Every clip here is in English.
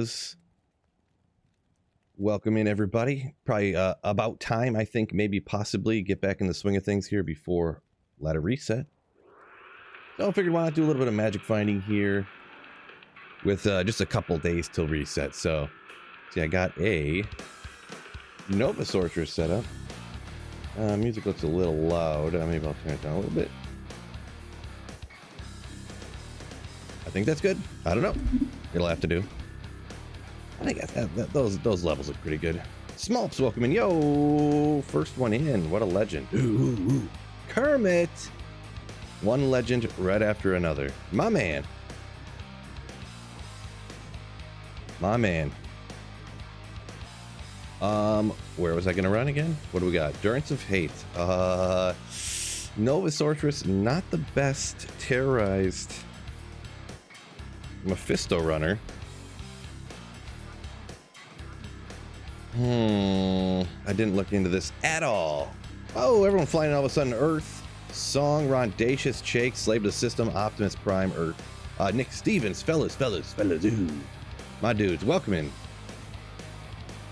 goes. Welcome in, everybody. Probably about time, I think, maybe possibly get back in the swing of things here before ladder reset. So I figured why not do a little bit of magic finding here with just a couple days till reset. So, see, I got a Nova Sorceress set up. Music looks a little loud. Maybe I'll turn it down a little bit. I think that's good. I don't know. It'll have to do. I think those levels look pretty good. Smolps, welcome in. Yo, first one in. What a legend. Ooh. Kermit. One legend right after another. My man. My man. Where was I gonna run again? What do we got? Durance of Hate. Nova Sorceress, not the best terrorized Mephisto runner. I didn't look into this at all. Oh, everyone flying all of a sudden. Earth, Song, Rondacious, Chake, Slave to the System, Optimus Prime, Earth. Nick Stevens, fellas, ooh. My dudes, welcome in.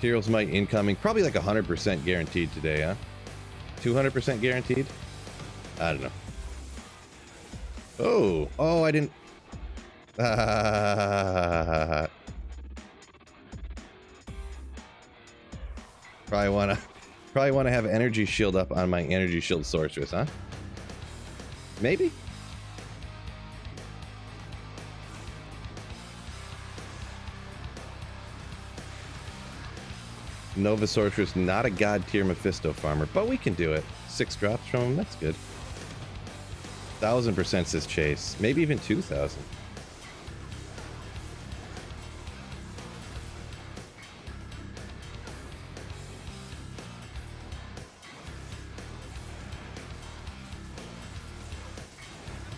Tyreals might incoming, probably like 100% guaranteed today, huh? 200% guaranteed? I don't know. Oh, I didn't. Probably wanna have energy shield up on my energy shield sorceress, huh? Maybe. Nova Sorceress, not a god tier Mephisto farmer, but we can do it. 6 drops from him, that's good. 1000% says Chase, maybe even 2000.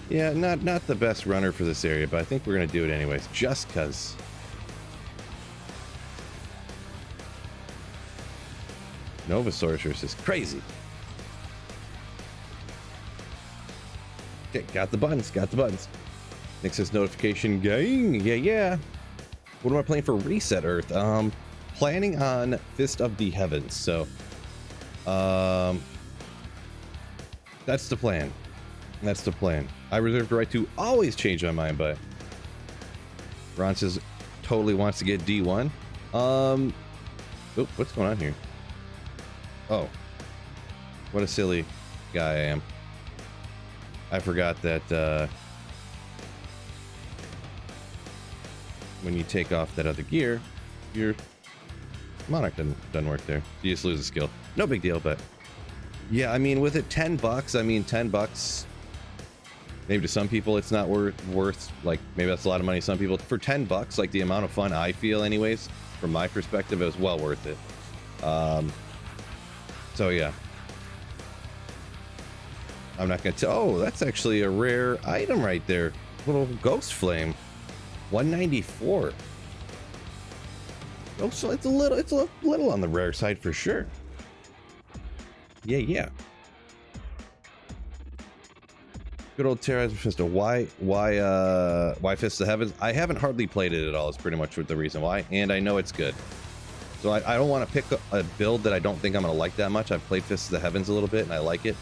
Yeah, not the best runner for this area, but I think we're gonna do it anyways, just cause. Nova Sorceress is crazy. Okay, got the buttons. Nick says notification gang. Yeah. What am I playing for Reset Earth? Planning on Fist of the Heavens. So, that's the plan. I reserve the right to always change my mind, but Ron says totally wants to get D1. What's going on here? Oh, what a silly guy I am. I forgot that when you take off that other gear, your Monarch doesn't work there. You just lose a skill. No big deal, but yeah, I mean, with it $10, I mean, $10, maybe to some people it's not worth, like, maybe that's a lot of money to some people. For $10, like, the amount of fun I feel anyways, from my perspective, it was well worth it. So yeah, I'm not gonna tell. Oh, that's actually a rare item right there. Little ghost flame, 194. Oh, so it's a little on the rare side for sure. Yeah. Good old Terra's Mephisto. Why Fist of the Heavens? I haven't hardly played it at all. Is pretty much the reason why, and I know it's good. So I don't want to pick a build that I don't think I'm going to like that much. I've played Fist of the Heavens a little bit, and I like it.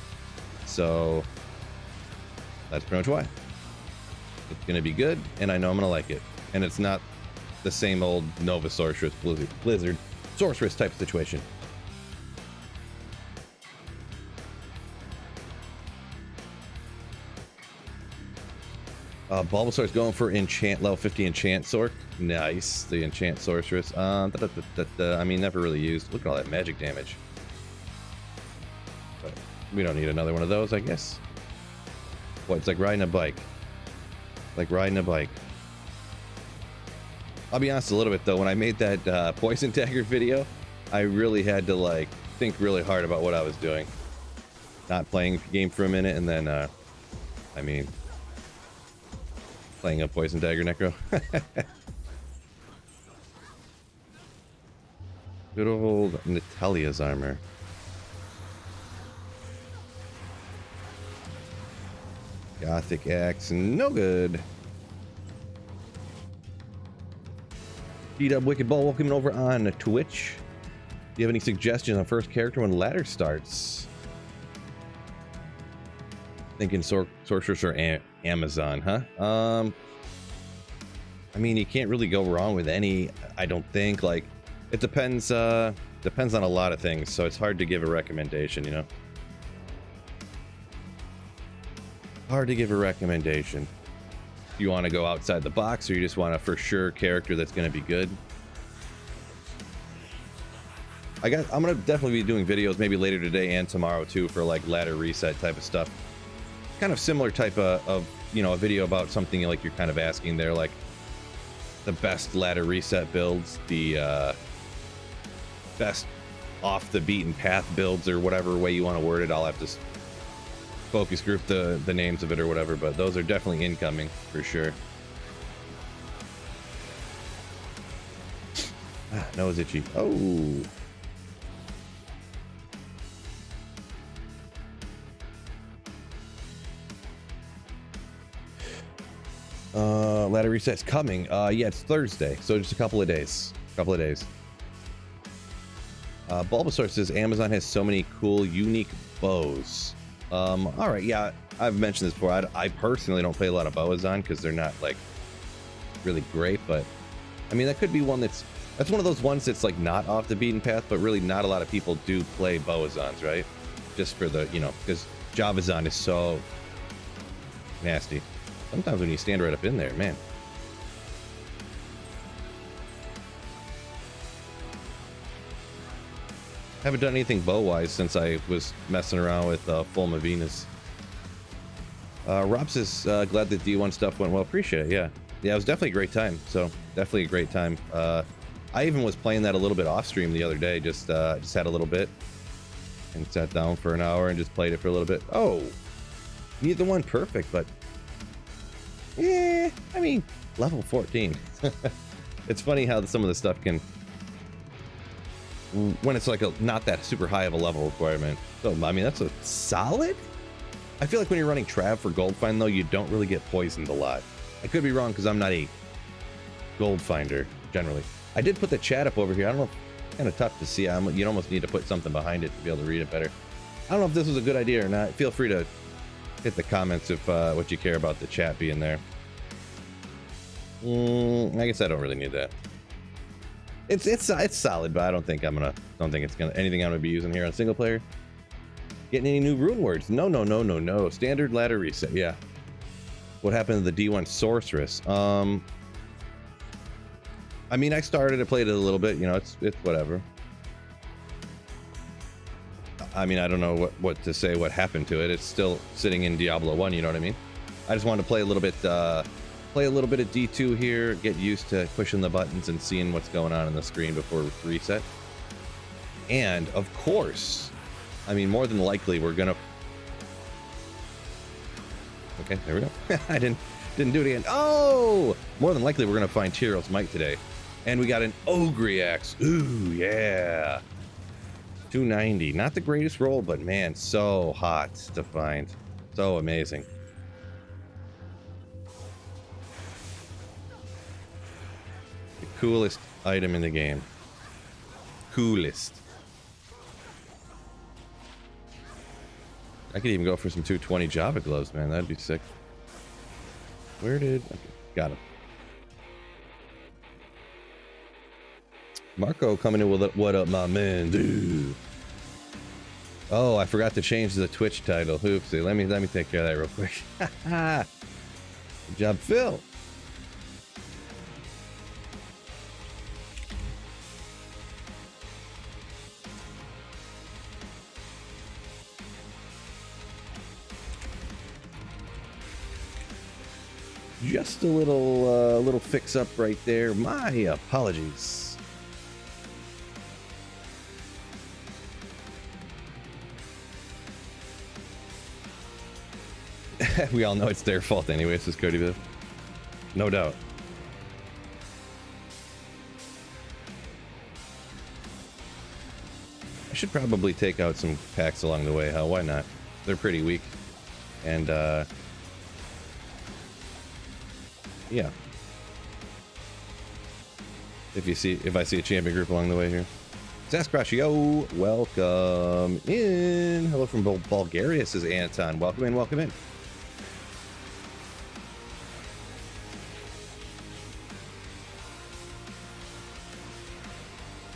So that's pretty much why. It's going to be good, and I know I'm going to like it. And it's not the same old Nova Sorceress, Blizzard Sorceress type situation. Bulbasaur's going for enchant, level 50 enchant Sorc. Nice, the enchant sorceress. I mean, never really used. Look at all that magic damage. But we don't need another one of those, I guess. What? It's like riding a bike. I'll be honest a little bit though. When I made that poison dagger video, I really had to like think really hard about what I was doing. Not playing the game for a minute, and then I mean, playing a poison dagger necro. Good old Natalia's armor. Gothic axe, no good. D-Dub Wicked Ball, welcome over on Twitch. Do you have any suggestions on first character when ladder starts? Thinking Sorceress or Amazon, huh? I mean, you can't really go wrong with any, I don't think. Like, it depends on a lot of things, so it's hard to give a recommendation, you know? Hard to give a recommendation. You want to go outside the box, or you just want a for sure character that's going to be good? I'm going to definitely be doing videos maybe later today and tomorrow too for like ladder reset type of stuff. Kind of similar type of you know, a video about something like you're kind of asking there, like the best ladder reset builds, the best off the beaten path builds, or whatever way you want to word it. I'll have to focus group the names of it or whatever, but those are definitely incoming for sure. Nose itchy. Oh. Ladder reset's coming. Yeah, it's Thursday, so just a couple of days. Bulbasaur says Amazon has so many cool, unique bows. All right, yeah, I've mentioned this before. I personally don't play a lot of Boazon because they're not like really great, but I mean that could be one that's one of those ones that's like not off the beaten path, but really not a lot of people do play Boazons, right? Just for the, you know, because Javazon is so nasty. Sometimes when you stand right up in there, man. Haven't done anything bow-wise since I was messing around with full Mavinas. Rob says, glad that D1 stuff went well. Appreciate it, yeah. Yeah, it was definitely a great time. So, definitely a great time. I even was playing that a little bit off-stream the other day. Just had a little bit. And sat down for an hour and just played it for a little bit. Oh! Neither one perfect, but... yeah, I mean, level 14. It's funny how some of the stuff can... when it's like not that super high of a level requirement. So, I mean, that's a solid? I feel like when you're running Trav for Gold Find, though, you don't really get poisoned a lot. I could be wrong because I'm not a Gold Finder, generally. I did put the chat up over here. I don't know, it's kind of tough to see. You'd almost need to put something behind it to be able to read it better. I don't know if this was a good idea or not. Feel free to hit the comments if what you care about the chat being there. I guess I don't really need that. It's solid, but I don't think it's anything I'm gonna be using here on single player. Getting any new rune words? No. Standard ladder reset. Yeah. What happened to the D1 sorceress? I mean, I played it a little bit. You know, it's whatever. I mean, I don't know what to say. What happened to it? It's still sitting in Diablo 1. You know what I mean? I just wanted to play a little bit. Play a little bit of D2 here, get used to pushing the buttons and seeing what's going on the screen before reset. And of course, I mean, more than likely we're gonna... okay, there we go. I didn't do it again. Oh! More than likely we're gonna find Tyreals Might today. And we got an Ogre Axe. Ooh, yeah. 290. Not the greatest roll, but man, so hot to find. So amazing. Coolest item in the game. Coolest. I could even go for some 220 Java gloves, man. That'd be sick. Where did... okay, got him. Marco coming in with a, what up, my man, dude. Oh, I forgot to change the Twitch title. Oopsie. Let me take care of that real quick. Good job, Phil. Just a little fix up right there. My apologies. We all know it's their fault anyway, says Cody Biff. No doubt. I should probably take out some packs along the way, huh? Why not? They're pretty weak. And yeah. If I see a champion group along the way here. Sasquatchio, welcome in. Hello from Bulgaria, says Anton. Welcome in, welcome in.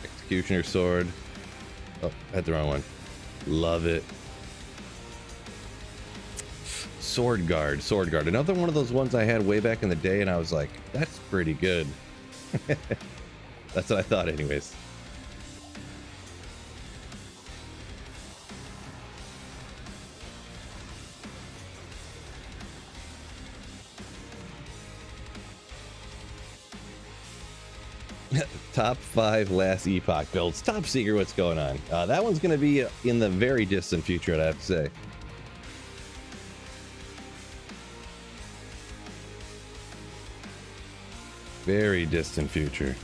Executioner sword. Oh, I had the wrong one. Love it. Sword guard. Another one of those ones I had way back in the day, and I was like, that's pretty good. That's what I thought anyways. Top 5 last epoch builds. Top secret, what's going on? That one's going to be in the very distant future, I'd have to say. Very distant future.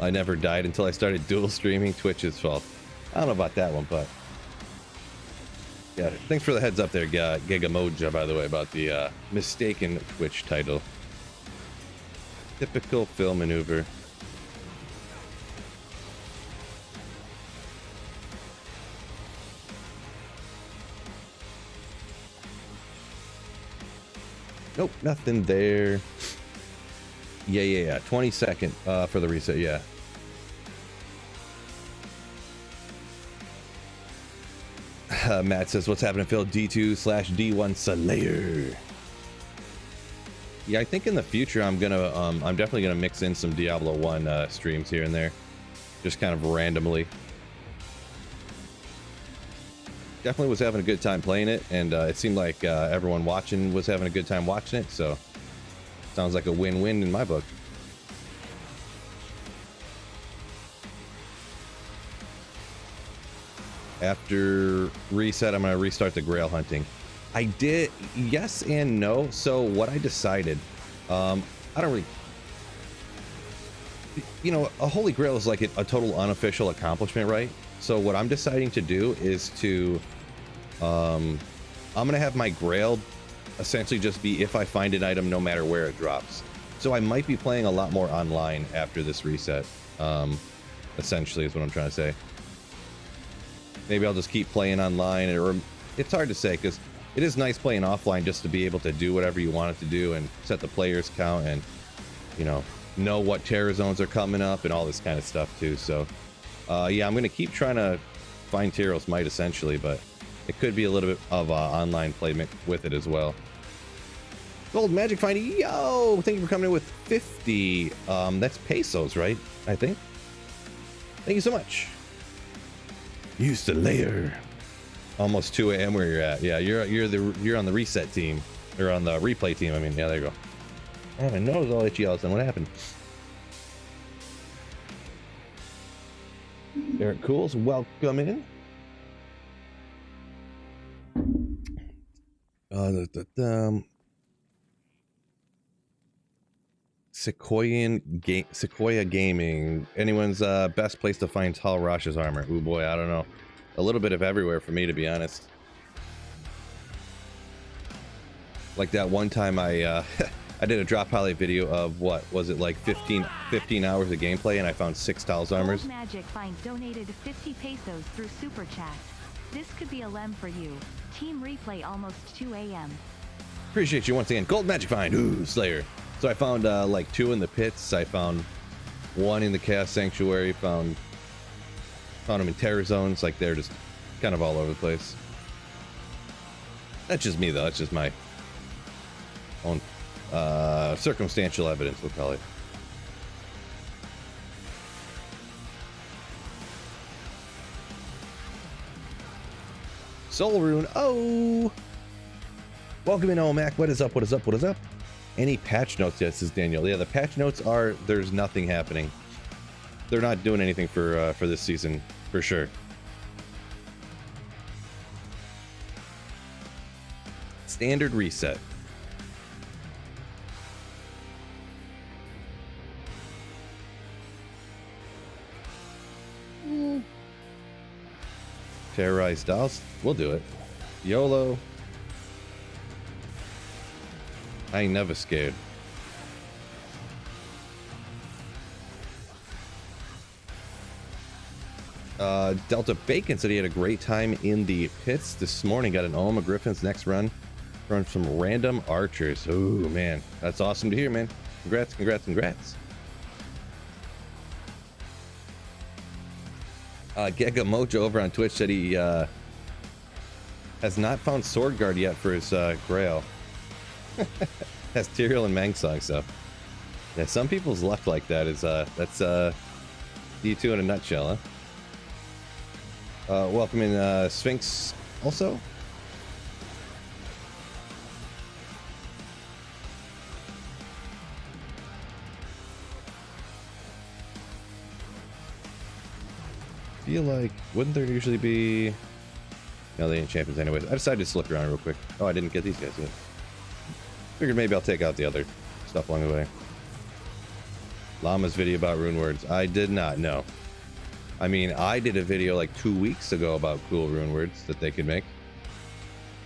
I never died until I started dual streaming. Twitch's fault. I don't know about that one, but yeah, thanks for the heads up there, Gigamoja, by the way, about the mistaken Twitch title. Typical Phil maneuver. Nope, nothing there. Yeah. 22nd for the reset, yeah. Matt says, what's happening, Phil? D2/D1 Slayer. Yeah, I think in the future I'm definitely gonna mix in some Diablo 1 streams here and there, just kind of randomly. Definitely was having a good time playing it, and it seemed like everyone watching was having a good time watching it, so sounds like a win-win in my book. After reset, I'm going to restart the grail hunting. I did, yes and no. So what I decided, I don't really, you know, a holy grail is like a total unofficial accomplishment, right? So what I'm deciding to do is to, I'm going to have my grail essentially just be if I find an item no matter where it drops. So I might be playing a lot more online after this reset, essentially is what I'm trying to say. Maybe I'll just keep playing online, or it's hard to say because it is nice playing offline just to be able to do whatever you want it to do and set the players count and, you know what terror zones are coming up and all this kind of stuff too. So yeah, I'm going to keep trying to find Tyreals Might essentially, but it could be a little bit of online play with it as well. Gold Magic Find, yo, thank you for coming in with 50. That's pesos, right? I think. Thank you so much. Used to layer. Almost 2 a.m. where you're at. Yeah, you're on the reset team, or on the replay team. I mean, yeah, there you go. Oh, my nose all itchy all of a sudden. What happened? Eric Cools, welcome in. Sequoia Gaming. Anyone's best place to find Tall Rash's armor? Ooh boy, I don't know. A little bit of everywhere for me, to be honest. Like that one time I I did a drop highlight video of what was it, like 15 hours of gameplay, and I found 6 Tal's armors. Gold Magic Find donated 50 pesos through Super Chat. This could be a lem for you. Team replay almost 2 a.m. Appreciate you once again. Gold Magic Find. Ooh, Slayer. So I found like 2 in the pits. I found 1 in the Chaos Sanctuary. Found them in terror zones. Like they're just kind of all over the place. That's just me though. That's just my own circumstantial evidence, we'll call it. Soul Rune. Oh, welcome in, Omac. What is up? What is up? What is up? Any patch notes yet? Says Daniel. Yeah, the patch notes are there's nothing happening. They're not doing anything for this season for sure. Standard reset. Terrorized dolls. We'll do it. YOLO. I ain't never scared. Delta Bacon said he had a great time in the pits this morning. Got an Oma Griffin's next run from some random archers. Ooh, man. That's awesome to hear, man. Congrats, congrats, congrats. Gega Mojo over on Twitch said he has not found Sword Guard yet for his Grail. Has Tyrael and Mangsong, so yeah, some people's luck like that is that's D2 in a nutshell, huh? Welcome in Sphinx also. Feel like, wouldn't there usually be? No, they ain't champions anyways. I decided to slip around real quick. Oh, I didn't get these guys yet. Figured maybe I'll take out the other stuff along the way. Llama's video about rune words. I did not know. I mean, I did a video like 2 weeks ago about cool rune words that they could make.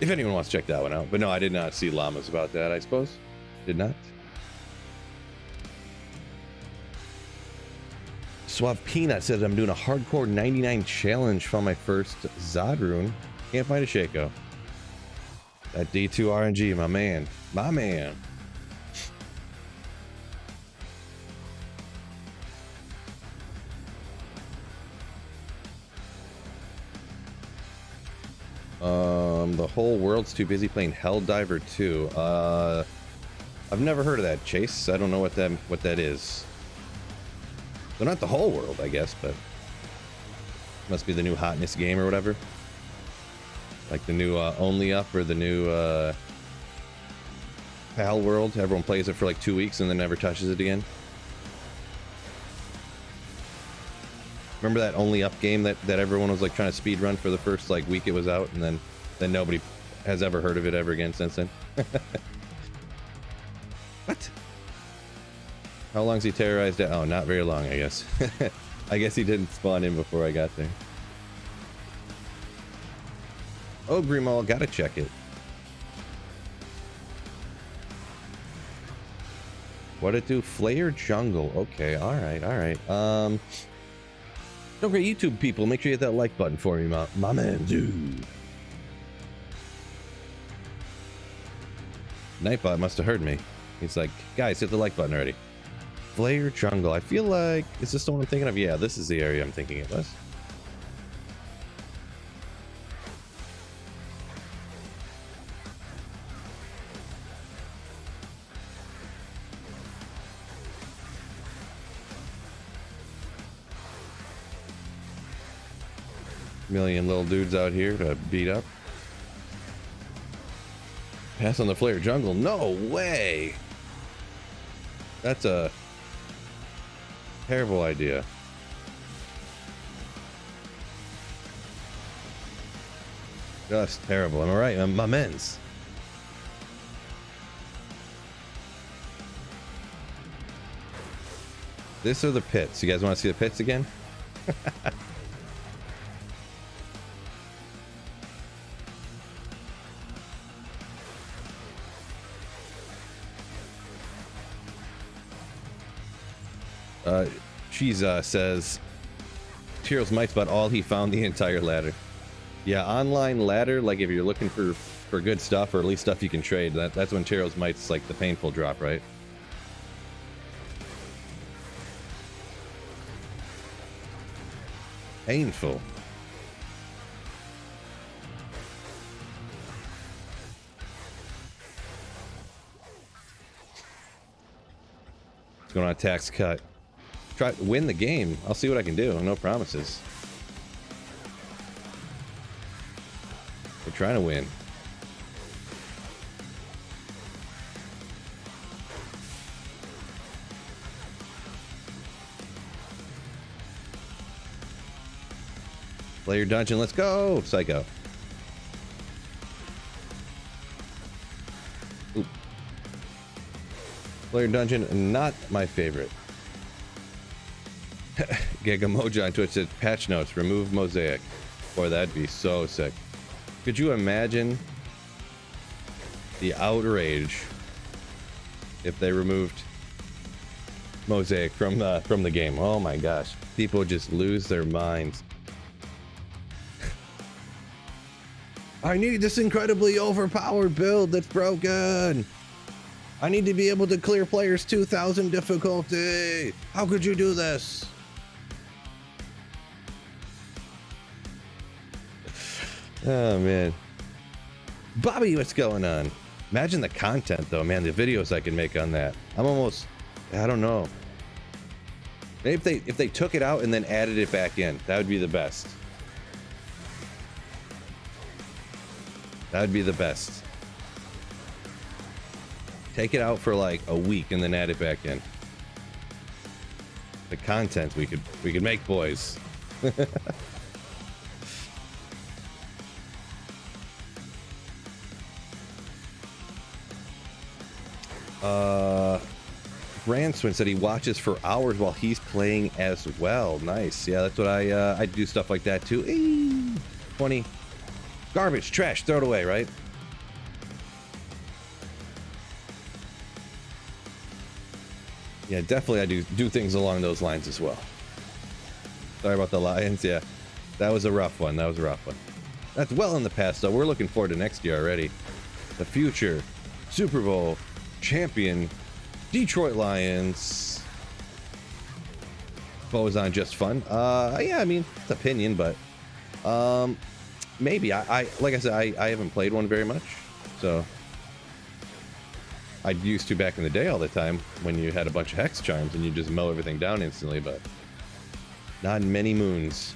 If anyone wants to check that one out. But no, I did not see Llamas about that, I suppose. Did not. Suave Peanut says I'm doing a hardcore 99 challenge for my first Zod rune. Can't find a Shaco. That D2 RNG, my man. My man. The whole world's too busy playing Helldiver 2. I've never heard of that, Chase. I don't know what that is. So not the whole world, I guess, but must be the new hotness game or whatever. Like the new Only Up or the new PAL World. Everyone plays it for like 2 weeks and then never touches it again. Remember that Only Up game that everyone was like trying to speed run for the first like week it was out, and then nobody has ever heard of it ever again since then. What? How long's he terrorized it? Oh, not very long, I guess. I guess he didn't spawn in before I got there. Oh, Grimal, gotta check it. What'd it do? Flayer Jungle. Okay, alright, alright. Don't forget, YouTube people, make sure you hit that like button for me, my man, dude. Nightbot must have heard me. He's like, guys, hit the like button already. Flayer Jungle. I feel like, is this the one I'm thinking of? Yeah, this is the area I'm thinking it was. Million little dudes out here to beat up. Pass on the Flayer Jungle. No way. That's a terrible idea. Just terrible. Am I right? My men's. This are the pits. You guys want to see the pits again? She's says Tyrael's might's about all he found the entire ladder. Yeah, online ladder, like if you're looking for good stuff or at least stuff you can trade, that's when Tyrael's might's like the painful drop, right? Painful. What's going on, tax cut? Try to win the game. I'll see what I can do. No promises. We're trying to win. Play your dungeon. Let's go, Psycho. Oop. Player dungeon, not my favorite. Gigamoja on Twitch said patch notes, remove mosaic. Boy, that'd be so sick. Could you imagine the outrage if they removed Mosaic from the game? Oh my gosh, people would just lose their minds. I need this incredibly overpowered build that's broken. I need to be able to clear players 2000 difficulty. How could you do this? Oh man. Bobby, what's going on? Imagine the content though, man, the videos I can make on that. I don't know. Maybe if they took it out and then added it back in, that would be the best. That would be the best. Take it out for like a week and then add it back in. The content we could make, boys. Branswin said he watches for hours while he's playing as well. Nice. Yeah, that's what I do stuff like that too. Eee! 20. Garbage, trash, throw it away, right? Yeah, definitely I do things along those lines as well. Sorry about the Lions. Yeah, that was a rough one. That's well in the past, though. We're looking forward to next year already. The future Super Bowl champion Detroit Lions. Bows on just fun. Yeah, I mean, it's opinion, but maybe I like I said, I haven't played one very much, so I used to back in the day all the time when you had a bunch of hex charms and you just mow everything down instantly, but not in many moons.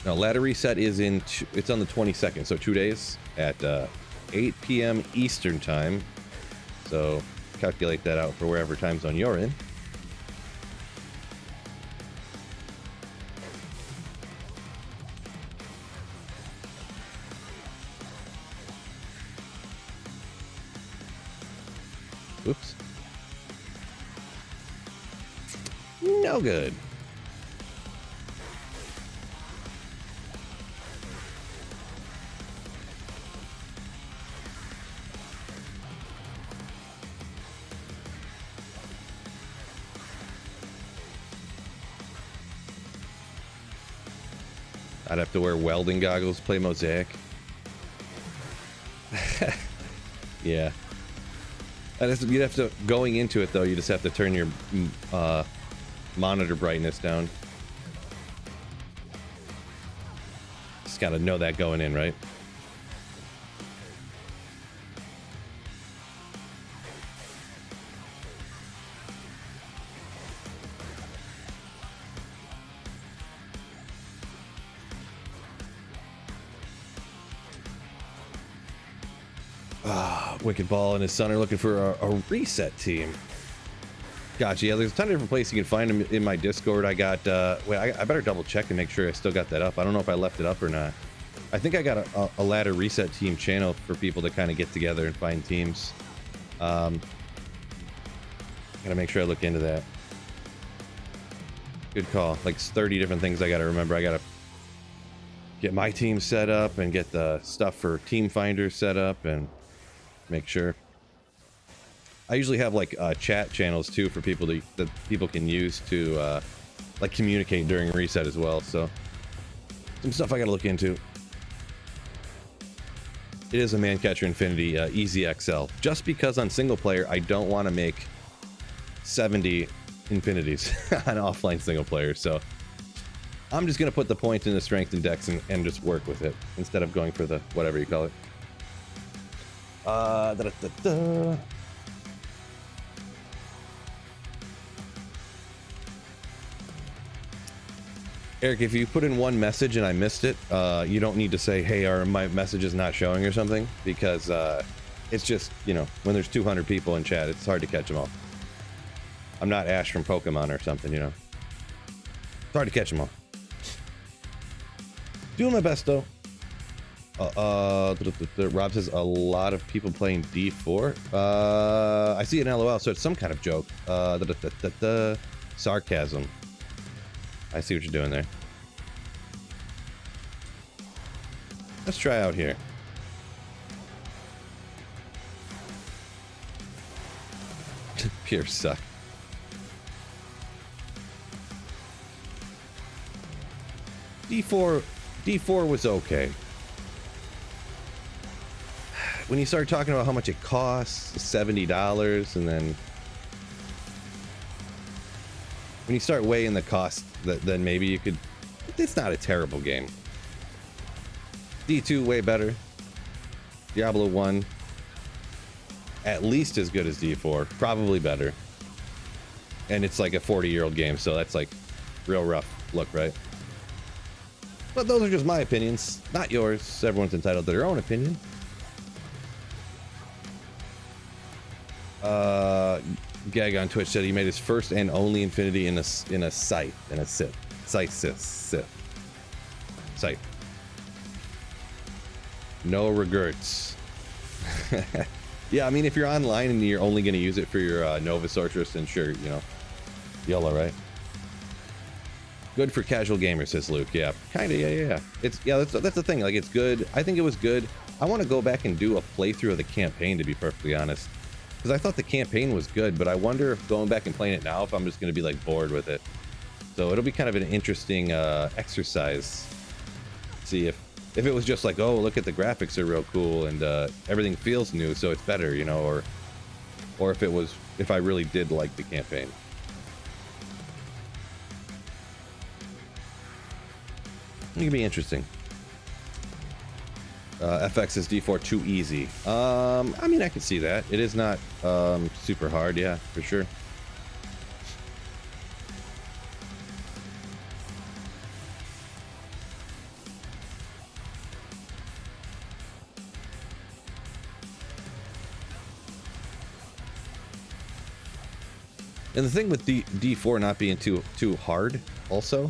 Now, ladder reset is it's on the 22nd, so 2 days at 8 p.m. Eastern time. So calculate that out for wherever time zone you're in. Oops. No good. I'd have to wear welding goggles, play Mosaic. Yeah. You'd have to, going into it though, you just have to turn your monitor brightness down. Just gotta know that going in, right? Wicked Ball and his son are looking for a reset team. Gotcha. Yeah, there's a ton of different places you can find them in my Discord. I got, wait, I better double check and make sure I still got that up. I don't know if I left it up or not. I think I got a ladder reset team channel for people to kind of get together and find teams. Gotta make sure I look into that. Good call. Like 30 different things I gotta remember. I gotta get my team set up and get the stuff for Team Finder set up and make sure. I usually have like chat channels too for people that people can use to like communicate during reset as well. So some stuff I gotta look into. It is a Mancatcher Infinity Easy XL. Just because on single player I don't want to make 70 Infinities on offline single player, so I'm just gonna put the point in the strength and dex and just work with it instead of going for the whatever you call it. Eric, if you put in one message and I missed it, you don't need to say, hey, my message is not showing or something, because it's just, you know, when there's 200 people in chat, it's hard to catch them all. I'm not Ash from Pokemon or something, you know. It's hard to catch them all. Doing my best, though. Rob says a lot of people playing D4. I see an LOL, so it's some kind of joke. Sarcasm. I see what you're doing there. Let's try out here. Pure suck. D4 was okay. When you start talking about how much it costs, $70, and then when you start weighing the cost, then maybe you could. It's not a terrible game. D2 way better. Diablo 1 at least as good as D4, probably better. And it's like a 40-year-old game, so that's like real rough look, right? But those are just my opinions, not yours. Everyone's entitled to their own opinion. Gag on Twitch said he made his first and only Infinity in a scythe, Scythe. No regrets. Yeah, I mean, if you're online and you're only going to use it for your Nova Sorceress, then sure, you know, YOLO, right? Good for casual gamers, says Luke. Yeah, kind of. Yeah. That's the thing. Like, it's good. I think it was good. I want to go back and do a playthrough of the campaign, to be perfectly honest, because I thought the campaign was good. But I wonder if going back and playing it now, if I'm just going to be like bored with it. So it'll be kind of an interesting exercise. See if it was just like, oh, look at the graphics are real cool and everything feels new, so it's better, you know, or if I really did like the campaign. It could be interesting. FX is D4 too easy. I mean, I can see that. It is not super hard, yeah, for sure. And the thing with D4 not being too hard, also,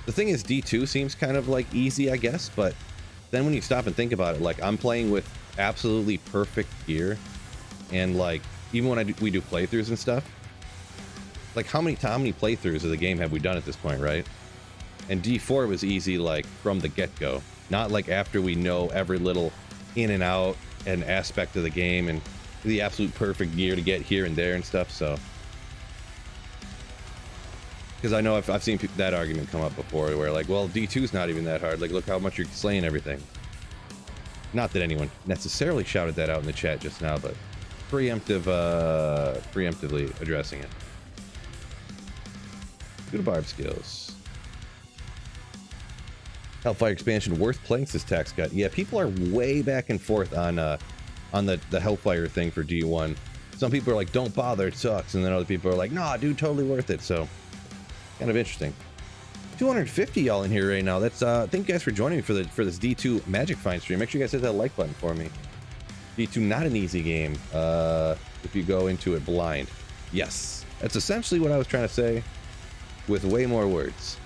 the thing is D2 seems kind of like easy, I guess, but then when you stop and think about it, like, I'm playing with absolutely perfect gear, and like, even when we do playthroughs and stuff, like, how many playthroughs of the game have we done at this point, right? And D4 was easy, like, from the get-go, not like after we know every little in and out and aspect of the game and the absolute perfect gear to get here and there and stuff. So, because I know I've seen that argument come up before, where like, well, D2's not even that hard, like, look how much you're slaying everything. Not that anyone necessarily shouted that out in the chat just now, but preemptively addressing it. Good barb skills. Hellfire expansion worth playing, says Tax Cut. Yeah, people are way back and forth on the Hellfire thing for D1. Some people are like, don't bother, it sucks, and then other people are like, nah, dude, totally worth it. So, kind of interesting. 250 y'all in here right now. That's thank you guys for joining me for this D2 Magic Find stream. Make sure you guys hit that like button for me. D2 not an easy game if you go into it blind. Yes, that's essentially what I was trying to say with way more words.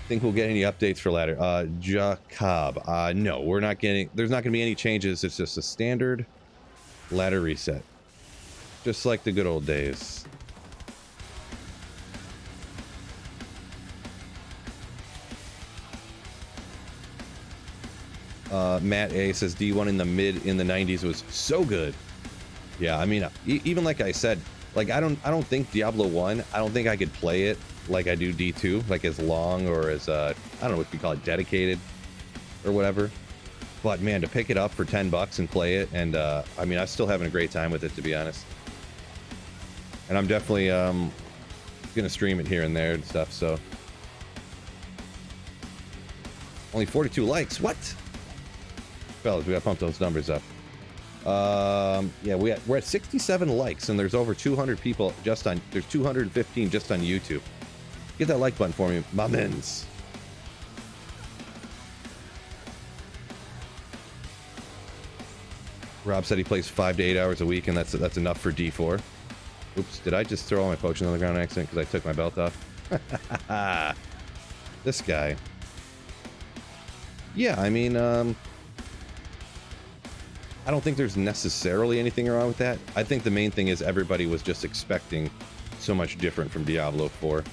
Think we'll get any updates for ladder? Jacob, no, we're not getting. There's not going to be any changes. It's just a standard ladder reset, just like the good old days. Matt A says D1 in the 90s was so good. Yeah, I mean, even like I said, like, I don't think Diablo 1, I don't think I could play it like I do D2, like as long or as I don't know what you call it, dedicated or whatever. But man, to pick it up for $10 and play it, and I mean, I'm still having a great time with it, to be honest. And I'm definitely gonna stream it here and there and stuff. So only 42 likes. What? Fellas, we gotta pump those numbers up. Yeah, we're at 67 likes, and there's over 200 people just on. There's 215 just on YouTube. Get that like button for me, my mens. Rob said he plays 5 to 8 hours a week, and that's enough for D4. Oops, did I just throw all my potions on the ground on accident because I took my belt off? This guy. Yeah, I mean, I don't think there's necessarily anything wrong with that. I think the main thing is everybody was just expecting so much different from Diablo 4.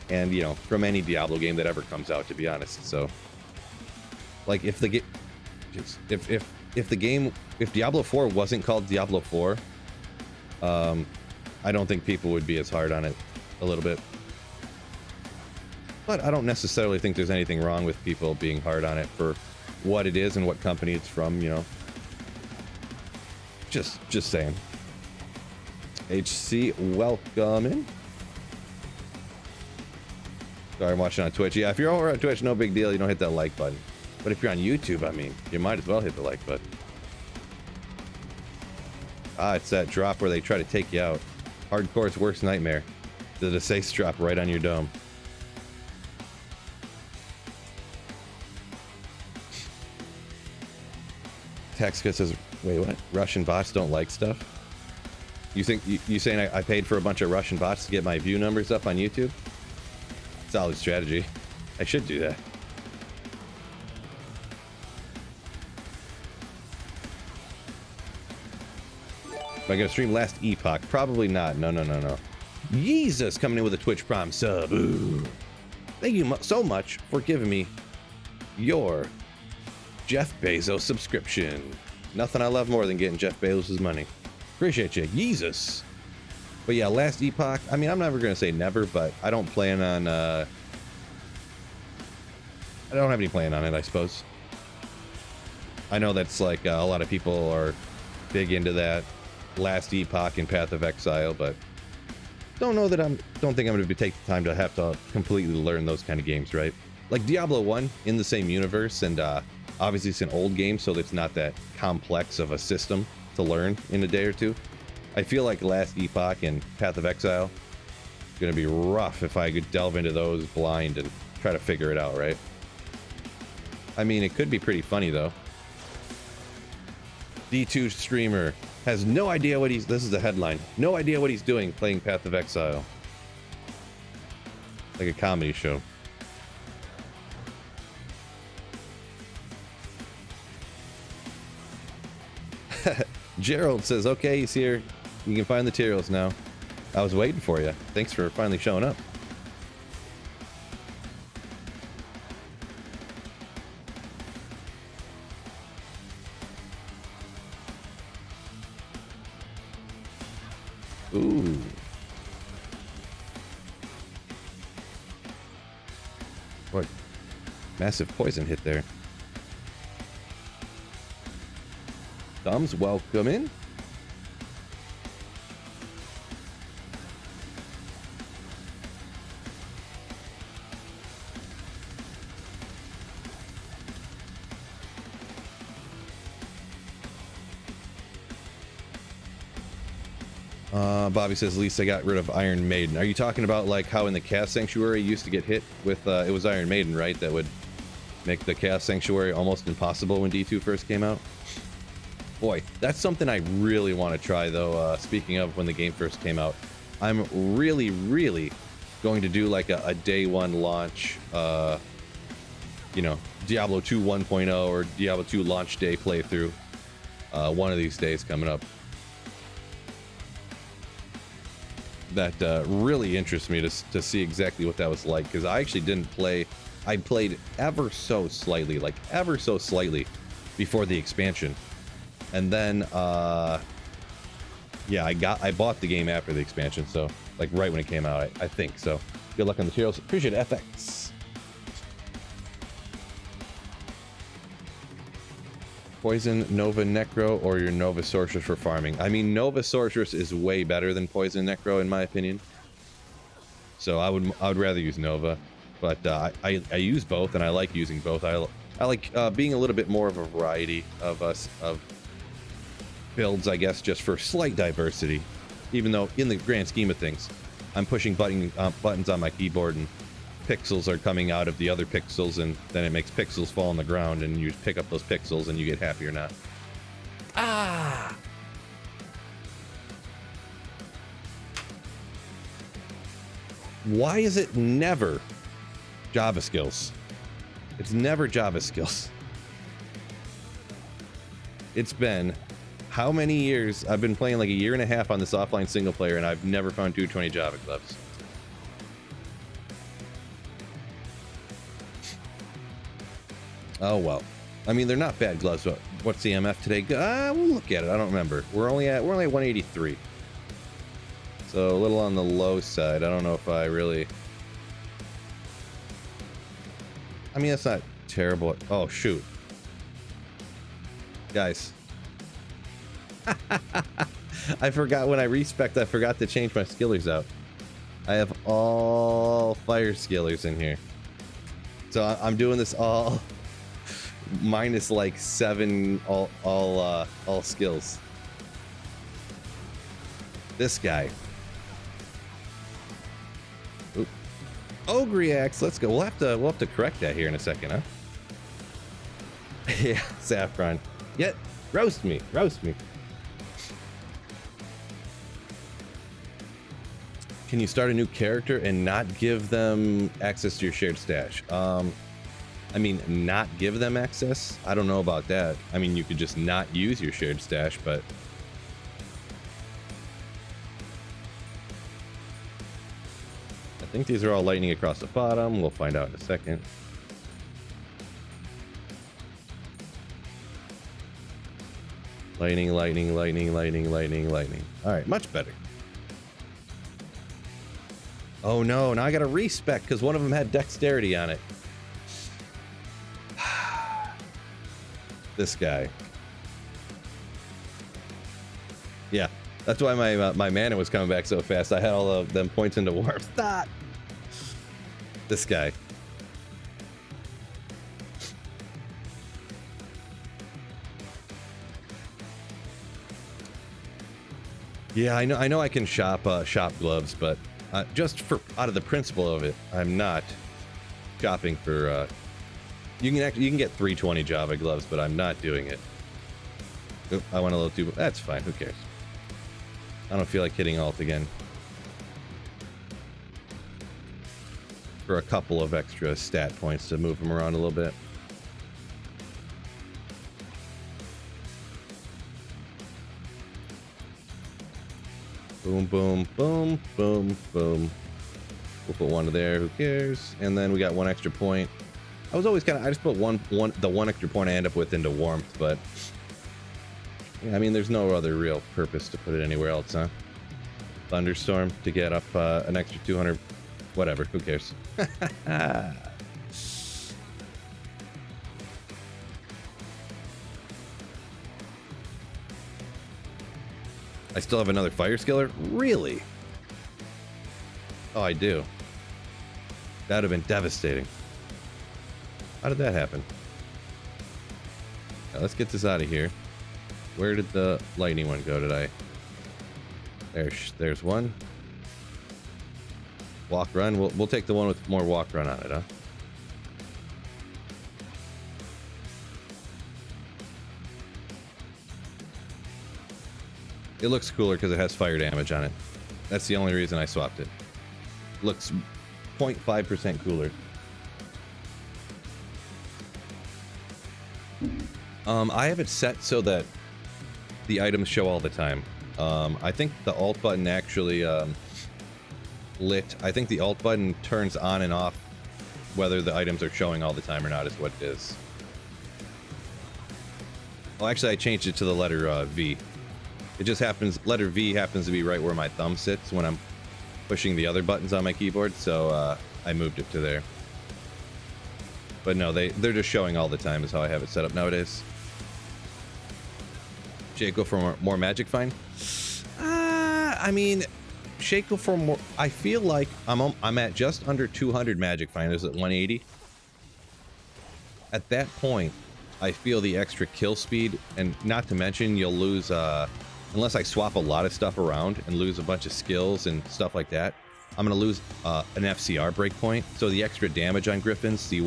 And, you know, from any Diablo game that ever comes out, to be honest. So, like, if the game, if Diablo 4 wasn't called Diablo 4, I don't think people would be as hard on it a little bit. But I don't necessarily think there's anything wrong with people being hard on it for what it is and what company it's from, you know. Just saying. HC, welcome in. Sorry, I'm watching on Twitch. Yeah, if you're over on Twitch, no big deal. You don't hit that like button. But if you're on YouTube, I mean, you might as well hit the like button. Ah, it's that drop where they try to take you out. Hardcore's worst nightmare. The Desace drop right on your dome. Taxka says, wait, what? Russian bots don't like stuff? You think you saying I paid for a bunch of Russian bots to get my view numbers up on YouTube? Solid strategy. I should do that. Am I gonna stream Last Epoch? Probably not. No. Jesus coming in with a Twitch Prime sub. Ooh. Thank you so much for giving me your Jeff Bezos subscription. Nothing I love more than getting Jeff Bezos' money. Appreciate you, Jesus. But yeah, Last Epoch. I mean, I'm never gonna say never, but I don't plan on. I don't have any plan on it, I suppose. I know that's like a lot of people are big into that Last Epoch and Path of Exile, but don't think I'm going to take the time to have to completely learn those kind of games, right? Like Diablo 1 in the same universe, and obviously it's an old game, so it's not that complex of a system to learn in a day or two. I feel like Last Epoch and Path of Exile is going to be rough if I could delve into those blind and try to figure it out, right? I mean, it could be pretty funny though. D2 streamer has no idea what this is a headline. No idea what he's doing playing Path of Exile. Like a comedy show. Gerald says, okay, he's here. You can find the Tyreals now. I was waiting for you. Thanks for finally showing up. Ooh. What massive poison hit there. Thumbs, welcome in. Bobby says, at least I got rid of Iron Maiden. Are you talking about like how in the Chaos Sanctuary you used to get hit with, it was Iron Maiden, right? That would make the Chaos Sanctuary almost impossible when D2 first came out? Boy, that's something I really want to try though, speaking of when the game first came out. I'm really going to do like a day one launch, you know, Diablo 2 1.0 or Diablo 2 launch day playthrough, one of these days coming up. That really interests me to see exactly what that was like, because I actually didn't play. I played ever so slightly before the expansion, and then yeah, I bought the game after the expansion, so like right when it came out, I think. So good luck on the Tyreals. Appreciate it, FX. Poison, Nova Necro, or your Nova Sorceress for farming. I mean, Nova Sorceress is way better than Poison Necro in my opinion. So I would rather use Nova, but I use both, and I like using both. I like being a little bit more of a variety of builds, I guess, just for slight diversity. Even though in the grand scheme of things, I'm pushing buttons on my keyboard and pixels are coming out of the other pixels, and then it makes pixels fall on the ground, and you pick up those pixels and you get happy or not. Ah! Why is it never Java skills. It's never Java skills. It's been how many years? I've been playing like a year and a half on this offline single player, and I've never found 220 Java gloves. Oh well. I mean, they're not bad gloves, but what's the MF today? We'll look at it. I don't remember. We're only at 183. So a little on the low side. I don't know if I really. I mean, that's not terrible. Oh shoot, guys. I forgot when I respect. I forgot to change my skillers out. I have all fire skillers in here, so I'm doing this all minus like 7 all skills. This guy. Oop. Ogre axe. Let's go. We'll have to correct that here in a second, huh? Yeah, Saffron. Yeah, roast me. Can you start a new character and not give them access to your shared stash? I mean, not give them access? I don't know about that. I mean, you could just not use your shared stash, but... I think these are all lightning across the bottom. We'll find out in a second. Lightning. All right, much better. Oh no, now I got to respec because one of them had dexterity on it. This guy. Yeah, that's why my mana was coming back so fast. I had all of them points into warp. Stop. This guy. Yeah, I know I can shop gloves, but just for out of the principle of it, I'm not shopping for. You can get 320 Java gloves, but I'm not doing it. Oop, I went a little too. That's fine. Who cares? I don't feel like hitting alt again. For a couple of extra stat points to move them around a little bit. Boom, boom, boom, boom, boom. We'll put one there. Who cares? And then we got 1 extra point. I was always kind of. I just put the one extra point I end up with into warmth, but yeah, I mean, there's no other real purpose to put it anywhere else, huh? Thunderstorm to get up an extra 200. Whatever. Who cares? I still have another fire skiller? Really? Oh, I do. That would have been devastating. How did that happen? Now, let's get this out of here. Where did the lightning one go? There's one. Walk run. We'll take the one with more walk run on it, huh? It looks cooler because it has fire damage on it. That's the only reason I swapped it. Looks 0.5% cooler. I have it set so that the items show all the time. I think the alt button actually lit. I think the alt button turns on and off whether the items are showing all the time or not is what it is. Oh, actually I changed it to the letter V. It just happens, letter V happens to be right where my thumb sits when I'm pushing the other buttons on my keyboard, so I moved it to there. But no, they're just showing all the time is how I have it set up nowadays. Shaco for more magic find? I mean, Shaco for more. I feel like I'm at just under 200 magic finders at 180. At that point, I feel the extra kill speed, and not to mention you'll lose unless I swap a lot of stuff around and lose a bunch of skills and stuff like that. I'm gonna lose an FCR breakpoint. So the extra damage on Griffins, pretty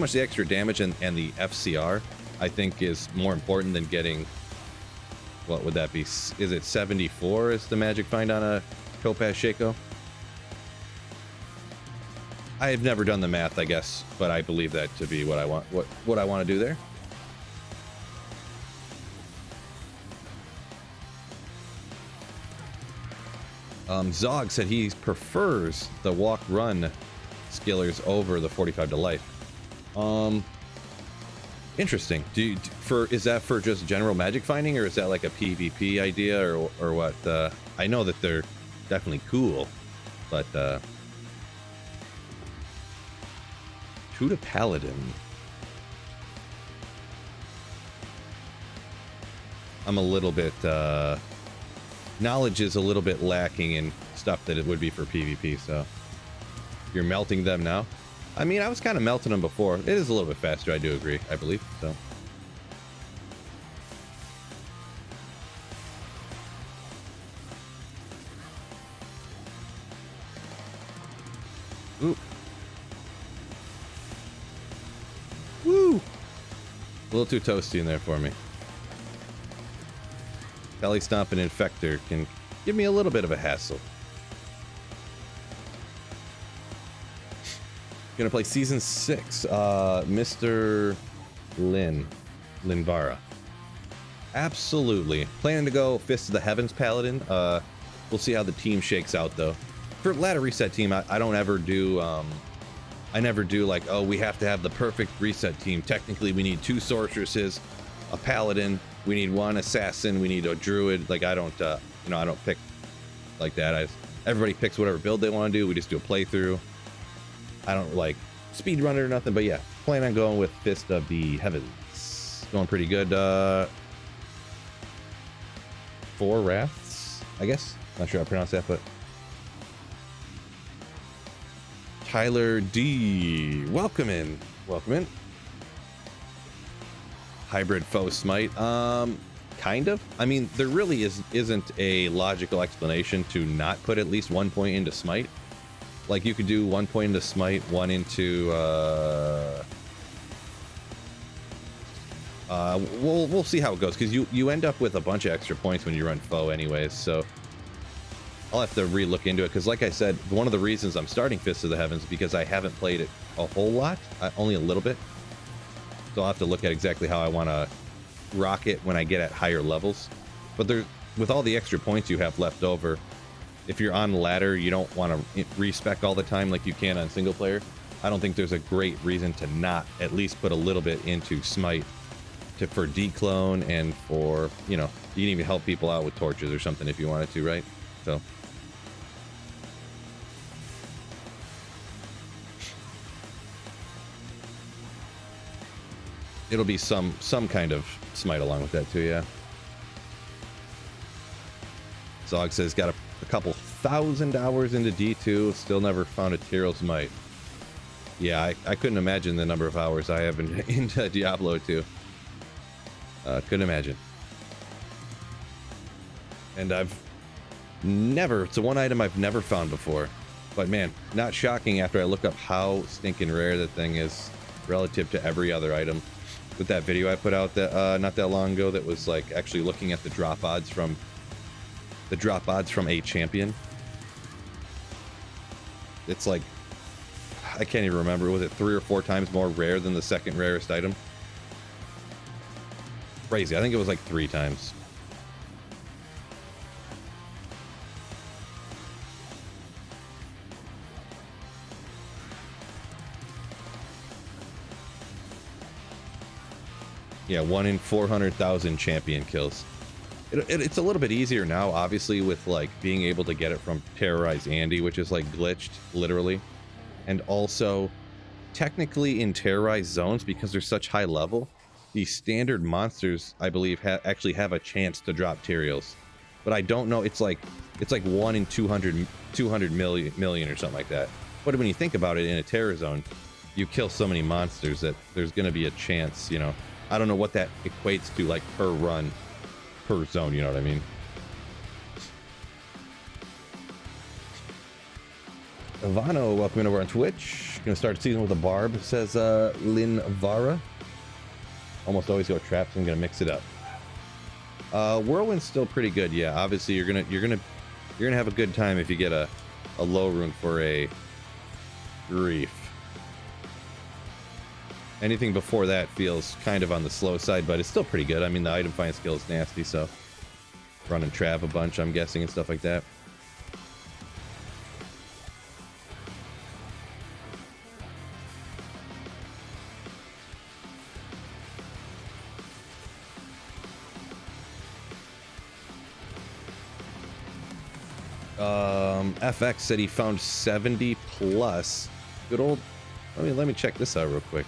much the extra damage and the FCR, I think is more important than getting. What would that be? Is it 74 is the magic find on a Topaz Shaco? I have never done the math, I guess, but I believe that to be what I want. What I want to do there. Zog said he prefers the walk-run skillers over the 45 to life. Interesting. Is that for just general magic finding, or is that like a PvP idea, or what? I know that they're definitely cool, but Tuda Paladin. I'm a little bit knowledge is a little bit lacking in stuff that it would be for PvP, so you're melting them now. I mean, I was kind of melting them before. It is a little bit faster, I do agree, I believe, so. Ooh. Woo! A little too toasty in there for me. Belly Stomp and Infector can give me a little bit of a hassle. Gonna play Season 6, Mr. Linvara. Absolutely. Planning to go Fist of the Heavens Paladin. We'll see how the team shakes out, though. For ladder reset team, I don't ever do, I never do like, oh, we have to have the perfect reset team. Technically, we need 2 sorceresses, a paladin, we need 1 assassin, we need a druid. Like, I don't, you know, I don't pick like that. Everybody picks whatever build they want to do. We just do a playthrough. I don't like speed run it or nothing, but yeah, plan on going with Fist of the Heavens. Going pretty good. 4 Wraths, I guess. Not sure how to pronounce that, but Tyler D. Welcome in. Welcome in. Hybrid foe smite. Kind of. I mean, there really isn't a logical explanation to not put at least 1 point into smite. Like, you could do 1 point into smite, 1 into we'll see how it goes, because you end up with a bunch of extra points when you run foe anyways, so I'll have to re-look into it, because like I said, one of the reasons I'm starting Fist of the Heavens is because I haven't played it a whole lot, only a little bit. So I'll have to look at exactly how I want to rock it when I get at higher levels. But with all the extra points you have left over, if you're on ladder, you don't want to respec all the time like you can on single player. I don't think there's a great reason to not at least put a little bit into smite for declone, and for, you know, you can even help people out with torches or something if you wanted to, right? So it'll be some kind of smite along with that too, yeah. Zog says got a couple 1,000 hours into D2, still never found a Tyreals smite. Yeah, I couldn't imagine the number of hours I have into Diablo 2. Couldn't imagine. And it's the one item I've never found before. But man, not shocking after I look up how stinking rare the thing is relative to every other item. With that video I put out that not that long ago, that was like actually looking at the drop odds from a champion. It's like, I can't even remember, was it 3 or 4 times more rare than the second rarest item? Crazy. I think it was like 3 times. Yeah, 1 in 400,000 champion kills. It's a little bit easier now, obviously, with like being able to get it from Terrorize Andy, which is like glitched, literally. And also, technically in Terrorize zones, because they're such high level, the standard monsters, I believe, actually have a chance to drop Tyreals. But I don't know, it's like 1 in 200 million or something like that. But when you think about it, in a Terror zone, you kill so many monsters that there's going to be a chance, you know. I don't know what that equates to, like, per run, per zone, you know what I mean? Ivano, welcome in over on Twitch. Gonna start the season with a barb, says Lynn Vara. Almost always go traps. I'm gonna mix it up. Whirlwind's still pretty good, yeah. Obviously, you're gonna have a good time if you get a low rune for a grief. Anything before that feels kind of on the slow side, but it's still pretty good. I mean, the item find skill is nasty, so run and trap a bunch, I'm guessing, and stuff like that. FX said he found 70 plus. Good old. Let me check this out real quick.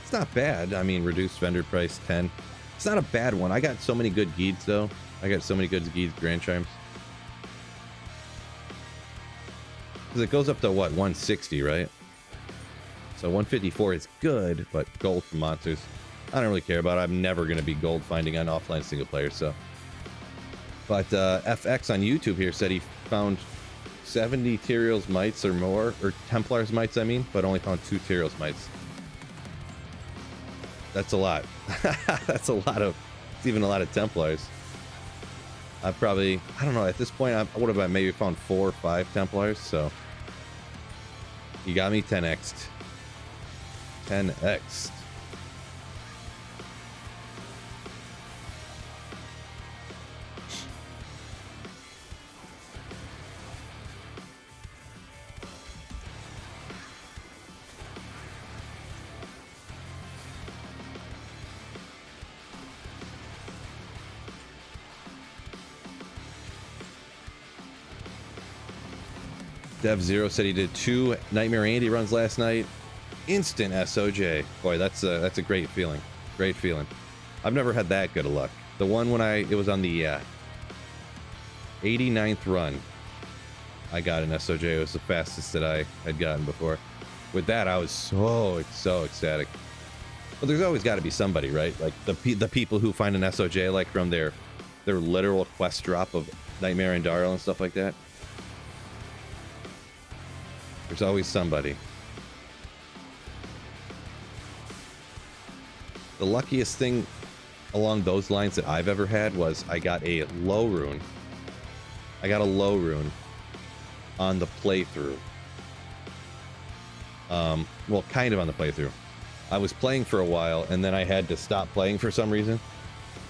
It's not bad. I mean, reduced vendor price 10. It's not a bad one. I got so many good Geeds though. I got so many good Geeds Grand Chimes. Because it goes up to what, 160, right? So 154 is good, but gold for monsters, I don't really care about it. I'm never going to be gold finding on offline single player, so. But FX on YouTube here said he found 70 Tyreals mites or more, or Templars mites, I mean, but only found 2 Tyreals mites. That's a lot. That's a lot of, it's even a lot of Templars. I probably, I don't know, at this point, I would have maybe found 4 or 5 Templars, so. You got me 10x'd. 10x'd. Dev Zero said he did 2 Nightmare Andy runs last night. Instant SOJ. Boy, that's a great feeling. Great feeling. I've never had that good of luck. The one when it was on the 89th run, I got an SOJ. It was the fastest that I had gotten before. With that, I was so ecstatic. But there's always got to be somebody, right? Like the people who find an SOJ, like from their literal quest drop of Nightmare and Darl and stuff like that. There's always somebody. The luckiest thing along those lines that I've ever had was I got a low rune. I got a low rune on the playthrough. Well, kind of on the playthrough. I was playing for a while and then I had to stop playing for some reason.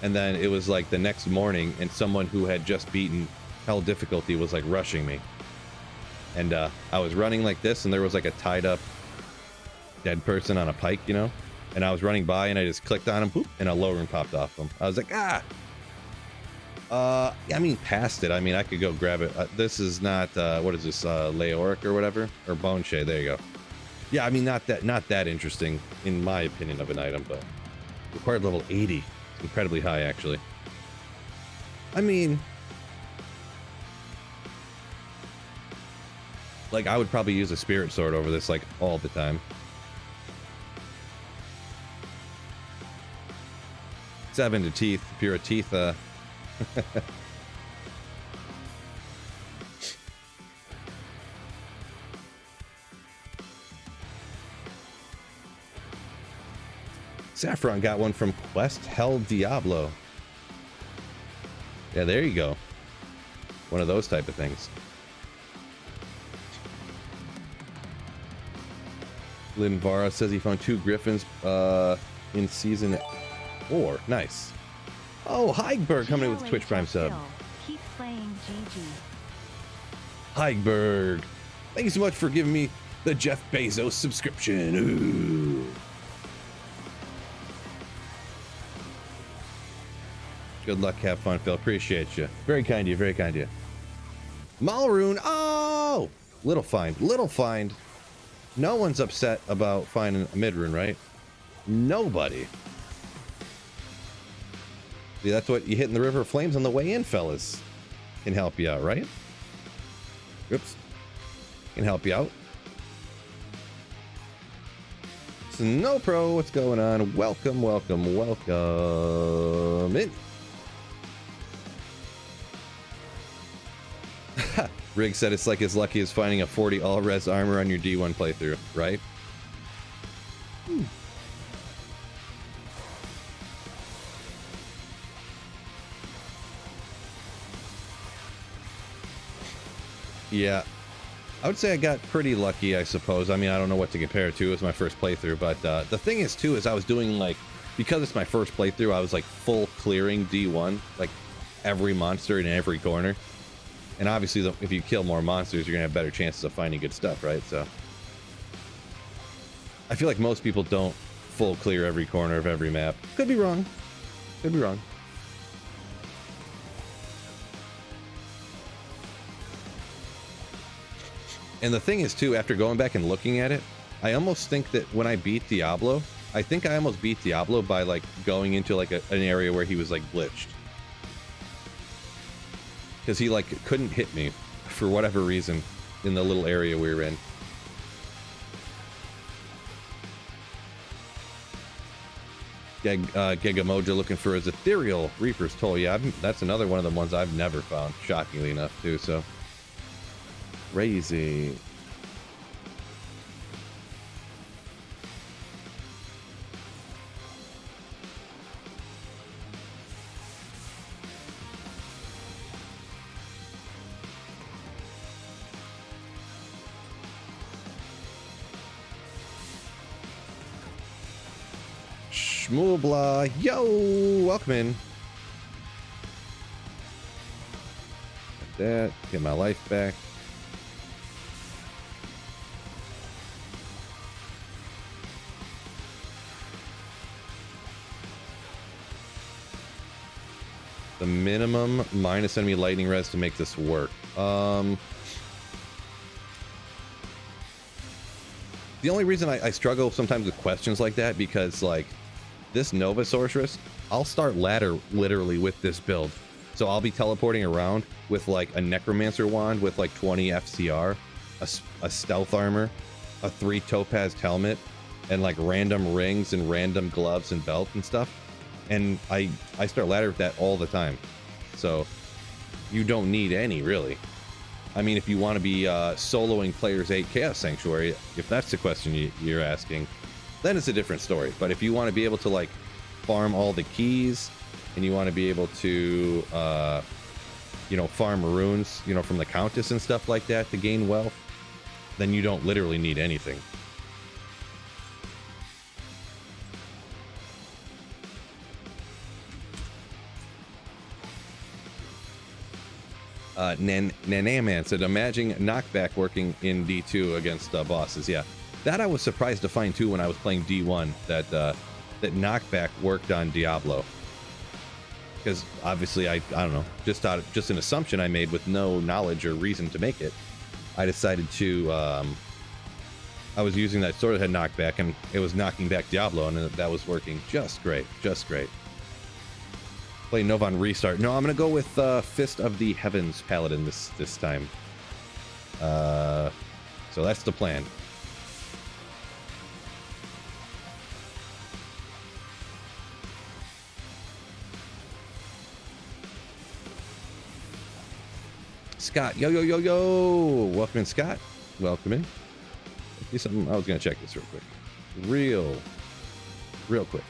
And then it was like the next morning and someone who had just beaten hell difficulty was like rushing me. And I was running like this, and there was like a tied up dead person on a pike, you know? And I was running by, and I just clicked on him, boop, and a low rune popped off him. I was like, ah! I mean, past it. I mean, I could go grab it. This is not, what is this, Leoric or whatever? Or Bone Shade, there you go. Yeah, I mean, not that interesting, in my opinion, of an item, but required level 80. It's incredibly high, actually. I mean... like, I would probably use a spirit sword over this, like, all the time. 7 to teeth, if you're a teeth, Saffron got one from Quest Hell Diablo. Yeah, there you go. One of those type of things. Linvara says he found 2 griffins in season 4. Nice. Oh, Heigberg coming in with a Twitch Prime sub. Keep playing, GG. Heigberg, thank you so much for giving me the Jeff Bezos subscription. Ooh. Good luck, have fun, Phil. Appreciate you. Very kind of you, very kind of you. Malrune, oh! Little find, little find. No one's upset about finding a mid rune, right? Nobody. See, that's what you hit in the River of Flames on the way in, fellas. Can help you out, right? Oops. Can help you out. Snow Pro, what's going on? Welcome, welcome, welcome in. Rig said it's like as lucky as finding a 40 all-res armor on your D1 playthrough, right? Yeah, I would say I got pretty lucky, I suppose. I mean, I don't know what to compare it to. It was my first playthrough, but the thing is, too, is I was doing, like, because it's my first playthrough, I was, like, full clearing D1, like, every monster in every corner. And obviously, if you kill more monsters, you're going to have better chances of finding good stuff, right? So, I feel like most people don't full clear every corner of every map. Could be wrong. Could be wrong. And the thing is, too, after going back and looking at it, I almost think that when I beat Diablo, I think I almost beat Diablo by, like, going into, like, an area where he was, like, glitched. Because he, like, couldn't hit me for whatever reason in the little area we were in. Gigamoja looking for his ethereal Reaper's Toll. Yeah, that's another one of the ones I've never found, shockingly enough, too, so... Crazy. Shmoobla, yo, welcome in. Like that, get my life back. The minimum minus enemy lightning res to make this work. The only reason I struggle sometimes with questions like that, because like this Nova Sorceress, I'll start ladder literally with this build. So I'll be teleporting around with like a Necromancer wand with like 20 FCR, a stealth armor, a 3 topaz helmet, and like random rings and random gloves and belt and stuff. And I start ladder with that all the time. So you don't need any, really. I mean, if you want to be soloing players 8 Chaos Sanctuary, if that's the question you're asking, then it's a different story. But if you want to be able to like farm all the keys, and you want to be able to you know, farm runes, you know, from the Countess and stuff like that to gain wealth, then you don't literally need anything. Nanaman said, imagine knockback working in D2 against bosses. Yeah, that I was surprised to find too when I was playing D1, that that knockback worked on Diablo. Because obviously I don't know, just an assumption I made with no knowledge or reason to make it. I decided to I was using that sword that had knockback, and it was knocking back Diablo, and that was working just great, just great. Play Nova on restart. No, I'm gonna go with Fist of the Heavens Paladin this time. So that's the plan. Scott, yo, welcome in, Scott. Welcome in. See something? I was gonna check this real quick. Real quick.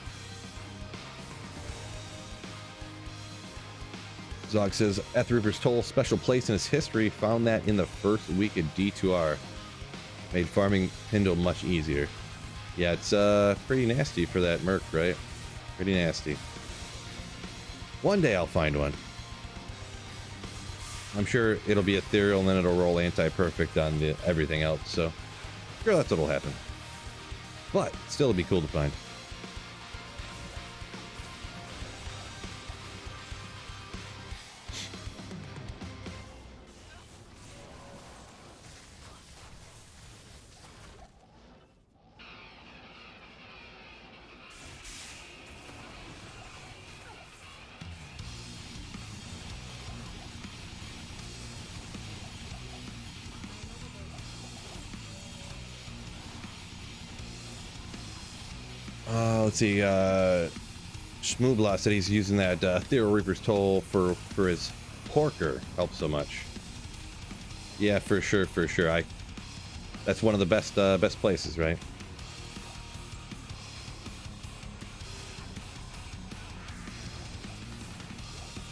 Zog says, Reaper's Toll, special place in his history, found that in the first week of D2R. Made farming Pindle much easier. Yeah, it's pretty nasty for that merc, right? Pretty nasty. One day I'll find one. I'm sure it'll be ethereal, and then it'll roll anti-perfect on everything else, so sure, that's what'll happen. But still, it'd be cool to find. Let's see, Shmoobla said he's using that Ethereal Reaper's Toll for his Porker. Helps so much. Yeah, for sure. That's one of the best places, right?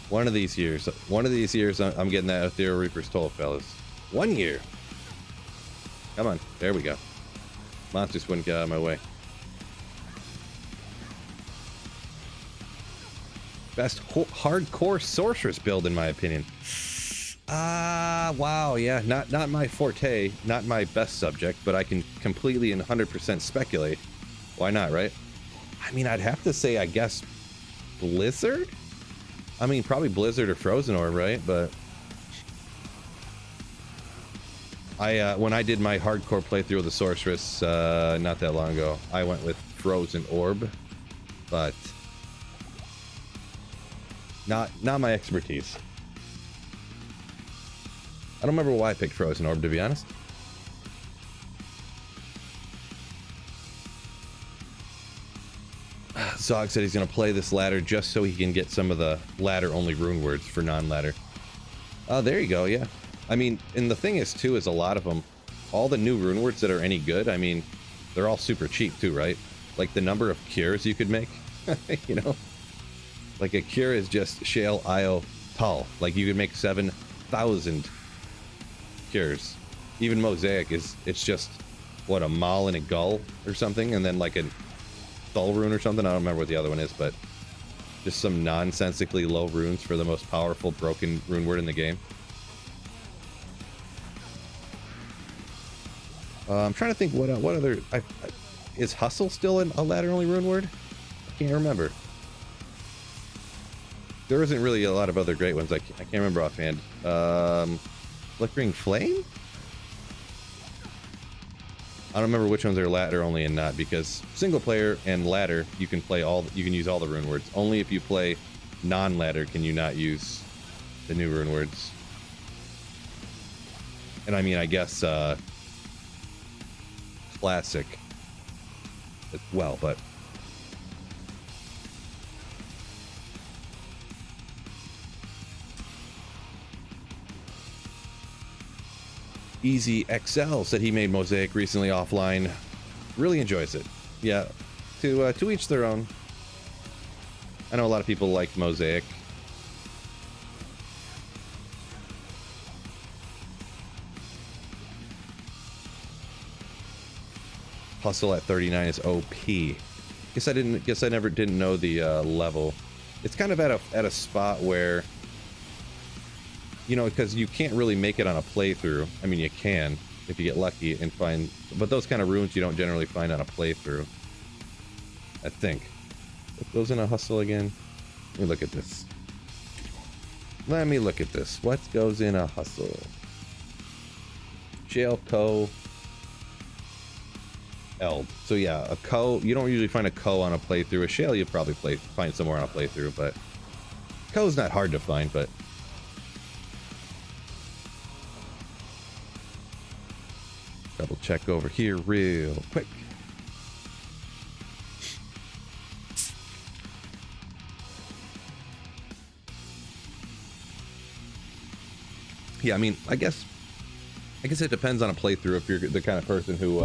One of these years, I'm getting that Ethereal Reaper's Toll, fellas. 1 year. Come on. There we go. Monsters wouldn't get out of my way. Best hardcore sorceress build, in my opinion. Wow, yeah. Not my forte, not my best subject, but I can completely and 100% speculate. Why not, right? I mean, I'd have to say, I guess, Blizzard? I mean, probably Blizzard or Frozen Orb, right? But when I did my hardcore playthrough of the sorceress not that long ago, I went with Frozen Orb, but not my expertise. I don't remember why I picked Frozen Orb, to be honest. Zog said he's going to play this ladder just so he can get some of the ladder-only rune words for non-ladder. Oh, there you go, yeah. I mean, and the thing is, too, is a lot of them, all the new rune words that are any good, I mean, they're all super cheap, too, right? Like, the number of cures you could make, you know? Like, a cure is just Shale, Io, Tal. Like, you could make 7,000 cures. Even Mosaic it's just, what, a Mal and a Gull or something? And then, like, a Dull rune or something? I don't remember what the other one is, but just some nonsensically low runes for the most powerful broken rune word in the game. I'm trying to think what other... is Hustle still a ladder-only rune word? I can't remember. There isn't really a lot of other great ones. I can't remember offhand. Flickering Flame? I don't remember which ones are ladder only and not, because single player and ladder you can use all the rune words. Only if you play non-ladder can you not use the new rune words. And I mean, I guess classic as well, but Easy XL said he made Mosaic recently offline. Really enjoys it. Yeah, to each their own. I know a lot of people like Mosaic. Hustle at 39 is OP. Guess I never didn't know the level. It's kind of at a spot where, you know, because you can't really make it on a playthrough. I mean, you can if you get lucky and find, but those kind of runes you don't generally find on a playthrough. I think. What goes in a hustle again? Let me look at this. Let me look at this. What goes in a hustle? Jail Co. Eld. So yeah, a Co. You don't usually find a Co on a playthrough. A Shale you probably find somewhere on a playthrough, but Co's not hard to find, but double check over here real quick. Yeah, I mean, I guess it depends on a playthrough. If you're the kind of person who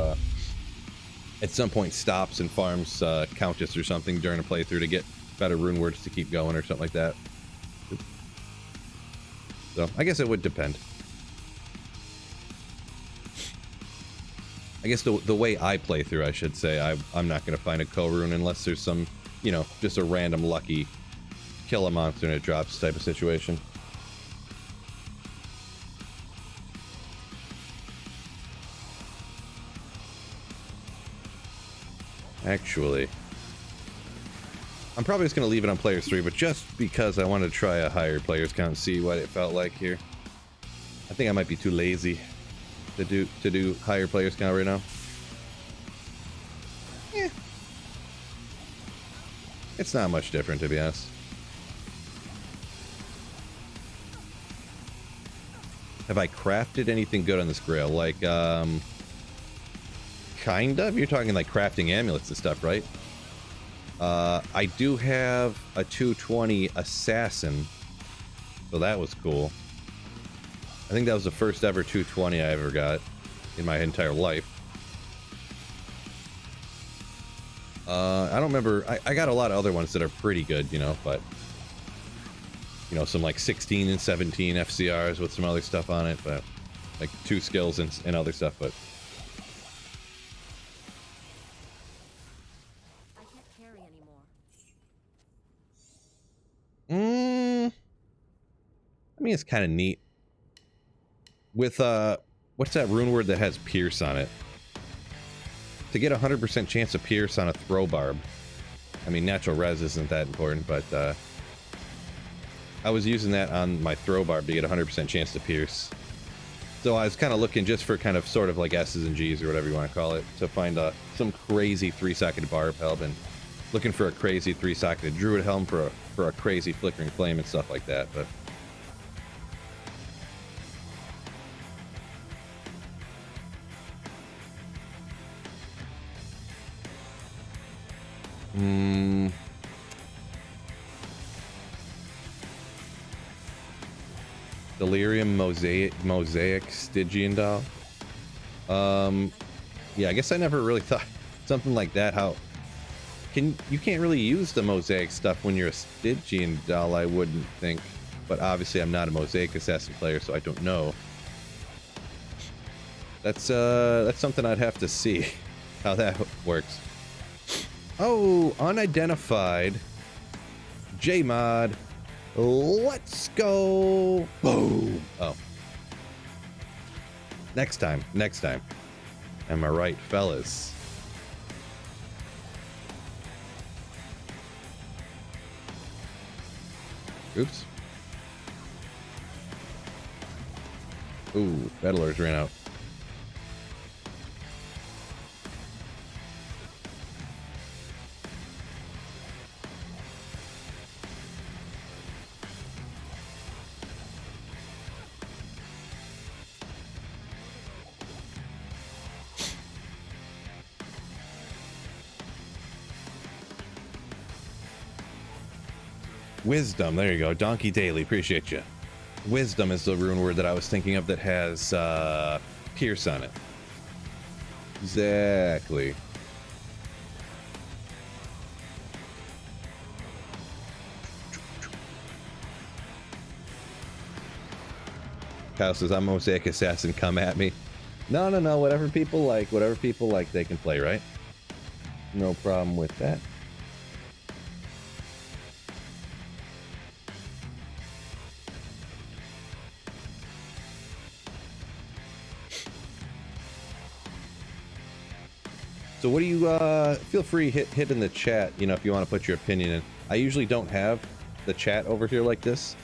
at some point stops and farms Countess or something during a playthrough to get better rune words to keep going or something like that. So I guess it would depend. I guess the way I play through, I should say, I'm not going to find a co-rune unless there's some, you know, just a random lucky kill a monster and it drops type of situation. Actually, I'm probably just going to leave it on players 3, but just because I want to try a higher players count and see what it felt like here. I think I might be too lazy to do higher players count right now. Yeah. It's not much different, to be honest. Have I crafted anything good on this grail? Like, kind of? You're talking like crafting amulets and stuff, right? I do have a 220 assassin, so that was cool. I think that was the first ever 220 I ever got in my entire life. I don't remember. I got a lot of other ones that are pretty good, you know, but you know, some like 16 and 17 FCRs with some other stuff on it, but like 2 skills and other stuff, but I can't carry anymore. I mean, it's kind of neat. With what's that rune word that has pierce on it? To get a 100% chance of pierce on a throw barb. I mean, natural res isn't that important, but I was using that on my throw barb to get a 100% chance to pierce. So I was kind of looking just for kind of sort of like S's and G's or whatever you want to call it, to find some crazy 3-socketed barb helm, and looking for a crazy 3-socketed druid helm for a crazy flickering flame and stuff like that. But Delirium mosaic Stygian doll. Yeah, I guess I never really thought something like that. How you can't really use the mosaic stuff when you're a Stygian doll, I wouldn't think. But obviously, I'm not a mosaic assassin player, so I don't know. That's something I'd have to see how that works. Oh, unidentified Jmod. Let's go. Boom. Oh. Next time. Am I right, fellas? Oops. Ooh, battlers ran out. Wisdom, there you go. Donkey Daily, appreciate you. Wisdom is the rune word that I was thinking of that has pierce on it. Exactly. Kyle says, I'm Mosaic Assassin, come at me. No, whatever people like, they can play, right? No problem with that. So what do you, feel free hit in the chat, you know, if you want to put your opinion in. I usually don't have the chat over here like this,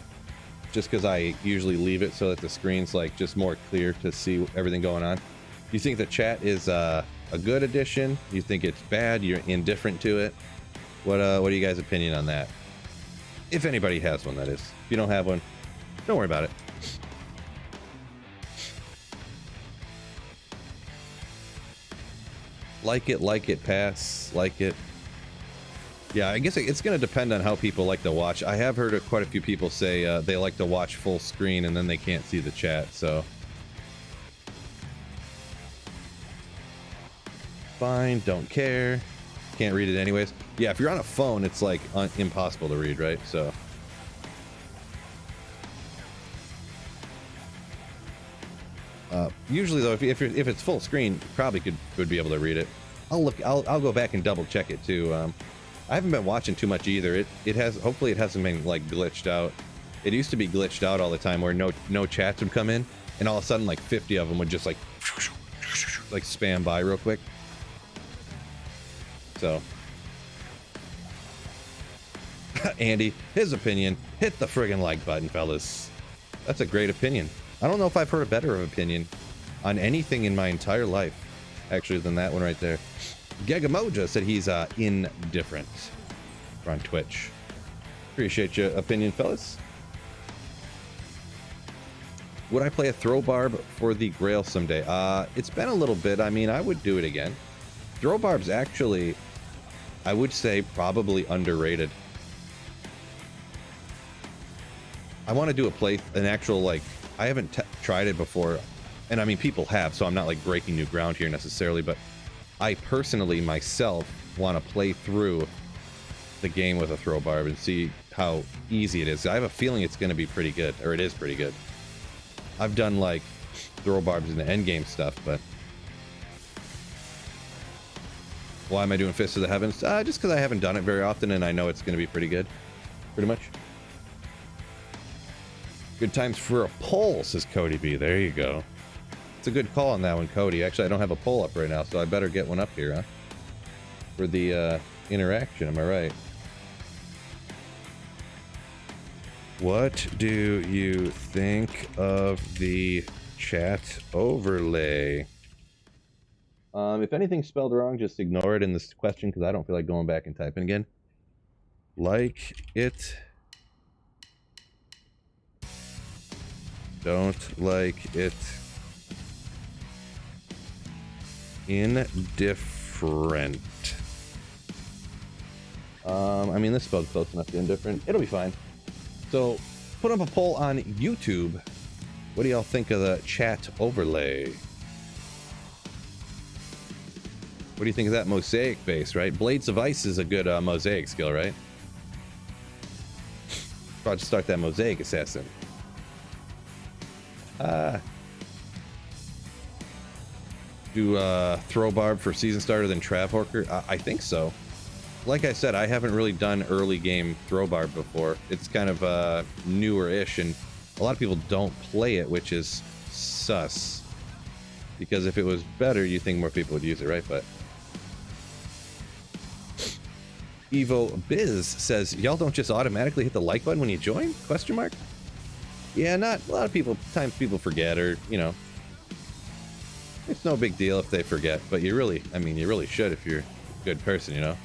just because I usually leave it so that the screen's like just more clear to see everything going on. Do you think the chat is a good addition? Do you think it's bad? You're indifferent to it? What are you guys' opinion on that? If anybody has one, that is. If you don't have one, don't worry about it. Like it, pass, like it. Yeah, I guess it's going to depend on how people like to watch. I have heard of quite a few people say they like to watch full screen and then they can't see the chat, so. Fine, don't care. Can't read it anyways. Yeah, if you're on a phone, it's like impossible to read, right? So. Usually though, if it's full screen, you probably would be able to read it. I'll go back and double check it too. I haven't been watching too much either. Hopefully it hasn't been like glitched out. It used to be glitched out all the time where no chats would come in and all of a sudden like 50 of them would just like spam by real quick. So Andy, his opinion, hit the friggin' like button, fellas. That's a great opinion. I don't know if I've heard a better opinion on anything in my entire life, actually, than that one right there. Gegamoja said he's indifferent on Twitch. Appreciate your opinion, fellas. Would I play a throw barb for the Grail someday? It's been a little bit. I mean, I would do it again. Throw barb's actually, I would say, probably underrated. I want to do an actual, like, I haven't tried it before, and I mean people have, so I'm not like breaking new ground here necessarily, but I personally myself want to play through the game with a throw barb and see how easy it is. I have a feeling it's going to be pretty good, or it is pretty good. I've done like throw barbs into endgame stuff, but why am I doing Fist of the Heavens? Just because I haven't done it very often, and I know it's going to be pretty good. Pretty much. Good times for a poll, says Cody B. There you go. It's a good call on that one, Cody. Actually, I don't have a poll up right now, so I better get one up here, huh? For the interaction, am I right? What do you think of the chat overlay? If anything's spelled wrong, just ignore it in this question because I don't feel like going back and typing again. Like it. Don't like it. Indifferent. I mean, this spelled close enough to indifferent. It'll be fine. So, put up a poll on YouTube. What do y'all think of the chat overlay? What do you think of that mosaic base, right? Blades of Ice is a good mosaic skill, right? About to start that mosaic assassin. Do throw barb for season starter than Trav Horker? I think so. Like I said, I haven't really done early game throw barb before. It's kind of newer-ish, and a lot of people don't play it, which is sus. Because if it was better, you think more people would use it, right? But Evo Biz says, y'all don't just automatically hit the like button when you join? Question mark? Yeah, not a lot of people, times people forget, or, you know, it's no big deal if they forget, but you really, I mean, you really should if you're a good person, you know?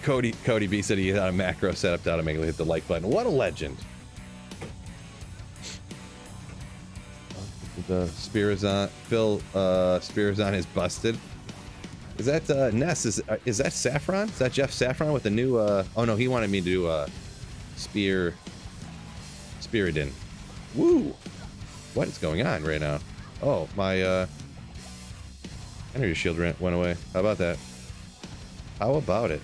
Cody B said he had a macro set up to automatically hit the like button. What a legend. The Spirazon, Phil Spirazon is busted. Is that Ness? Is that Saffron? Is that Jeff Saffron with the new oh no, he wanted me to do Spiridon. Woo! What is going on right now? Oh, my energy shield went away. How about that? How about it?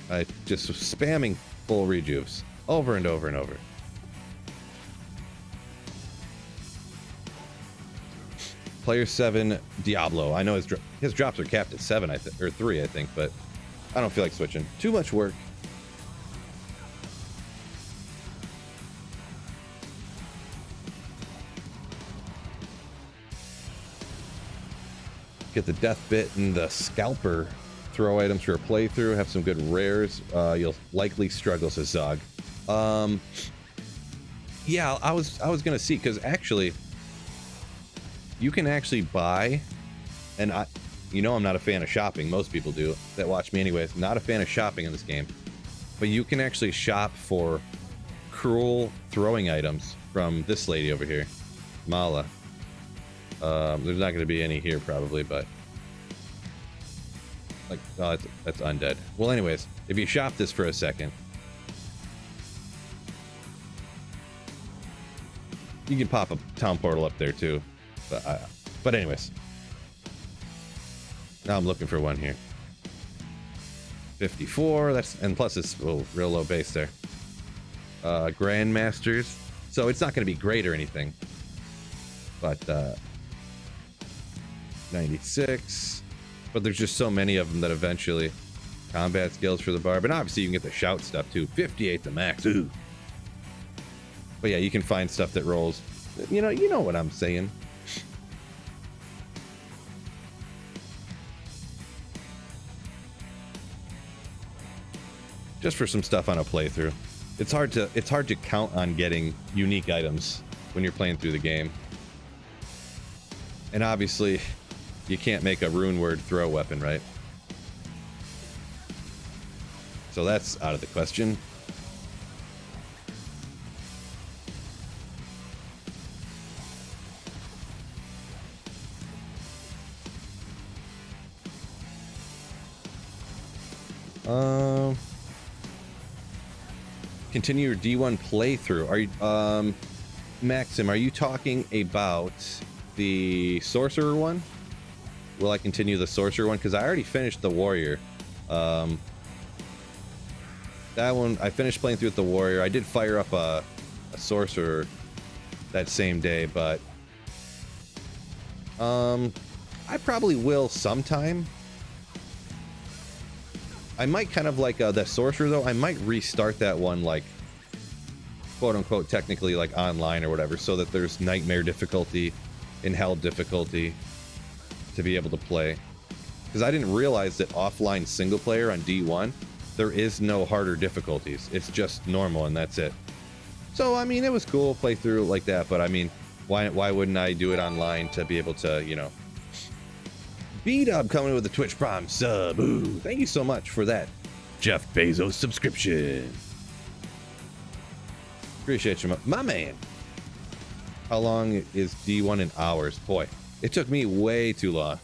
I just was spamming full rejuves over and over and over. Player 7 Diablo. I know his drops are capped at 7, I think, or 3, I think, but I don't feel like switching. Too much work. Get the Death Bit and the Scalper throw items for a playthrough. Have some good rares. You'll likely struggle, says Zog. Yeah, I was gonna see, because actually you can actually buy, and you know I'm not a fan of shopping. Most people do that watch me anyways. Not a fan of shopping in this game, but you can actually shop for cruel throwing items from this lady over here, Mala. There's not going to be any here probably, but like, oh, that's undead. Well, anyways, if you shop this for a second, you can pop a town portal up there too. But anyways, now I'm looking for one here. 54. And plus it's real low base there. Grandmasters. So it's not going to be great or anything, but 96. But there's just so many of them that eventually combat skills for the barb, and obviously you can get the shout stuff too. 58 the max. Ooh. But yeah, you can find stuff that rolls. You know what I'm saying. Just for some stuff on a playthrough. It's hard to count on getting unique items when you're playing through the game. And obviously, you can't make a rune word throw weapon, right? So that's out of the question. Continue your D1 playthrough. Are you, Maxim, are you talking about the sorcerer one? will I continue the sorcerer one? Because I already finished the warrior. That one, I finished playing through with the warrior. I did fire up a sorcerer that same day, but I probably will sometime. I might kind of like the sorcerer though. I might restart that one, like quote unquote technically like online or whatever, so that there's nightmare difficulty and hell difficulty to be able to play. Because I didn't realize that offline single player on D1 there is no harder difficulties. It's just normal and that's it. So I mean, it was cool to play through like that, but I mean, why wouldn't I do it online to be able to, you know. B-Dub coming with a Twitch Prime sub. Ooh, thank you so much for that Jeff Bezos subscription. Appreciate you, my man. How long is D1 in hours? Boy, it took me way too long.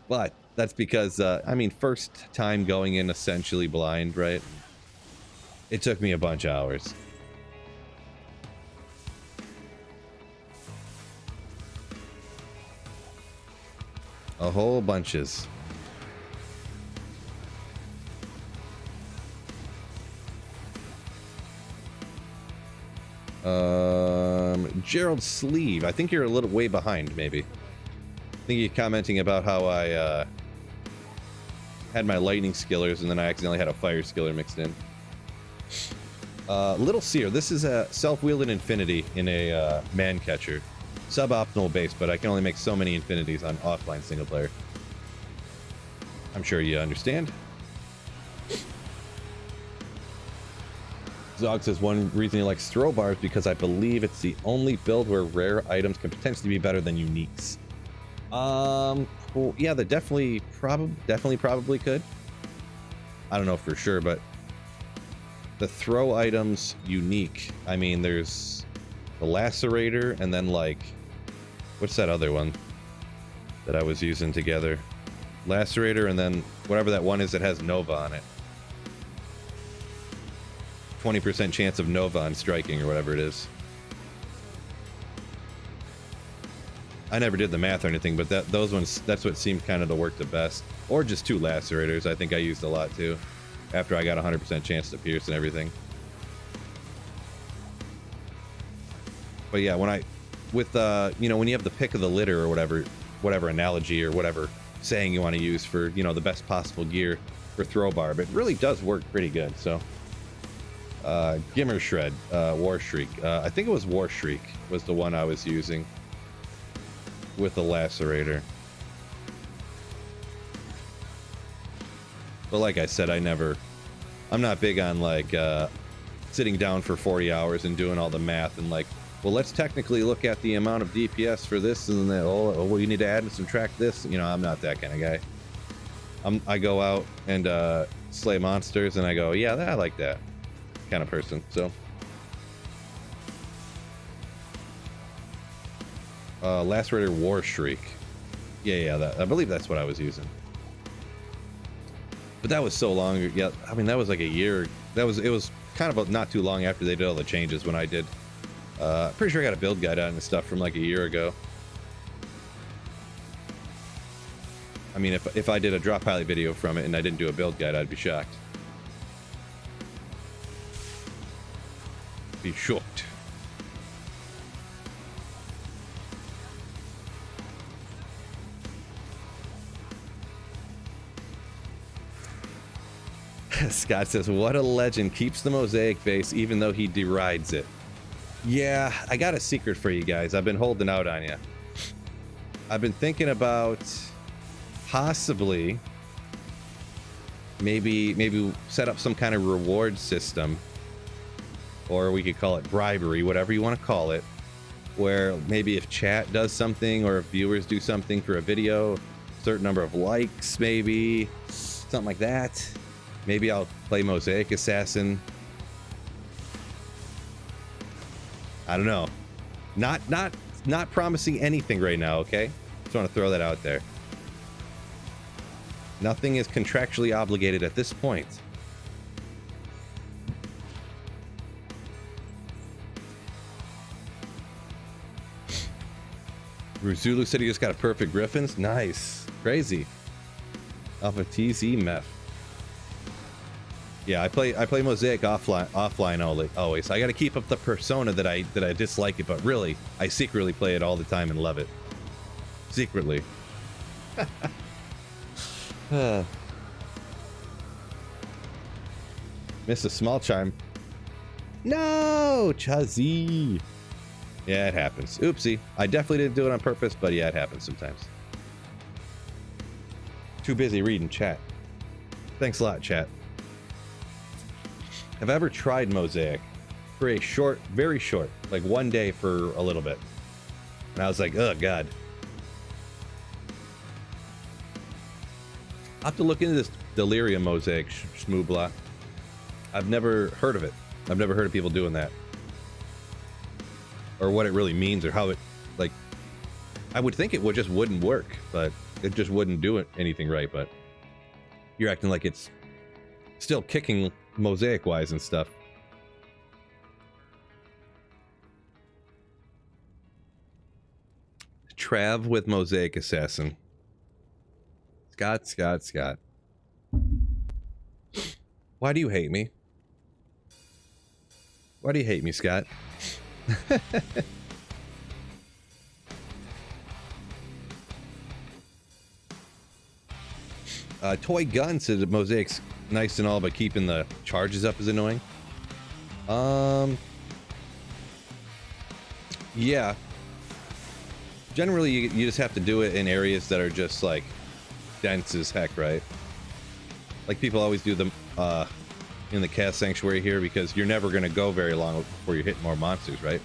But that's because, I mean, first time going in essentially blind, right? It took me a bunch of hours. A whole bunches. Gerald Sleeve. I think you're a little way behind, maybe. I think you're commenting about how I had my lightning skillers and then I accidentally had a fire skiller mixed in. Little Seer. This is a self-wielded infinity in a man catcher. Suboptimal base, but I can only make so many infinities on offline single player. I'm sure you understand. Zog says one reason he likes throw bars because I believe it's the only build where rare items can potentially be better than uniques. Well, yeah, they definitely probably could. I don't know for sure, but the throw items unique. I mean, there's the lacerator and then like, what's that other one that I was using together? Lacerator and then whatever that one is that has Nova on it. 20% chance of Nova on striking or whatever it is. I never did the math or anything, but those ones, that's what seemed kind of to work the best. Or just 2 lacerators. I think I used a lot too. After I got 100% chance to pierce and everything. But yeah, when you know, when you have the pick of the litter or whatever analogy or whatever saying you want to use for, you know, the best possible gear for throw barb, it really does work pretty good. So, Gimmer Shred, War Shriek. I think it was War Shriek was the one I was using with the lacerator. But like I said, I'm not big on like sitting down for 40 hours and doing all the math and like, well, let's technically look at the amount of DPS for this and then, oh, well, you need to add and subtract this. You know, I'm not that kind of guy. I go out and slay monsters and I go, yeah, I like that kind of person. So, Lacerator War Shriek. Yeah, I believe that's what I was using. But that was so long. Yeah, I mean, that was like a year. It was kind of not too long after they did all the changes when I did. Pretty sure I got a build guide on and stuff from like a year ago. I mean, if I did a drop pilot video from it and I didn't do a build guide, I'd be shocked. Be shocked. Scott says, what a legend, keeps the mosaic base even though he derides it. Yeah, I got a secret for you guys. I've been holding out on you. I've been thinking about possibly maybe set up some kind of reward system, or we could call it bribery, whatever you want to call it, where maybe if chat does something or if viewers do something for a video, certain number of likes, maybe something like that. Maybe I'll play Mosaic Assassin. I don't know. Not promising anything right now, okay? Just want to throw that out there. Nothing is contractually obligated at this point. Zulu said he just got a perfect Griffins. Nice. Crazy. Off of TZ Meth. Yeah, I play Mosaic offline always. I got to keep up the persona that I dislike it, but really, I secretly play it all the time and love it. Secretly. Missed a small chime. No, Chazzy. Yeah, it happens. Oopsie. I definitely didn't do it on purpose, but yeah, it happens sometimes. Too busy reading chat. Thanks a lot, chat. Have I ever tried Mosaic for a short, very short, like one day for a little bit? And I was like, oh, God. I'll have to look into this Delirium Mosaic schmoobla. I've never heard of it. I've never heard of people doing that. Or what it really means or how it, like, I would think it would just wouldn't work, but it just wouldn't do it anything right, but you're acting like it's still kicking Mosaic-wise and stuff. Trav with Mosaic Assassin. Scott. Why do you hate me? Why do you hate me, Scott? Toy Gun said that Mosaic's nice and all, but keeping the charges up is annoying. Yeah. Generally, you just have to do it in areas that are just, like, dense as heck, right? Like, people always do them in the Cast Sanctuary here because you're never going to go very long before you hit more monsters, right?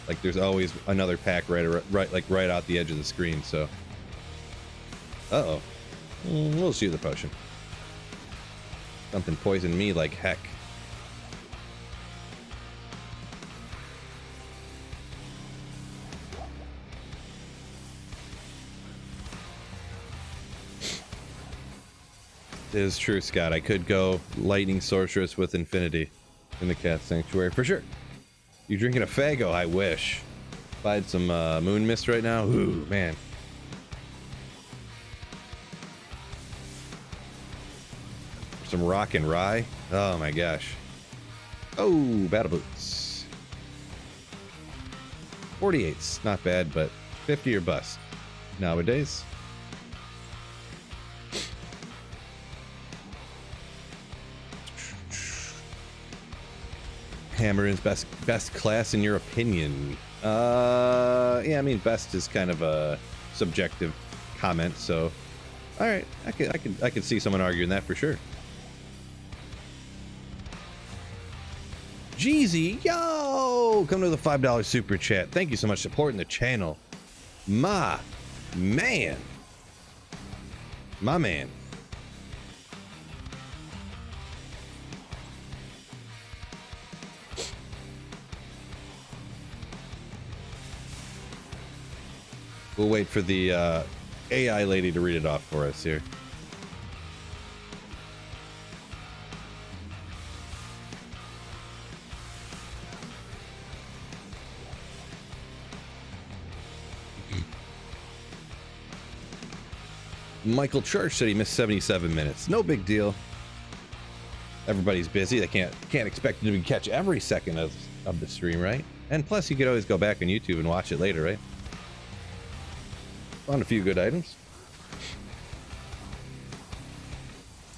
Like, there's always another pack right out the edge of the screen, so... Uh-oh. We'll see the potion. Something poisoned me like heck. It is true, Scott. I could go Lightning Sorceress with Infinity in the Cat Sanctuary for sure. You drinking a Fago? I wish. If I had some Moon Mist right now, ooh, man. Some Rock and Rye. Oh my gosh. Oh, Battle Boots. 48's not bad, but 50 or bust nowadays. Hammer is best class in your opinion. Yeah, I mean best is kind of a subjective comment, so all right, I could see someone arguing that for sure. Jeezy, yo, come to the $5 super chat. Thank you so much for supporting the channel. My man. We'll wait for the AI lady to read it off for us here. Michael Church said he missed 77 minutes. No big deal. Everybody's busy. They can't expect you to catch every second of the stream, right? And plus, you could always go back on YouTube and watch it later, right? Found a few good items.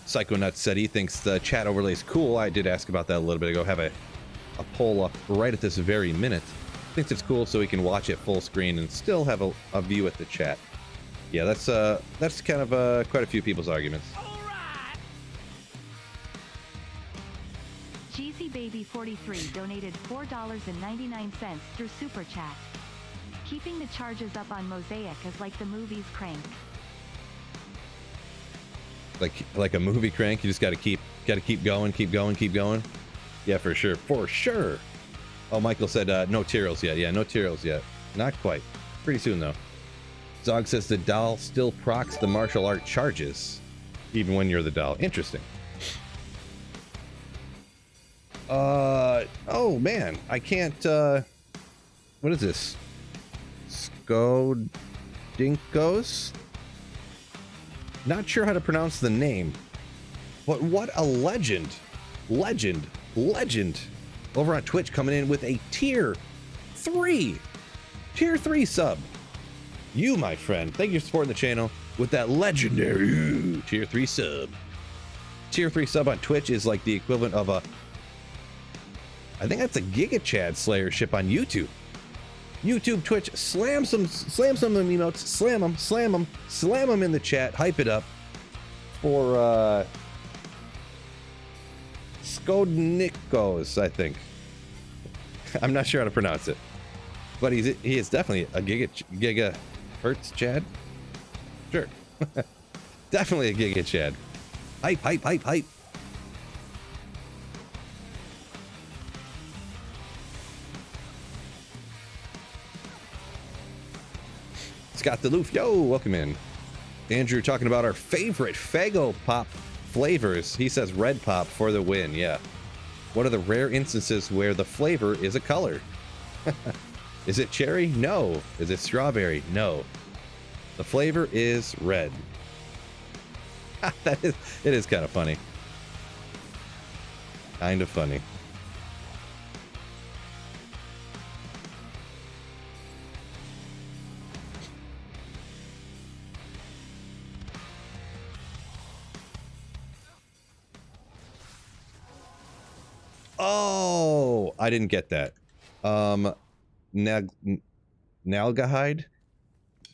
Psychonuts said he thinks the chat overlay is cool. I did ask about that a little bit ago. Have a poll up right at this very minute. Thinks it's cool so he can watch it full screen and still have a view at the chat. Yeah, that's kind of quite a few people's arguments. Jeezy Baby 43 donated $4.99 through Super Chat. Keeping the charges up on Mosaic is like the movie's Crank. Like a movie Crank, you just gotta keep going. Yeah, for sure. Oh, Michael said no Tyreals yet. Yeah, no Tyreals yet. Not quite. Pretty soon though. Zog says the doll still procs the martial art charges, even when you're the doll. Interesting. Oh man, I can't. What is this? Skodinkos. Not sure how to pronounce the name, but what a legend. Legend. Over on Twitch, coming in with a tier 3 sub. You, my friend, thank you for supporting the channel with that legendary tier 3 sub. Tier 3 sub on Twitch is like the equivalent of a, I think that's a Giga Chad Slayer ship on YouTube. YouTube, Twitch, slam some emotes, slam them in the chat, hype it up for Skodnikos, I think. I'm not sure how to pronounce it, but he is definitely a Giga Hertz Chad. Sure, definitely a Giga Chad. Hype. Scott DeLoof, yo, welcome in. Andrew talking about our favorite Faygo Pop flavors. He says red pop for the win. Yeah. What are the rare instances where the flavor is a color? Is it cherry? No. Is it strawberry? No. The flavor is red. It is kind of funny. Kind of funny. Oh, I didn't get that. Nalgahide.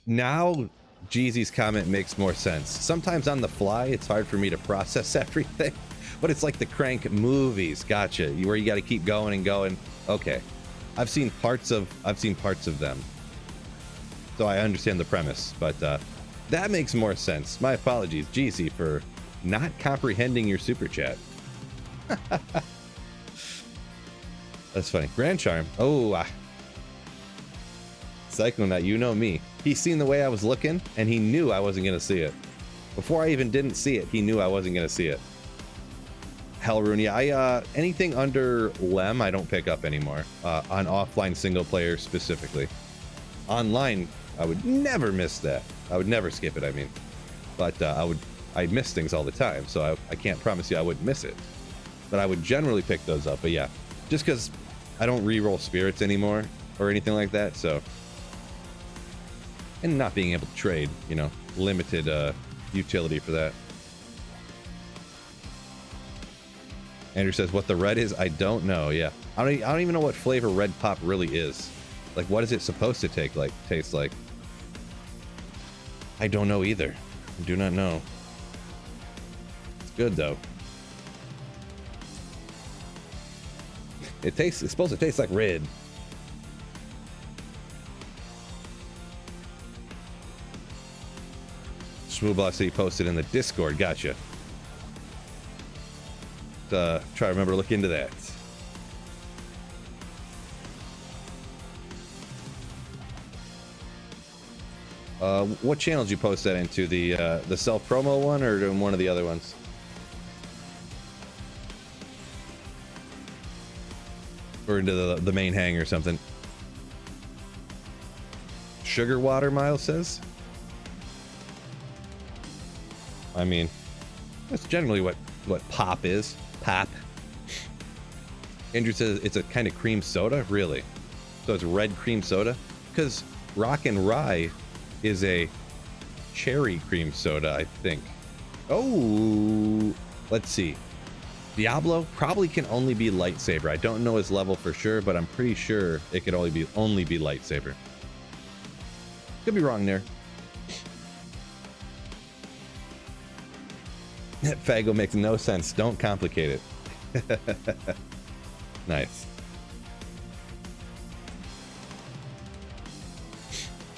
Now Jeezy's comment makes more sense. Sometimes on the fly, it's hard for me to process everything, but it's like the Crank movies. Gotcha. Where you got to keep going and going. Okay, I've seen parts of them, so I understand the premise. But that makes more sense. My apologies, Jeezy, for not comprehending your super chat. That's funny. Grand Charm. Oh, Cyclonut, you know me. He's seen the way I was looking, and he knew I wasn't going to see it. Before I even didn't see it, he knew I wasn't going to see it. Hellrune, yeah, anything under Lem, I don't pick up anymore. On offline single player specifically. Online, I would never miss that. I would never skip it, I mean. But I miss things all the time, so I can't promise you I wouldn't miss it. But I would generally pick those up, but yeah. Just because I don't re-roll spirits anymore or anything like that, so. And not being able to trade, you know, limited utility for that. Andrew says, what the red is, I don't know. Yeah, I don't even know what flavor red pop really is. Like, what is it supposed to taste like? I don't know either. I do not know. It's good though. It's supposed to taste like red. Shmooblossy posted in the Discord. Gotcha. Try to remember to look into that. What channel did you post that into? The self promo one or in one of the other ones? Or into the main hang or something. Sugar water, Miles says. I mean, that's generally what pop is. Pop. Andrew says it's a kind of cream soda. Really? So it's red cream soda? Because Rock and Rye is a cherry cream soda, I think. Oh, let's see. Diablo probably can only be lightsaber. I don't know his level for sure, but I'm pretty sure it could only be lightsaber. Could be wrong there. Faygo makes no sense. Don't complicate it. Nice.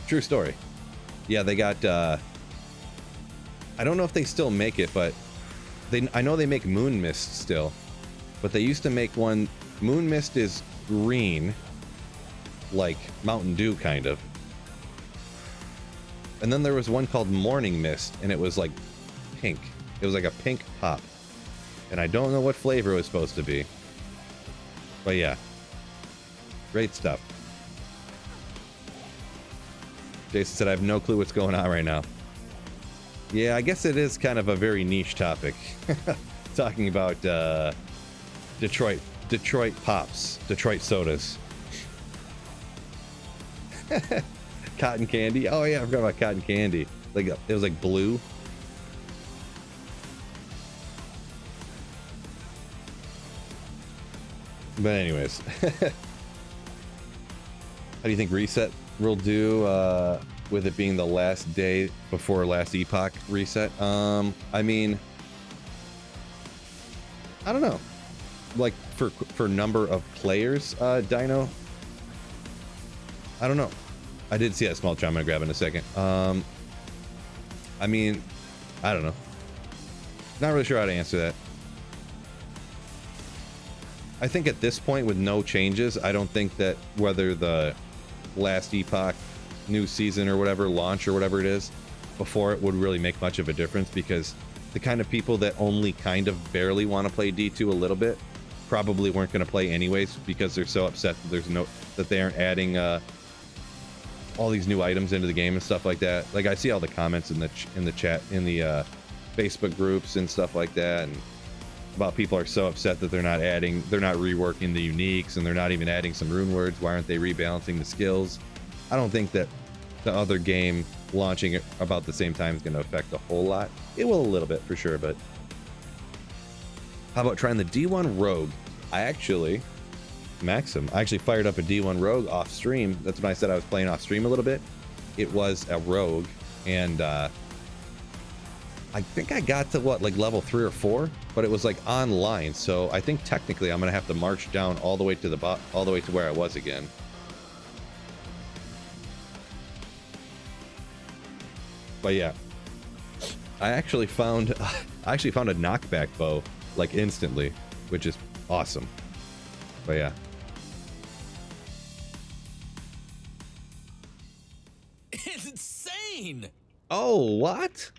True story. Yeah, they got I don't know if they still make it, but I know they make Moon Mist still, but they used to make one. Moon Mist is green, like Mountain Dew kind of, and then there was one called Morning Mist, and it was like pink. It was like a pink pop, and I don't know what flavor it was supposed to be, but yeah, great stuff. Jason said, I have no clue what's going on right now. Yeah, I guess it is kind of a very niche topic. Talking about Detroit pops, Detroit sodas. Cotton candy. Oh yeah, I forgot about cotton candy. Like it was like blue. But anyways, how do you think reset will do with it being the last day before last epoch reset? I mean, I don't know. Like for number of players, Dino. I don't know. I did see that small chime. I'm gonna grab it in a second. I mean, I don't know. Not really sure how to answer that. I think at this point, with no changes, I don't think that whether the last epoch, new season or whatever, launch or whatever it is, before it would really make much of a difference, because the kind of people that only kind of barely want to play D2 a little bit probably weren't going to play anyways, because they're so upset that they aren't adding all these new items into the game and stuff like that. Like I see all the comments in the chat, in the Facebook groups and stuff like that, and about people are so upset that they're not reworking the uniques, and they're not even adding some rune words. Why aren't they rebalancing the skills? I don't think that the other game launching at about the same time is going to affect a whole lot. It will a little bit for sure, but how about trying the D1 Rogue? I actually fired up a D1 Rogue off stream. That's when I said I was playing off stream a little bit. It was a Rogue, and I think I got to what, like level 3 or 4, but it was like online. So I think technically I'm gonna have to march down all the way to all the way to where I was again. But yeah, I actually found a knockback bow like instantly, which is awesome. But yeah. It's insane. Oh, what?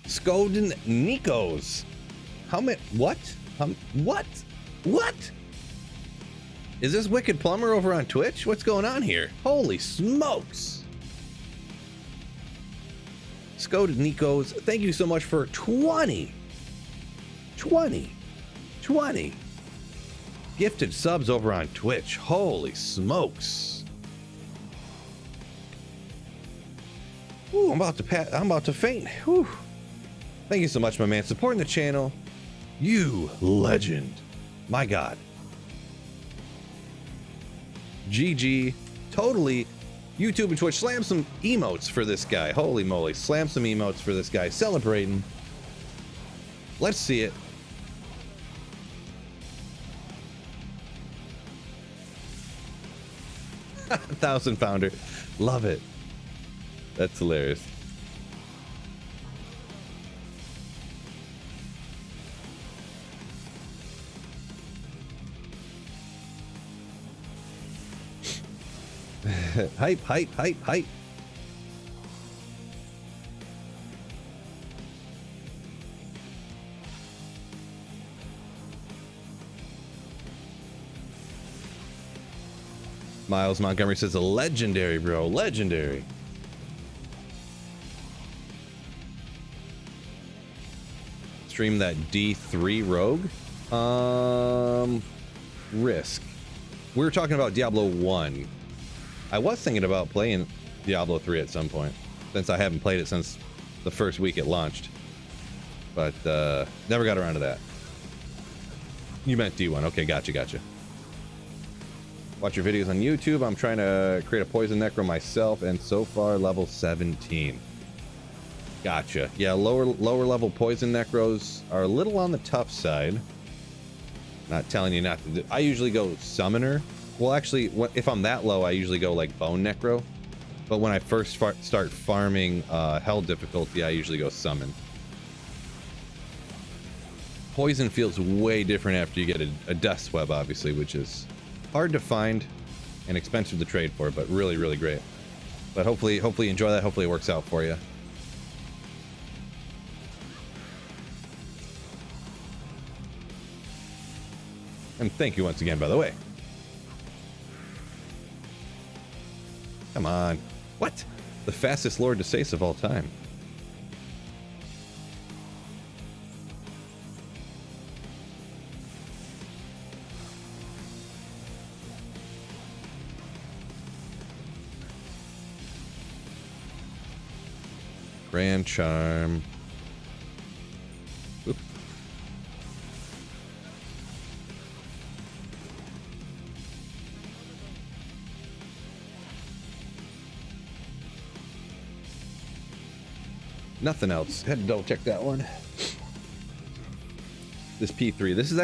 Skolden Nikos. How many? What? What? What? Is this Wicked Plumber over on Twitch? What's going on here? Holy smokes. Skolden Nikos, thank you so much for 20 gifted subs over on Twitch. Holy smokes. Ooh, I'm about to faint. Whew. Thank you so much, my man. Supporting the channel. You legend. My God. GG. Totally. YouTube and Twitch. Slam some emotes for this guy. Holy moly. Slam some emotes for this guy. Celebrating. Let's see it. $1,000 pounder. Love it. That's hilarious. Hype, hype, hype, hype. Miles Montgomery says a legendary, bro. Legendary. Stream that D3 Rogue. Risk. We were talking about Diablo 1. I was thinking about playing Diablo 3 at some point, since I haven't played it since the first week it launched. But never got around to that. You meant D1. Okay, gotcha. Watch your videos on YouTube. I'm trying to create a poison necro myself, and so far level 17. Gotcha. Yeah, lower level poison necros are a little on the tough side. Not telling you not to do. I usually go summoner. Well, actually, if I'm that low, I usually go like bone necro. But when I first start farming hell difficulty, I usually go summon. Poison feels way different after you get a death web, obviously, which is hard to find and expensive to trade for, but really, really great. But hopefully you enjoy that. Hopefully it works out for you. And thank you once again, by the way. Come on. What? The fastest Lord to Sace of all time. Grand Charm. Oop. Nothing else. Had to double check that one. This P3. This is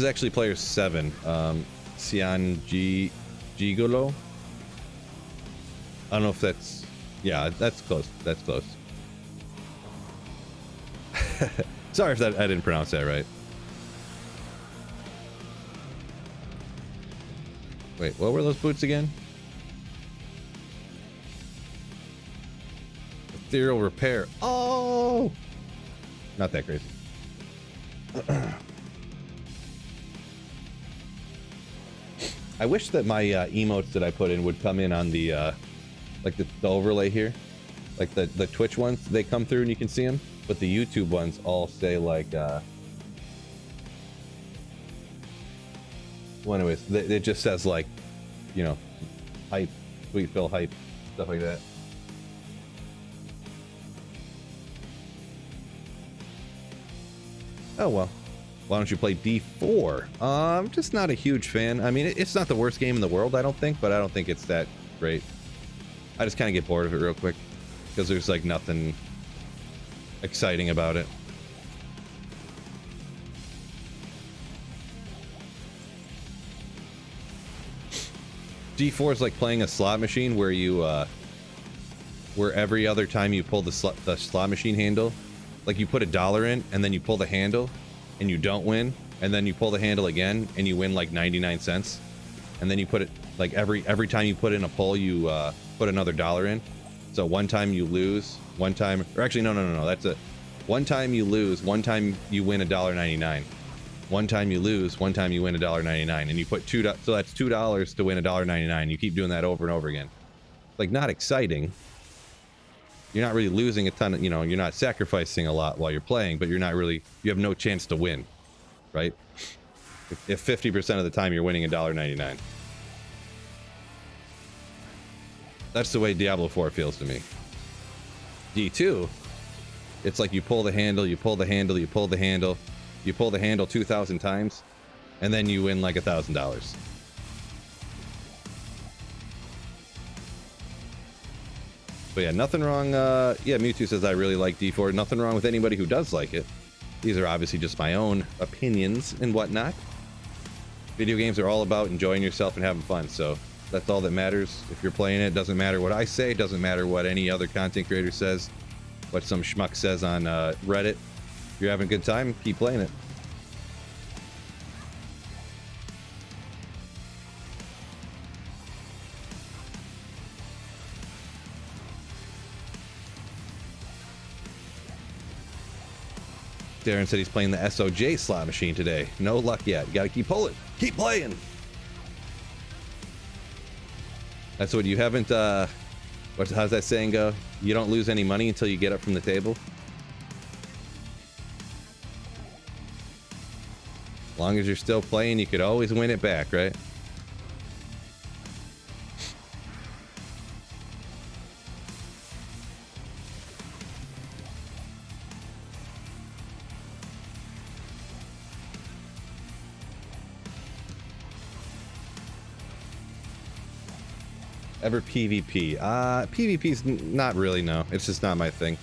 actually player 7. Cian Gigolo. I don't know if that's, yeah, that's close. That's close. Sorry if I didn't pronounce that right. Wait, what were those boots again? Ethereal repair. Oh, not that crazy. I wish that my emotes that I put in would come in on the like the overlay here, like the Twitch ones. They come through and you can see them, but the YouTube ones all say like well, anyways, it just says like, you know, hype, Sweet Phil hype, stuff like that. Oh well, why don't you play D4? I'm just not a huge fan. I mean, it's not the worst game in the world, I don't think, but I don't think it's that great. I just kind of get bored of it real quick because there's like nothing exciting about it. D4 is like playing a slot machine where you where every other time you pull the slot machine handle, like you put $1 in and then you pull the handle and you don't win, and then you pull the handle again and you win like 99 cents, and then you put it like every time you put in a pull, you put another $1 in. So one time you lose, one time, or actually no, that's it. One time you lose, one time you win $1.99. One time you lose, one time you win $1.99, and you put $2, so that's $2 to win $1.99. You keep doing that over and over again. Like, not exciting. You're not really losing a ton of, you know, you're not sacrificing a lot while you're playing, but you're not really, you have no chance to win, right? If 50% of the time you're winning $1.99. That's the way Diablo 4 feels to me. D2, it's like you pull the handle, you pull the handle, you pull the handle, you pull the handle 2,000 times, and then you win like $1,000. But yeah, nothing wrong. Yeah, Mewtwo says I really like D4. Nothing wrong with anybody who does like it. These are obviously just my own opinions and whatnot. Video games are all about enjoying yourself and having fun, so that's all that matters. If you're playing it, doesn't matter what I say, doesn't matter what any other content creator says, what some schmuck says on Reddit. If you're having a good time, keep playing it. Darren said he's playing the SOJ slot machine today. No luck yet. You gotta keep pulling. Keep playing. That's what you haven't, how's that saying go? You don't lose any money until you get up from the table. As long as you're still playing, you could always win it back, right? Ever PvP? PvP's not really, no. It's just not my thing.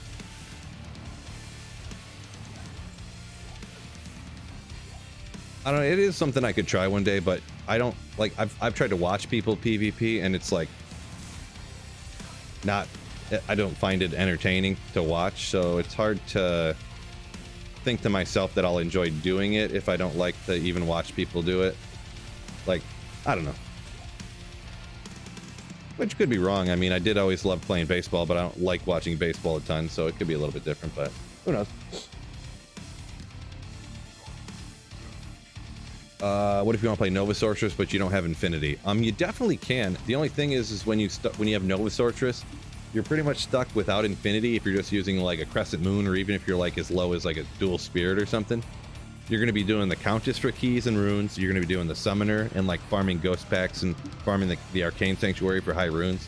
I don't know, it is something I could try one day, but I don't, like, I've tried to watch people PvP, and it's like, not, I don't find it entertaining to watch, so it's hard to think to myself that I'll enjoy doing it if I don't like to even watch people do it. Like, I don't know. Which could be wrong. I mean, I did always love playing baseball, but I don't like watching baseball a ton, so it could be a little bit different, but who knows? What if you want to play Nova Sorceress, but you don't have Infinity? You definitely can. The only thing is when you have Nova Sorceress, you're pretty much stuck without Infinity if you're just using like a Crescent Moon, or even if you're like as low as like a Dual Spirit or something. You're going to be doing the Countess for keys and runes. You're going to be doing the Summoner and like farming Ghost Packs and farming the Arcane Sanctuary for high runes.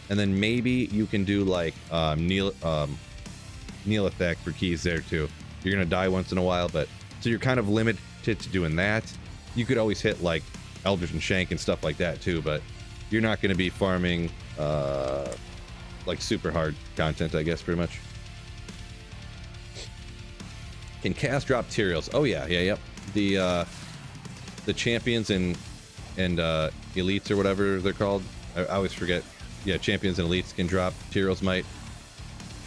And then maybe you can do like Neolithak for keys there too. You're going to die once in a while, but so you're kind of limited to doing that. You could always hit like Eldritch and Shank and stuff like that too, but you're not going to be farming like super hard content, I guess, pretty much. Can cast drop Tyreals? Oh yeah, yep. The champions and elites or whatever they're called. I always forget. Yeah, champions and elites can drop Tyreals might.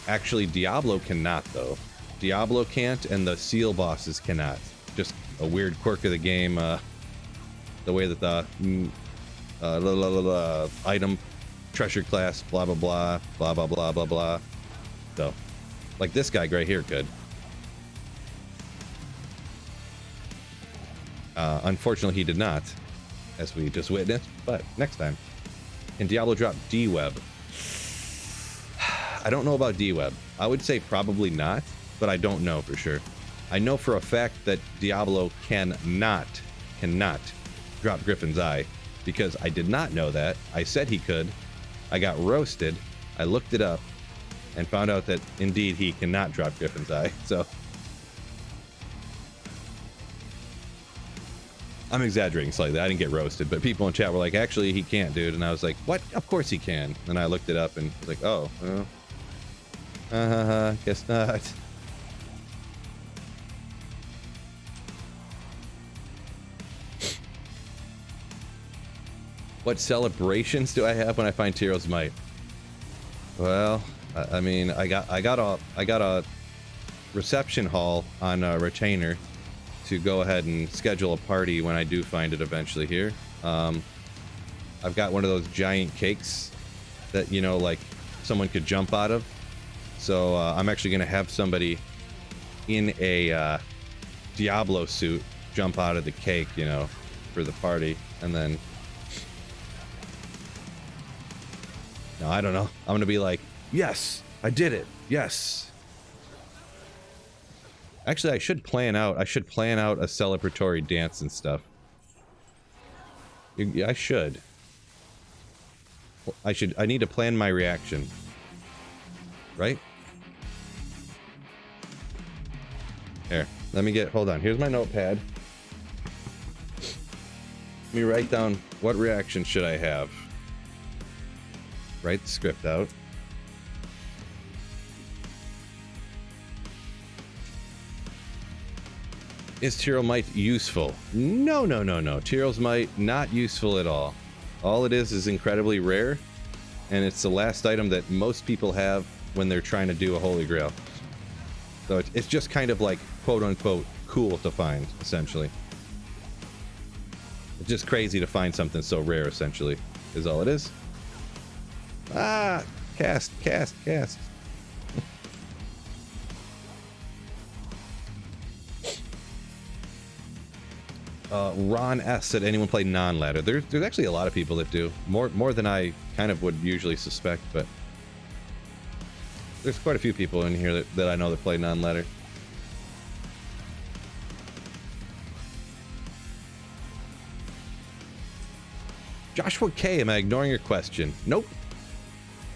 Actually, Diablo cannot though. Diablo can't, and the seal bosses cannot. Just a weird quirk of the game. The way that the item treasure class blah blah blah blah blah blah blah blah. So, like this guy right here could. Unfortunately, he did not, as we just witnessed, but next time. Can Diablo drop D-Web? I don't know about D-Web. I would say probably not, but I don't know for sure. I know for a fact that Diablo cannot drop Griffin's Eye, because I did not know that. I said he could. I got roasted. I looked it up and found out that indeed he cannot drop Griffin's Eye, so... I'm exaggerating slightly. I didn't get roasted, but people in chat were like, actually, he can't, dude. And I was like, what? Of course he can. And I looked it up and was like, oh, guess not. What celebrations do I have when I find Tyreals Might? Well, I mean, I got a reception hall on a retainer to go ahead and schedule a party when I do find it eventually here. I've got one of those giant cakes that, you know, like someone could jump out of. So I'm actually going to have somebody in a Diablo suit jump out of the cake, you know, for the party. And then... No, I don't know. I'm going to be like, yes, I did it. Yes. Actually, I should plan out a celebratory dance and stuff. Yeah, I should. I need to plan my reaction. Right? Here, hold on. Here's my notepad. Let me write down what reaction should I have. Write the script out. Is Tyreal Might useful? No. Tyreal's Might, not useful at all. All it is incredibly rare, and it's the last item that most people have when they're trying to do a Holy Grail. So it's just kind of like, quote-unquote, cool to find, essentially. It's just crazy to find something so rare, essentially, is all it is. Ah! Cast. Ron S said, anyone play non-ladder? There's actually a lot of people that do. More than I kind of would usually suspect, but there's quite a few people in here that I know that play non-ladder. Joshua K, am I ignoring your question? Nope.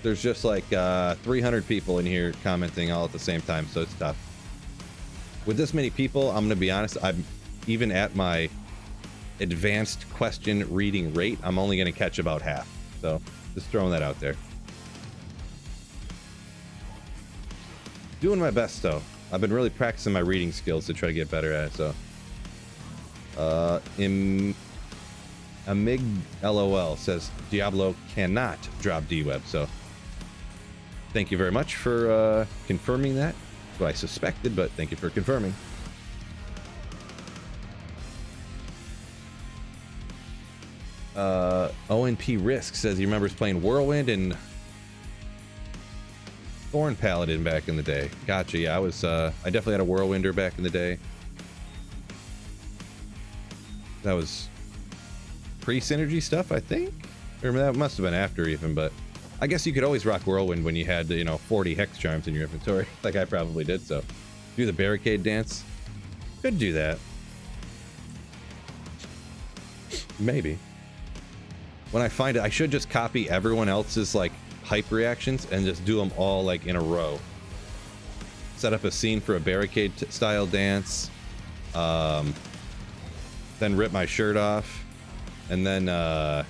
There's just like 300 people in here commenting all at the same time, so it's tough. With this many people, I'm gonna be honest, I'm even at my advanced question reading rate, I'm only gonna catch about half. So just throwing that out there. Doing my best though. I've been really practicing my reading skills to try to get better at it, so. Amig LOL says Diablo cannot drop D-Web, so thank you very much for confirming that. That's what I suspected, but thank you for confirming. ONP Risk says he remembers playing Whirlwind and Thorn Paladin back in the day. Gotcha, yeah, I definitely had a Whirlwinder back in the day. That was pre-synergy stuff, I think? Or that must have been after even, but I guess you could always rock Whirlwind when you had, you know, 40 Hex Charms in your inventory, like I probably did, so. Do the barricade dance. Could do that. Maybe. When I find it, I should just copy everyone else's, like, hype reactions and just do them all, like, in a row. Set up a scene for a barricade-style dance. Then rip my shirt off. And then, I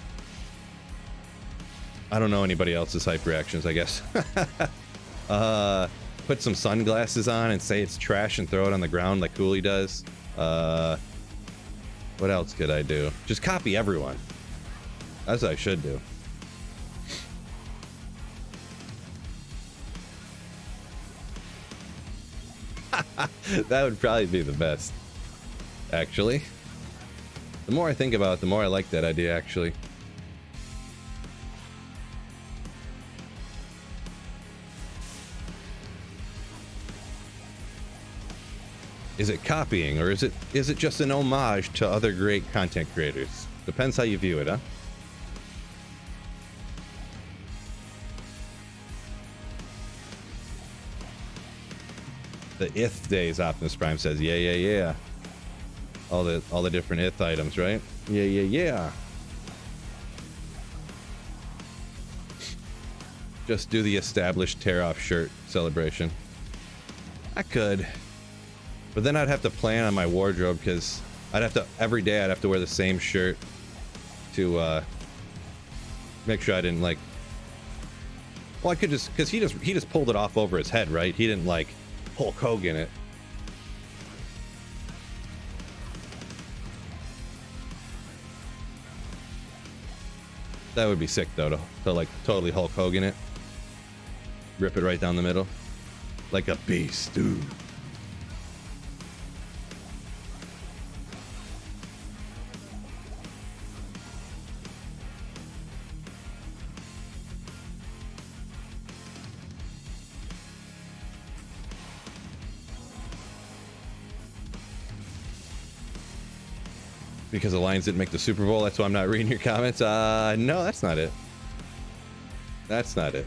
don't know anybody else's hype reactions, I guess. Put some sunglasses on and say it's trash and throw it on the ground like Cooley does. What else could I do? Just copy everyone. That's what I should do. That would probably be the best, actually. The more I think about it, the more I like that idea, actually. Is it copying, or is it just an homage to other great content creators? Depends how you view it, huh? The ith days, Optimus Prime says, yeah. All the different ith items, right? Yeah. Just do the established tear-off shirt celebration. I could. But then I'd have to plan on my wardrobe, because every day I'd have to wear the same shirt to make sure I didn't, like, well, I could just, because he just pulled it off over his head, right? He didn't, like, Hulk Hogan it. That would be sick, though, to like totally Hulk Hogan it. Rip it right down the middle. Like a beast, dude. Because the Lions didn't make the Super Bowl, that's why I'm not reading your comments. No, that's not it. That's not it.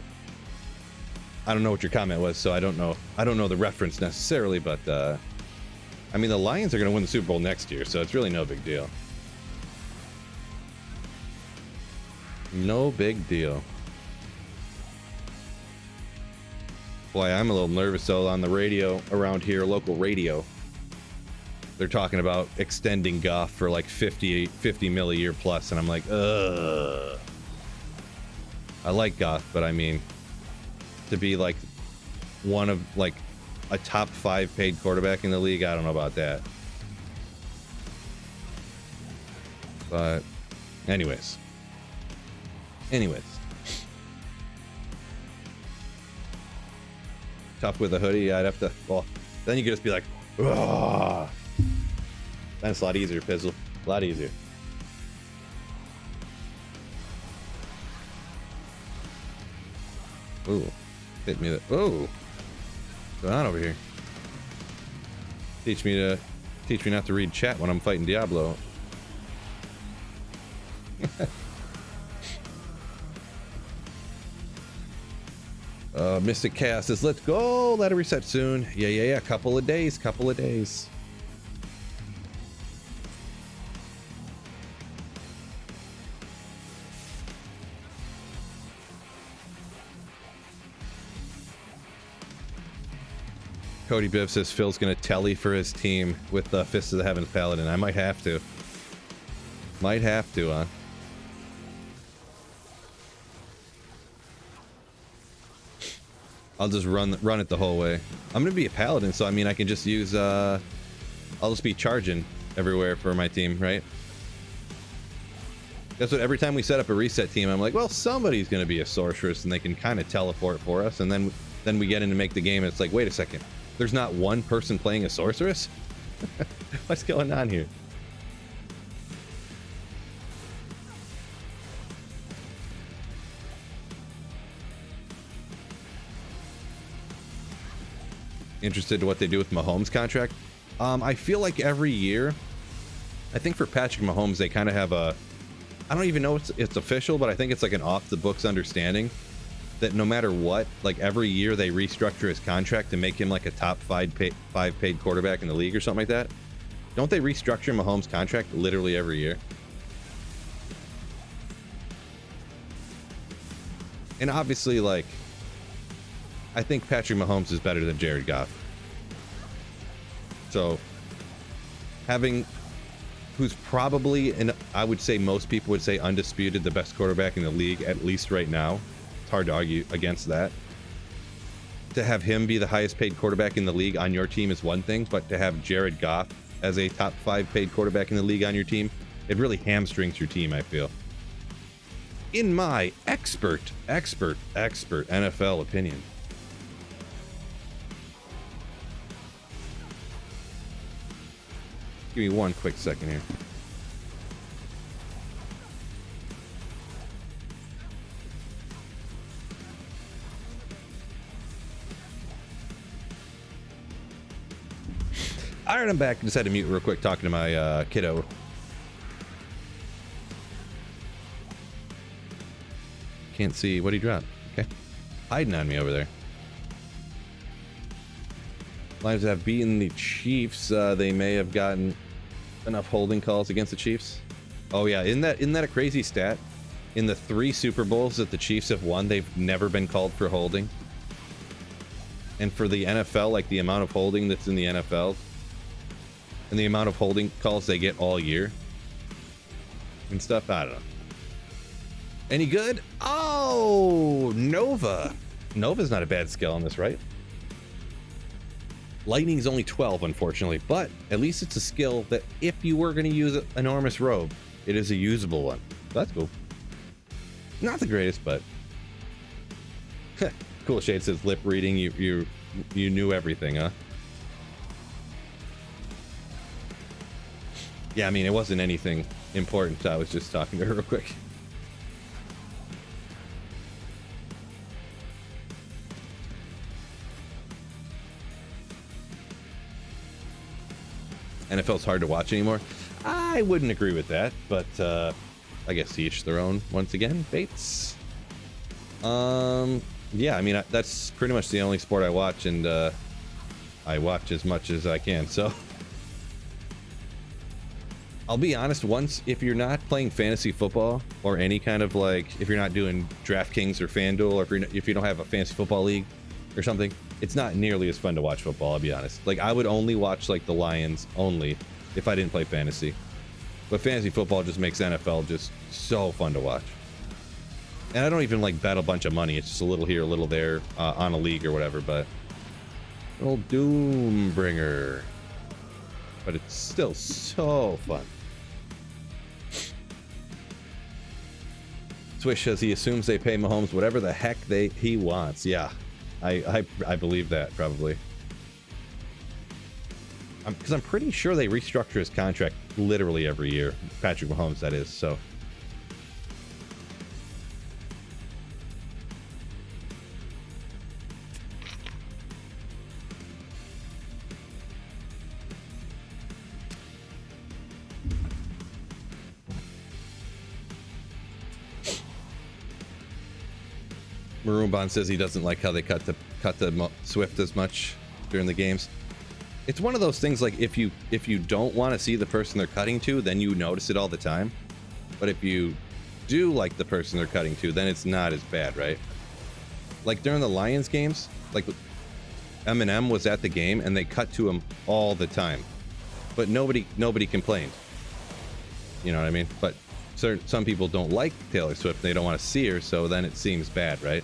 I don't know what your comment was, so I don't know the reference necessarily, but I mean, the Lions are going to win the Super Bowl next year, so it's really no big deal. No big deal. Boy, I'm a little nervous though on the radio around here, local radio. They're talking about extending Goff for like 50 mil a year plus, and I'm like, ugh. I like Goff, but I mean, to be like one of like a top 5 paid quarterback in the league, I don't know about that. But anyways. Tough with a hoodie, I'd have to, well, then you could just be like, ugh. That's a lot easier, Pizzle. A lot easier. Ooh. Hit me that. Oh. What's going on over here? Teach me not to read chat when I'm fighting Diablo. Mystic Chaos says, let's go. Let it reset soon. Yeah. Couple of days. Cody Bibb says Phil's gonna telly for his team with the Fist of the Heavens Paladin. I might have to. Huh? I'll just run it the whole way. I'm gonna be a Paladin, so I mean I can just use I'll just be charging everywhere for my team, right? That's what every time we set up a reset team, I'm like, well, somebody's gonna be a sorceress and they can kind of teleport for us, and then we get in to make the game and it's like, wait a second. There's not one person playing a sorceress? What's going on here? Interested in what they do with Mahomes' contract? I feel like every year I think for Patrick Mahomes, they kind of have a, I don't even know if it's official, but I think it's like an off the books understanding that no matter what, like every year they restructure his contract to make him like a top five paid quarterback in the league or something like that. Don't they restructure Mahomes' contract literally every year? And obviously, like, I think Patrick Mahomes is better than Jared Goff. So, having, who's probably, and I would say most people would say undisputed, the best quarterback in the league, at least right now. It's hard to argue against that. To have him be the highest paid quarterback in the league on your team is one thing, but to have Jared Goff as a top 5 paid quarterback in the league on your team, it really hamstrings your team, I feel. In my expert NFL opinion. Give me one quick second here. All right, I'm back. Just had to mute real quick talking to my kiddo. Can't see. What he dropped? Okay. Hiding on me over there. Lions have beaten the Chiefs. They may have gotten enough holding calls against the Chiefs. Oh yeah, isn't that a crazy stat? In the 3 Super Bowls that the Chiefs have won, they've never been called for holding. And for the NFL, like the amount of holding that's in the NFL and the amount of holding calls they get all year and stuff, I don't know. Any good? Oh, Nova. Nova's not a bad skill on this, right? Lightning's only 12, unfortunately, but at least it's a skill that if you were going to use an enormous robe, it is a usable one. That's cool. Not the greatest, but cool. Shade says lip reading. You knew everything, huh? Yeah, I mean, it wasn't anything important. I was just talking to her real quick. NFL's hard to watch anymore. I wouldn't agree with that, but I guess to each their own. Once again, Bates. Yeah, I mean, that's pretty much the only sport I watch, and I watch as much as I can. So I'll be honest. Once, if you're not playing fantasy football or any kind of like, if you're not doing DraftKings or FanDuel, or if you don't have a fantasy football league or something, it's not nearly as fun to watch football, I'll be honest. Like, I would only watch like the Lions only if I didn't play fantasy. But fantasy football just makes NFL just so fun to watch. And I don't even like bet a bunch of money. It's just a little here, a little there on a league or whatever. But old Doombringer. But it's still so fun. Swish says he assumes they pay Mahomes whatever the heck he wants. Yeah. I believe that, probably. Because I'm pretty sure they restructure his contract literally every year. Patrick Mahomes, that is, so. Maroonbon says he doesn't like how they cut the Swift as much during the games. It's one of those things, like if you don't want to see the person they're cutting to, then you notice it all the time. But if you do like the person they're cutting to, then it's not as bad, right? Like during the Lions games, like Eminem was at the game and they cut to him all the time, but nobody complained. You know what I mean? But some people don't like Taylor Swift, they don't want to see her, so then it seems bad, right?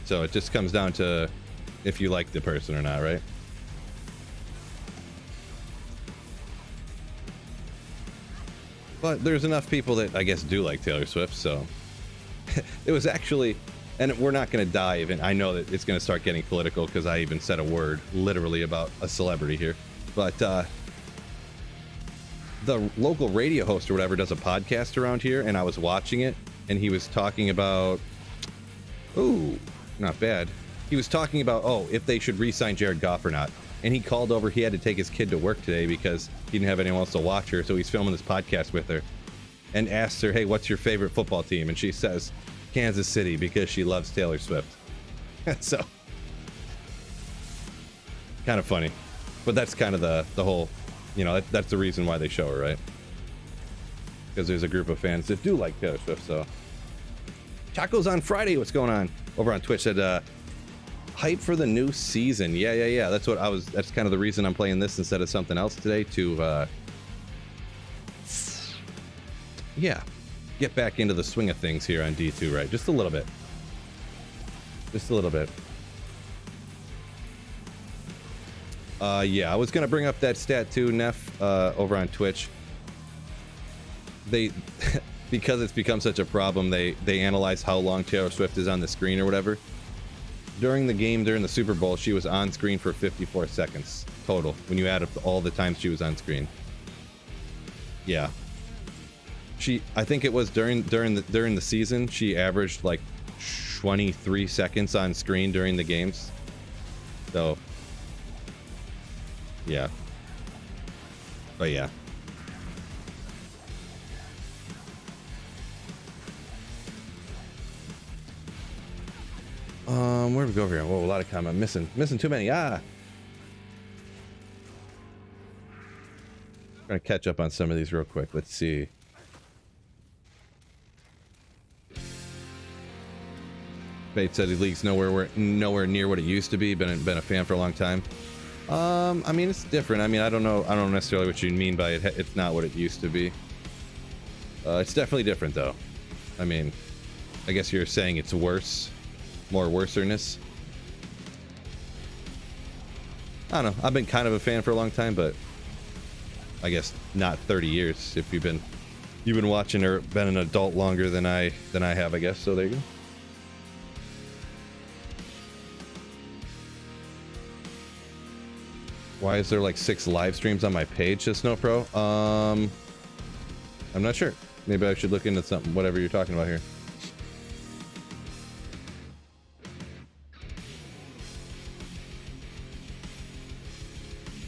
So it just comes down to if you like the person or not, right? But there's enough people that I guess do like Taylor Swift, so it was actually, and we're not going to dive, and I know that it's going to start getting political because I even said a word literally about a celebrity here. But the local radio host or whatever does a podcast around here, and I was watching it, and he was talking about, ooh, not bad. he was talking about, oh, if they should re-sign Jared Goff or not. And he called over, he had to take his kid to work today because he didn't have anyone else to watch her, so he's filming this podcast with her. And asked her, hey, what's your favorite football team? And she says, Kansas City, because she loves Taylor Swift. So, kind of funny. But that's kind of the whole, you know, that's the reason why they show her, right? Because there's a group of fans that do like Taylor Swift, so. Tacos on Friday, what's going on? Over on Twitch said, hype for the new season. Yeah. That's what that's kind of the reason I'm playing this instead of something else today to, yeah, get back into the swing of things here on D2, right? Just a little bit. Just a little bit. Yeah, I was going to bring up that stat too, Neff, over on Twitch. They, because it's become such a problem, they analyze how long Taylor Swift is on the screen or whatever. During the game, during the Super Bowl, she was on screen for 54 seconds total, when you add up all the times she was on screen. Yeah. I think it was during the season, she averaged like 23 seconds on screen during the games. So, yeah. But yeah. Where do we go here? Whoa, a lot of comment. Missing too many. Trying to catch up on some of these real quick. Let's see. Bate said the league's nowhere near what it used to be. Been a fan for a long time. I mean, it's different. I mean, I don't know necessarily what you mean by it. It's not what it used to be. It's definitely different, though. I mean, I guess you're saying it's worse, more worseness. I don't know. I've been kind of a fan for a long time, but I guess not 30 years. If you've been watching or been an adult longer than I have, I guess. So there you go. Why is there like 6 live streams on my page, says Snowpro? I'm not sure. Maybe I should look into something, whatever you're talking about here.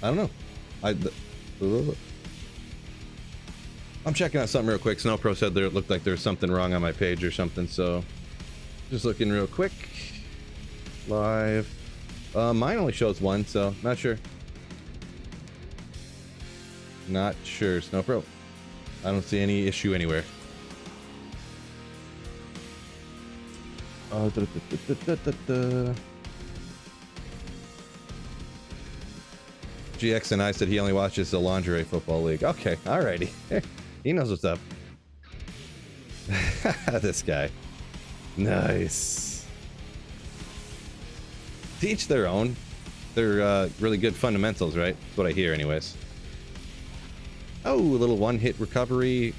I don't know. I'm checking out something real quick. Snowpro said there it looked like there's something wrong on my page or something, so just looking real quick. Live. Mine only shows 1, so not sure. Not sure, Snowpro. I don't see any issue anywhere. GX and I said he only watches the Lingerie Football League. Okay, alrighty. He knows what's up. This guy. Nice. To each their own. They're really good fundamentals, right? That's what I hear anyways. Oh, a little one-hit recovery.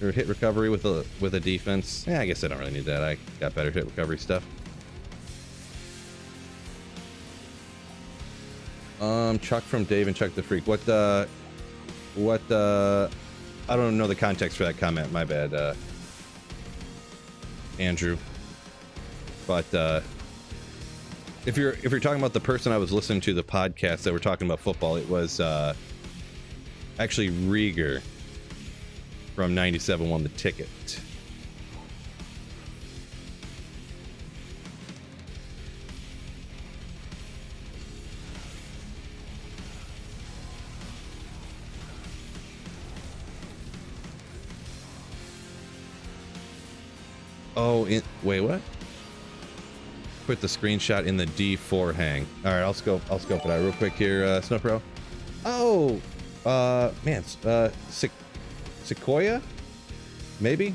Or hit recovery with a defense. Yeah, I guess I don't really need that. I got better hit recovery stuff. Chuck from Dave and Chuck the Freak. What I don't know the context for that comment. My bad, Andrew. But if you're talking about the person I was listening to the podcast that were talking about football, it was actually Rieger from 97 won the ticket. Oh, wait, what? Put the screenshot in the D4 hang. All right, I'll scope it out real quick here, Snowpro. Oh, man, Sequoia, maybe.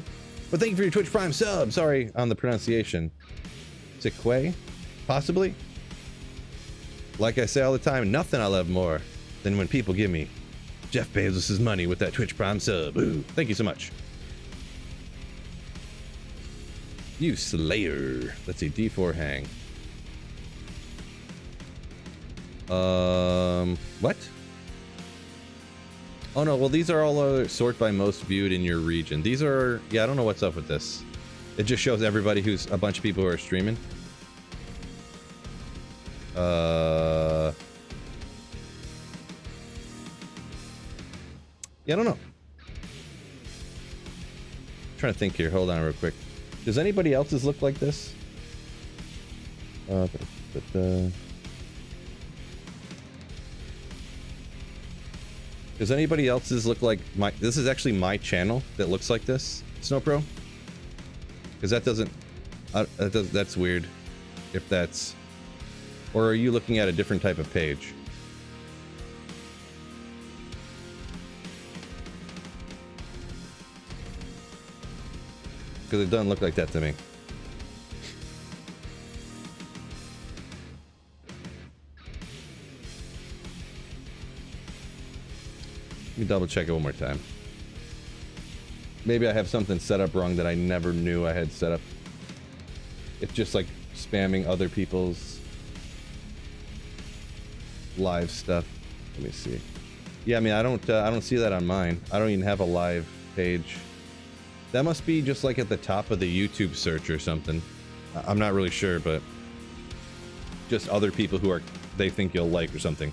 But thank you for your Twitch Prime sub. Sorry on the pronunciation. Sequoia, possibly. Like I say all the time, nothing I love more than when people give me Jeff Bezos' money with that Twitch Prime sub. Ooh, thank you so much. You slayer. Let's see, D4 hang. What? Oh no, well these are all sort by most viewed in your region. These are, yeah, I don't know what's up with this. It just shows everybody who's a bunch of people who are streaming. Yeah, I don't know. Trying to think here. Hold on real quick. Does anybody else's look like this? Does anybody else's look like my... This is actually my channel that looks like this, Snowpro? Because that doesn't... that's weird. If that's... Or are you looking at a different type of page? Because it doesn't look like that to me. Let me double check it one more time. Maybe I have something set up wrong that I never knew I had set up. It's just like spamming other people's live stuff. Let me see. Yeah, I mean, I don't see that on mine. I don't even have a live page. That must be just like at the top of the YouTube search or something. I'm not really sure, but just other people who they think you'll like or something.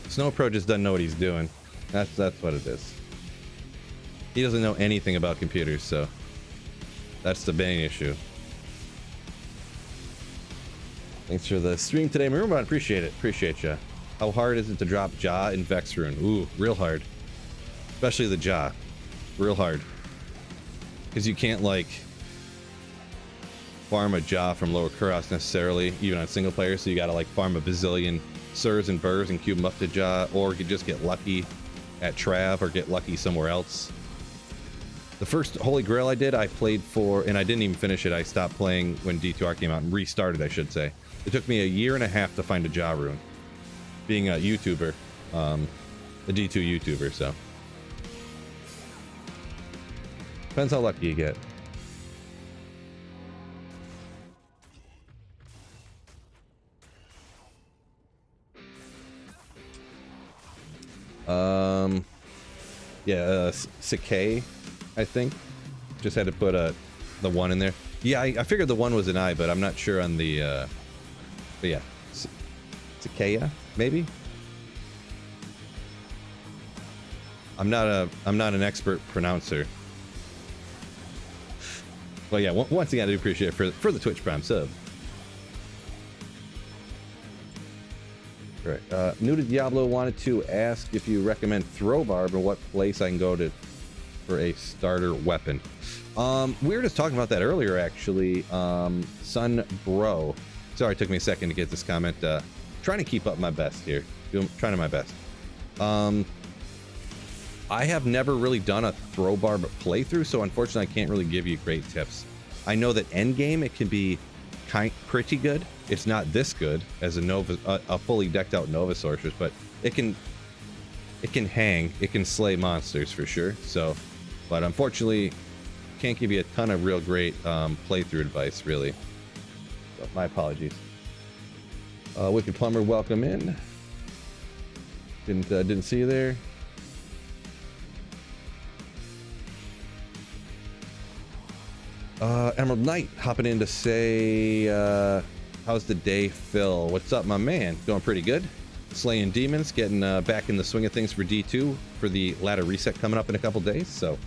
Snowpro just doesn't know what he's doing. That's what it is. He doesn't know anything about computers, so that's the main issue. Thanks for the stream today, Marumba. Appreciate it. Appreciate ya. How hard is it to drop Jaw in Vex Rune? Ooh, real hard. Especially the Jaw. Real hard. Because you can't, like, farm a Jaw from lower Kuros necessarily, even on single player, so you gotta, like, farm a bazillion Sirs and Burrs and cube them up to Jaw, or you could just get lucky at Trav or get lucky somewhere else. The first Holy Grail I did, I played for, and I didn't even finish it. I stopped playing when D2R came out, and restarted, I should say. It took me a year and a half to find a Jaw rune. Being a YouTuber, a D2 YouTuber, so. Depends how lucky you get. Yeah, Sakei, I think. Just had to put the one in there. Yeah, I figured the one was an I, but I'm not sure on the, but yeah. Sakea, maybe? I'm not an expert pronouncer. Well, yeah, once again, I do appreciate it for the Twitch Prime sub. Right. New to Diablo, wanted to ask if you recommend Throwbarb and what place I can go to for a starter weapon. We were just talking about that earlier, actually. Sun Bro. Sorry, it took me a second to get this comment. Trying to keep up my best here. Trying my best. I have never really done a Throwbarb playthrough, so unfortunately I can't really give you great tips. I know that endgame it can be pretty good. It's not this good as a fully decked out Nova Sorceress, but it can hang. It can slay monsters for sure. So, but unfortunately, can't give you a ton of real great playthrough advice, really. So, my apologies. Wicked Plumber, welcome in. Didn't see you there. Emerald Knight hopping in to say, how's the day, Phil? What's up, my man? Going pretty good. Slaying demons, getting back in the swing of things for D2 for the ladder reset coming up in a couple days. So,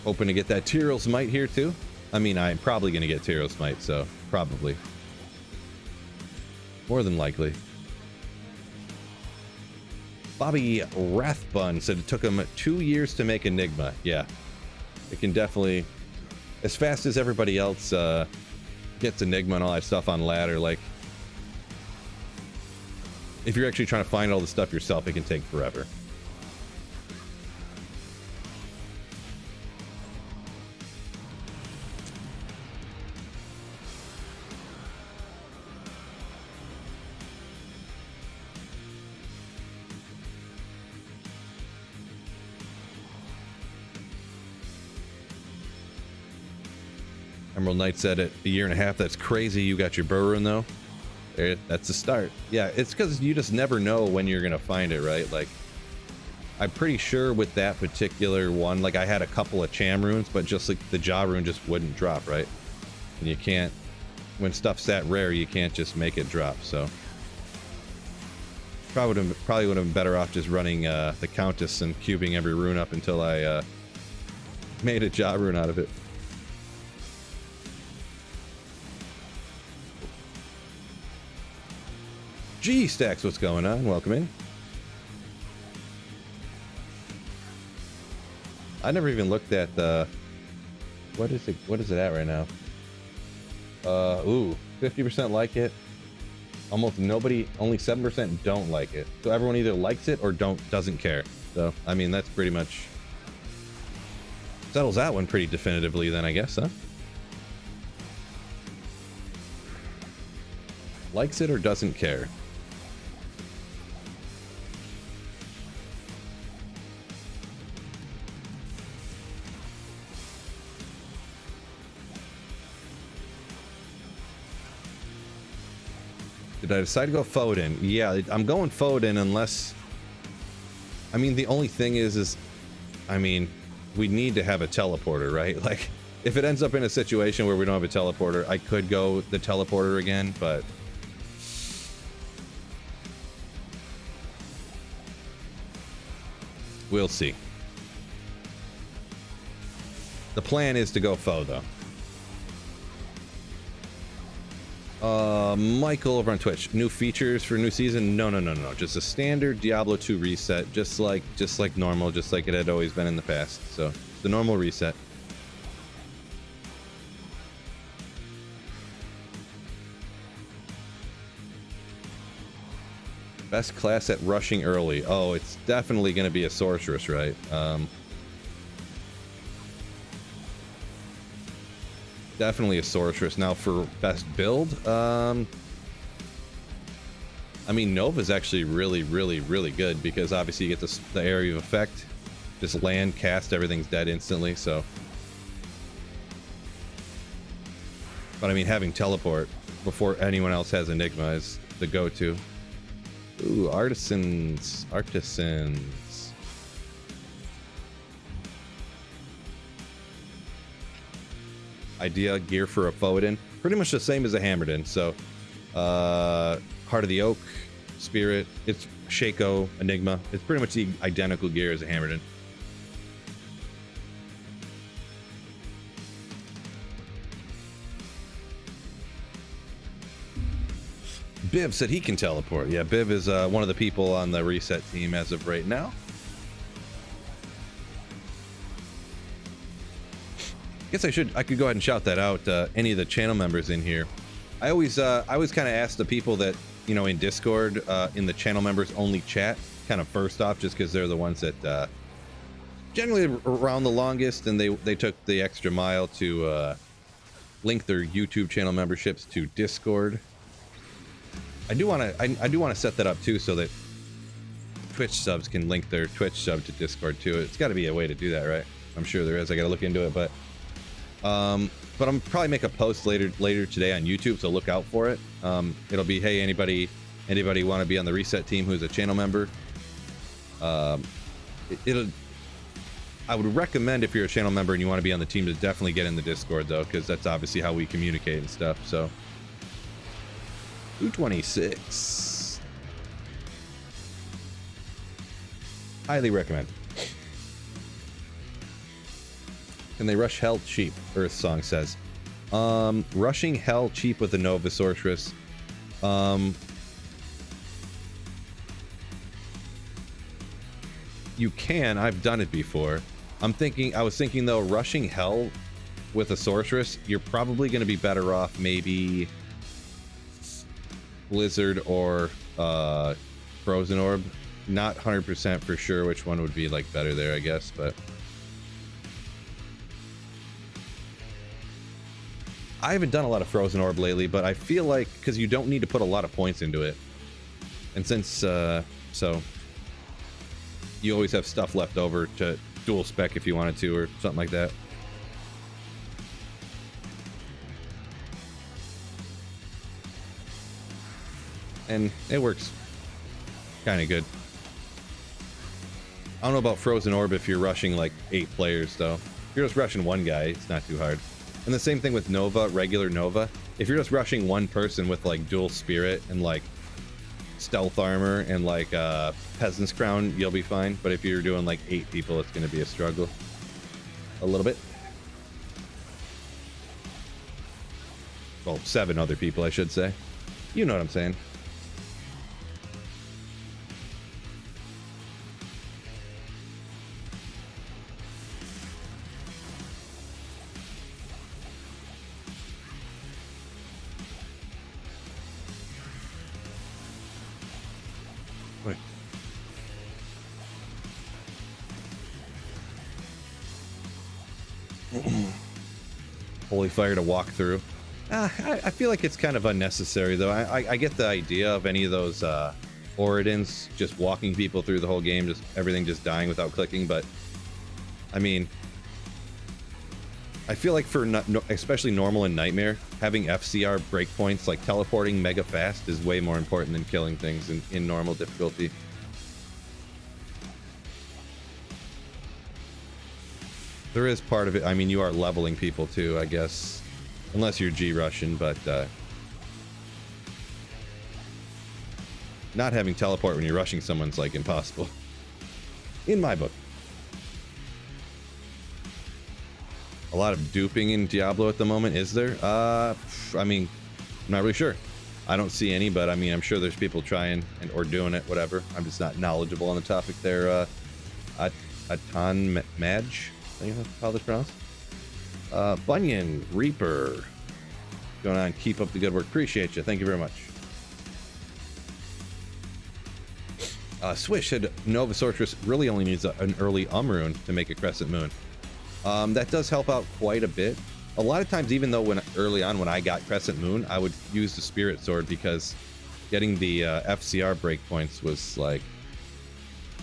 hoping to get that Tyreals Might here too. I mean, I'm probably going to get Tyreals Might, so probably. More than likely. Bobby Rathbun said it took him 2 years to make Enigma. Yeah, it can definitely, as fast as everybody else gets Enigma and all that stuff on ladder, like, if you're actually trying to find all the stuff yourself, it can take forever. Emerald Knight said it a year and a half. That's crazy. You got your burrow in though. There, that's the start. Yeah, it's because you just never know when you're gonna find it, right? Like, I'm pretty sure with that particular one, like I had a couple of Cham runes, but just like the Jaw rune just wouldn't drop, right? And you can't, when stuff's that rare, you can't just make it drop. So probably would have been better off just running the Countess and cubing every rune up until I made a Jaw rune out of it. G Stacks, what's going on? Welcome in. I never even looked at the what is it at right now? Ooh, 50% like it. Almost nobody, only 7% don't like it. So everyone either likes it or doesn't care. So I mean that's pretty much settles that one pretty definitively then, I guess, huh? Likes it or doesn't care. Did I decide to go Foden? Yeah, I'm going Foden unless... I mean, the only thing is, I mean, we need to have a teleporter, right? Like, if it ends up in a situation where we don't have a teleporter, I could go the teleporter again, but... we'll see. The plan is to go Foe, though. Michael over on Twitch. New features for new season? No. Just a standard Diablo 2 reset, just like normal, just like it had always been in the past. So the normal reset. Best class at rushing early. Oh, it's definitely going to be a sorceress, right? Definitely a sorceress. Now for best build, I mean, Nova's actually really good because obviously you get the area of effect, just land, cast, everything's dead instantly. So, but I mean, having teleport before anyone else has Enigma is the go-to. Ooh, artisans. Idea gear for a Foden, pretty much the same as a Hammerden. So Heart of the Oak, Spirit, it's Shaco, Enigma, it's pretty much the identical gear as a Hammerden. Biv said he can teleport. Yeah, Biv is one of the people on the reset team as of right now. Guess I could go ahead and shout that out. Any of the channel members in here. I always kind of ask the people that, you know, in Discord, in the channel members only chat, kind of first off, just because they're the ones that generally around the longest, and they took the extra mile to link their YouTube channel memberships to Discord. I do want to set that up too, so that Twitch subs can link their Twitch sub to Discord too. It's got to be a way to do that, right? I'm sure there is. I got to look into it, but I'm probably make a post later today on YouTube, so look out for it. It'll be, hey, anybody want to be on the reset team who's a channel member? I would recommend, if you're a channel member and you want to be on the team, to definitely get in the Discord though, because that's obviously how we communicate and stuff. So 226. Highly recommend. Can they rush hell cheap? Earth Song says. Rushing hell cheap with the Nova Sorceress. You can. I've done it before. I was thinking though, rushing hell with a Sorceress, you're probably going to be better off maybe Blizzard or Frozen Orb. Not 100% for sure which one would be like better there, I guess, but I haven't done a lot of Frozen Orb lately, but I feel like, because you don't need to put a lot of points into it, and since so you always have stuff left over to dual spec if you wanted to, or something like that. and it works kind of good. I don't know about Frozen Orb if you're rushing like 8 players though. If you're just rushing one guy, it's not too hard. And the same thing with Nova, regular Nova. If you're just rushing one person with like dual spirit and like stealth armor and like peasant's crown, you'll be fine. But if you're doing like 8 people, it's going to be a struggle a little bit. Well, 7 other people, I should say. You know what I'm saying. Wait. Holy fire to walk through. I feel like it's kind of unnecessary, though. I get the idea of any of those Oridans just walking people through the whole game, just everything just dying without clicking, but I mean, I feel like for especially normal and nightmare, having FCR breakpoints like teleporting mega fast is way more important than killing things in normal difficulty. There is part of it. I mean, you are leveling people too, I guess. Unless you're G-Russian, but not having teleport when you're rushing someone's like impossible. In my book. A lot of duping in Diablo at the moment, is there? I mean, I'm not really sure. I don't see any, but I mean, I'm sure there's people trying or doing it, whatever. I'm just not knowledgeable on the topic there. Atan Madge, I think that's how that's pronounced. Bunyan Reaper, going on, keep up the good work. Appreciate you. Thank you very much. Swish said Nova Sorceress really only needs an early rune to make a crescent moon. That does help out quite a bit. A lot of times, even though early on when I got crescent moon, I would use the spirit sword because getting the FCR breakpoints was like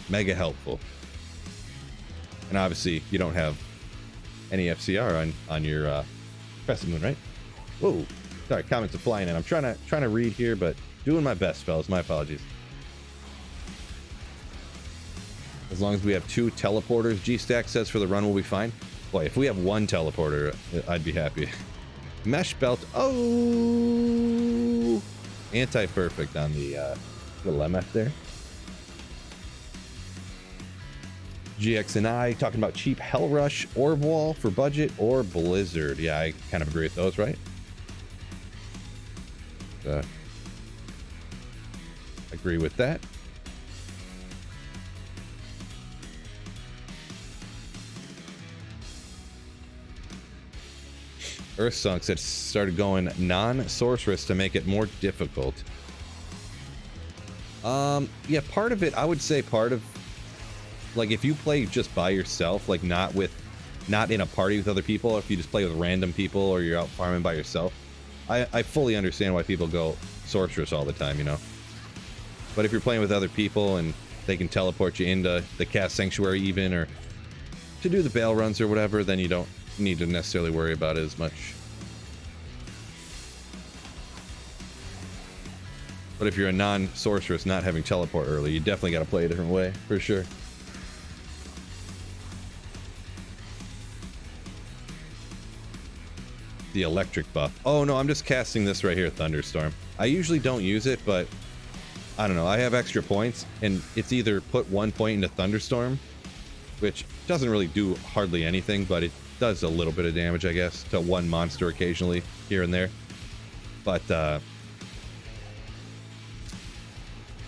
mega helpful. And obviously, you don't have any FCR on your crescent moon, right? Whoa, sorry, comments are flying in. I'm trying to read here, but doing my best, fellas. My apologies. As long as we have 2 teleporters, G-Stack says for the run, we'll be fine. Boy, if we have 1 teleporter, I'd be happy. Mesh belt. Oh, anti-perfect on the little MF there. GX and I talking about cheap Hell Rush, Orb Wall for budget, or Blizzard. Yeah, I kind of agree with those, right? Agree with that. Earthsunk said started going non-sorceress to make it more difficult. Yeah, part of it, I would say part of, like, if you play just by yourself, like not in a party with other people, or if you just play with random people or you're out farming by yourself, I fully understand why people go sorceress all the time, you know. But if you're playing with other people and they can teleport you into the cast sanctuary even, or to do the bail runs or whatever, then you don't need to necessarily worry about it as much. But if you're a non-sorceress not having teleport early, you definitely got to play a different way, for sure. The electric buff. Oh no, I'm just casting this right here, Thunderstorm. I usually don't use it, but I don't know. I have extra points, and it's either put 1 point into Thunderstorm, which doesn't really do hardly anything, but it does a little bit of damage, I guess, to one monster occasionally here and there. But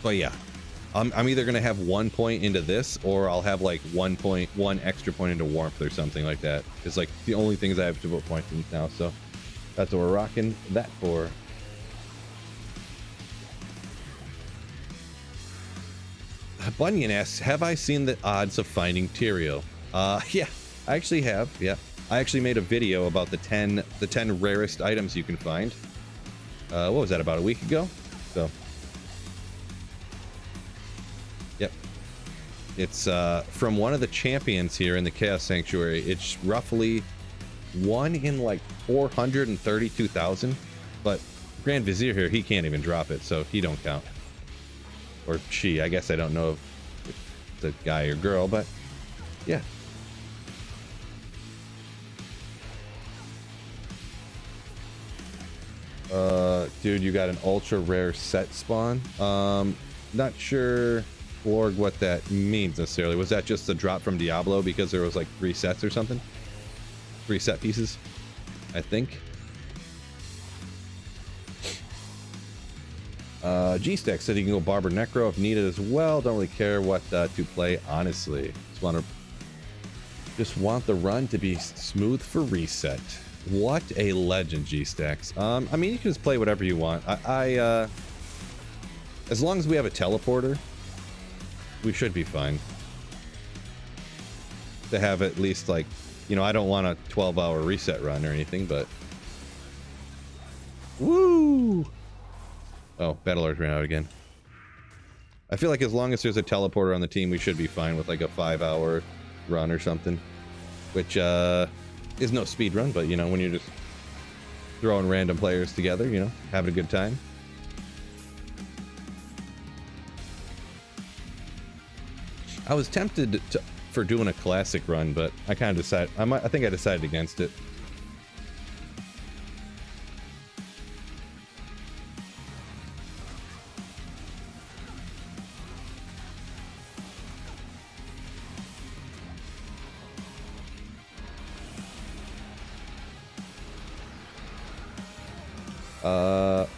yeah, I'm either gonna have 1 point into this, or I'll have like 1 extra point into warmth or something like that. It's like the only things I have to put points in now, so that's what we're rocking that for. Bunyan asks, have I seen the odds of finding Tyreal? Yeah, I actually have. Yeah, I actually made a video about the 10 rarest items you can find. What was that, about a week ago? So yep, it's from one of the champions here in the Chaos Sanctuary. It's roughly 1 in like 432,000, but Grand Vizier here, he can't even drop it, so he don't count. Or she, I guess I don't know if it's a guy or girl, but yeah. Dude, you got an ultra rare set spawn. Not sure, Florg, what that means necessarily. Was that just a drop from Diablo because there was like 3 sets or something? 3 set pieces, I think. G-Stack said he can go Barber Necro if needed as well. Don't really care what to play, honestly. Just want the run to be smooth for reset. What a legend, G-Stacks. I mean, you can just play whatever you want. As long as we have a teleporter, we should be fine. To have at least, like, you know, I don't want a 12-hour reset run or anything, but... Woo! Oh, Battlelord ran out again. I feel like as long as there's a teleporter on the team, we should be fine with, like, a 5-hour run or something. Which, is no speed run, but, you know, when you're just throwing random players together, you know, having a good time. I was tempted for doing a classic run, but I kind of decided, I think I decided against it.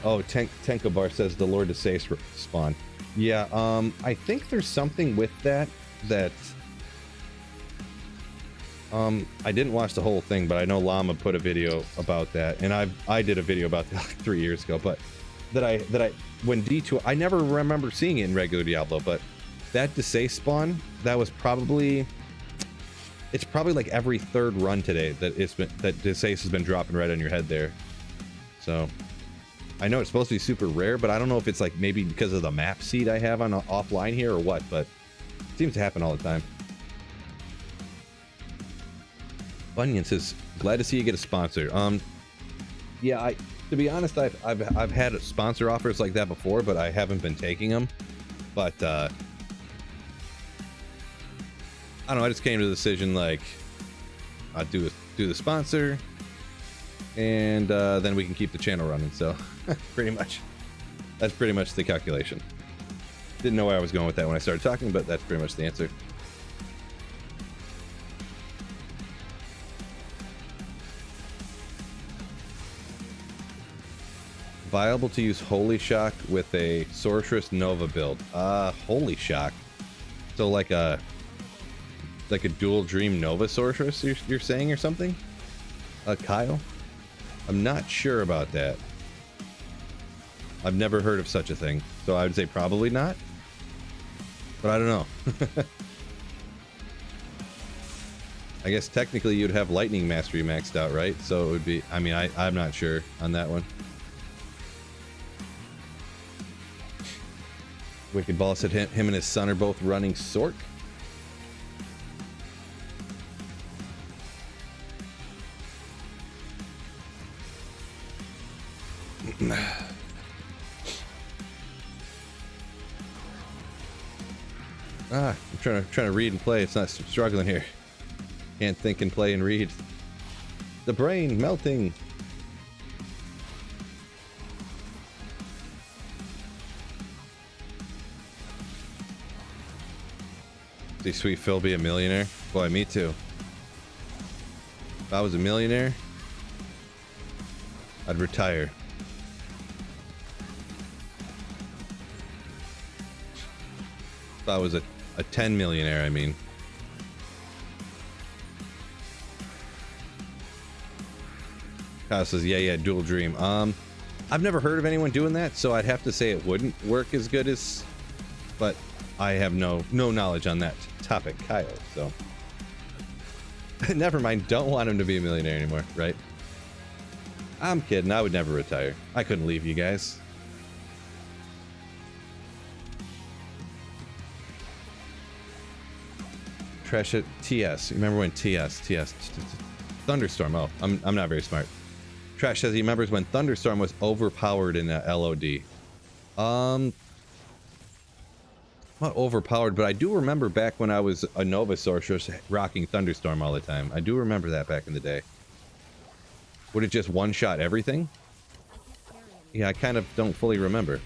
Oh, Tenkobar says the Lord to say spawn. Yeah, I think there's something with that I didn't watch the whole thing, but I know Llama put a video about that, and I did a video about that like 3 years ago, but when D2, I never remember seeing it in regular Diablo, but that Desay spawn, it's probably like every 3rd run today that Desay has been dropping right on your head there. So I know it's supposed to be super rare, but I don't know if it's like maybe because of the map seed I have on offline here or what, but it seems to happen all the time. Bunyan says, glad to see you get a sponsor. Yeah, to be honest, I've had sponsor offers like that before, but I haven't been taking them. But I don't know, I just came to the decision like I'd do the sponsor, and then we can keep the channel running. So pretty much, that's pretty much the calculation. Didn't know where I was going with that when I started talking, but that's pretty much the answer. Viable to use Holy Shock with a Sorceress Nova build. Holy Shock. So like a dual Dream Nova Sorceress you're saying or something? Kyle? I'm not sure about that. I've never heard of such a thing, so I would say probably not. But I don't know. I guess technically you'd have Lightning Mastery maxed out, right? So it would be, I mean, I'm not sure on that one. Wicked Ball said him and his son are both running Sork. I'm trying to read and play. It's not struggling here. Can't think and play and read. The brain melting. See Sweet Phil be a millionaire? Boy, me too. If I was a millionaire, I'd retire. If I was a 10 millionaire, I mean. Kyle says, yeah, dual dream. I've never heard of anyone doing that, so I'd have to say it wouldn't work as good as, but I have no knowledge on that topic, Kyle, so. Never mind, don't want him to be a millionaire anymore, right? I'm kidding, I would never retire. I couldn't leave you guys. Trash it, TS. Remember when TS, Thunderstorm, oh, I'm not very smart. Trash says he remembers when Thunderstorm was overpowered in LOD. Not overpowered, but I do remember back when I was a Nova Sorceress rocking Thunderstorm all the time. I do remember that back in the day. Would it just one-shot everything? Yeah, I kind of don't fully remember.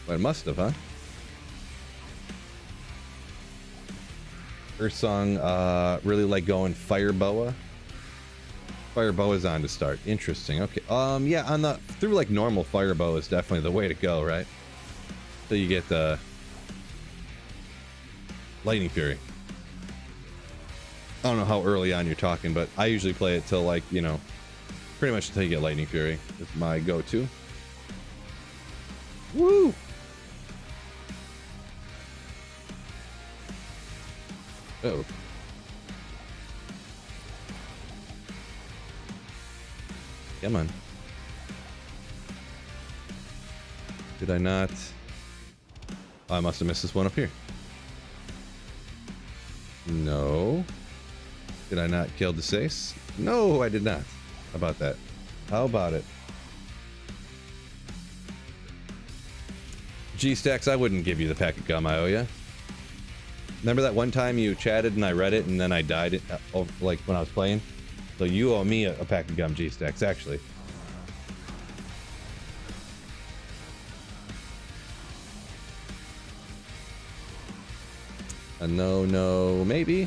But it must have, huh? Earthsong, really like going Fire Boa. Fire Boa's on to start. Interesting. Okay. Yeah, on the through like normal Fire Boa is definitely the way to go, right? So you get the Lightning Fury. I don't know how early on you're talking, but I usually play it till like, you know, pretty much until you get Lightning Fury. It's my go-to. Woo! Oh. Come on. Did I not? Oh, I must have missed this one up here. No. Did I not kill the Sace? No, I did not. How about that? How about it? G-Stacks, I wouldn't give you the pack of gum I owe ya. Remember that one time you chatted and I read it and then I died like when I was playing? So you owe me a pack of gum, G-Stacks, actually. No, maybe.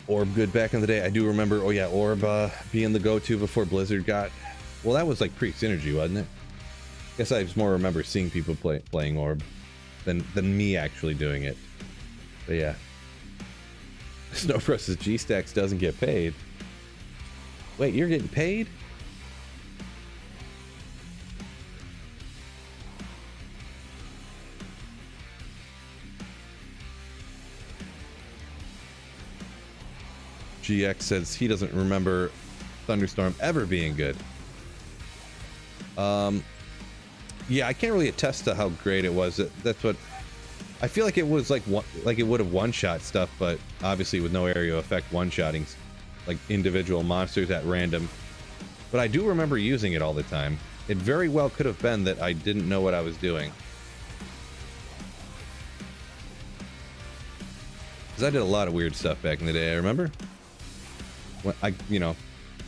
Orb good back in the day. I do remember, oh yeah, Orb being the go-to before Blizzard got... Well, that was like pre-Synergy, wasn't it? Guess I just more remember seeing people playing Orb than me actually doing it. But yeah. Snow versus G-Stacks doesn't get paid. Wait, you're getting paid? GX says he doesn't remember Thunderstorm ever being good. Yeah, I can't really attest to how great it was. That's what I feel like it was like it would have one-shot stuff, but obviously with no area effect one-shotting like individual monsters at random. But I do remember using it all the time. It very well could have been that I didn't know what I was doing. Because I did a lot of weird stuff back in the day, I remember. When you know,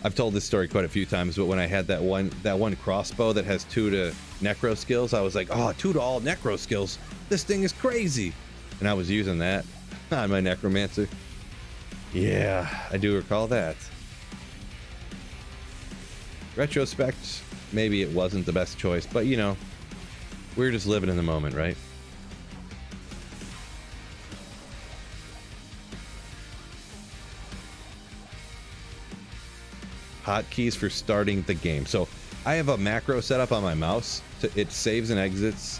I've told this story quite a few times, but when I had that one crossbow that has 2 to necro skills, I was like, oh, 2 to all necro skills. This thing is crazy. And I was using that on my necromancer. Yeah, I do recall that. Retrospect, maybe it wasn't the best choice, but you know, we're just living in the moment, right? Hotkeys for starting the game. So I have a macro set up on my mouse. It saves and exits.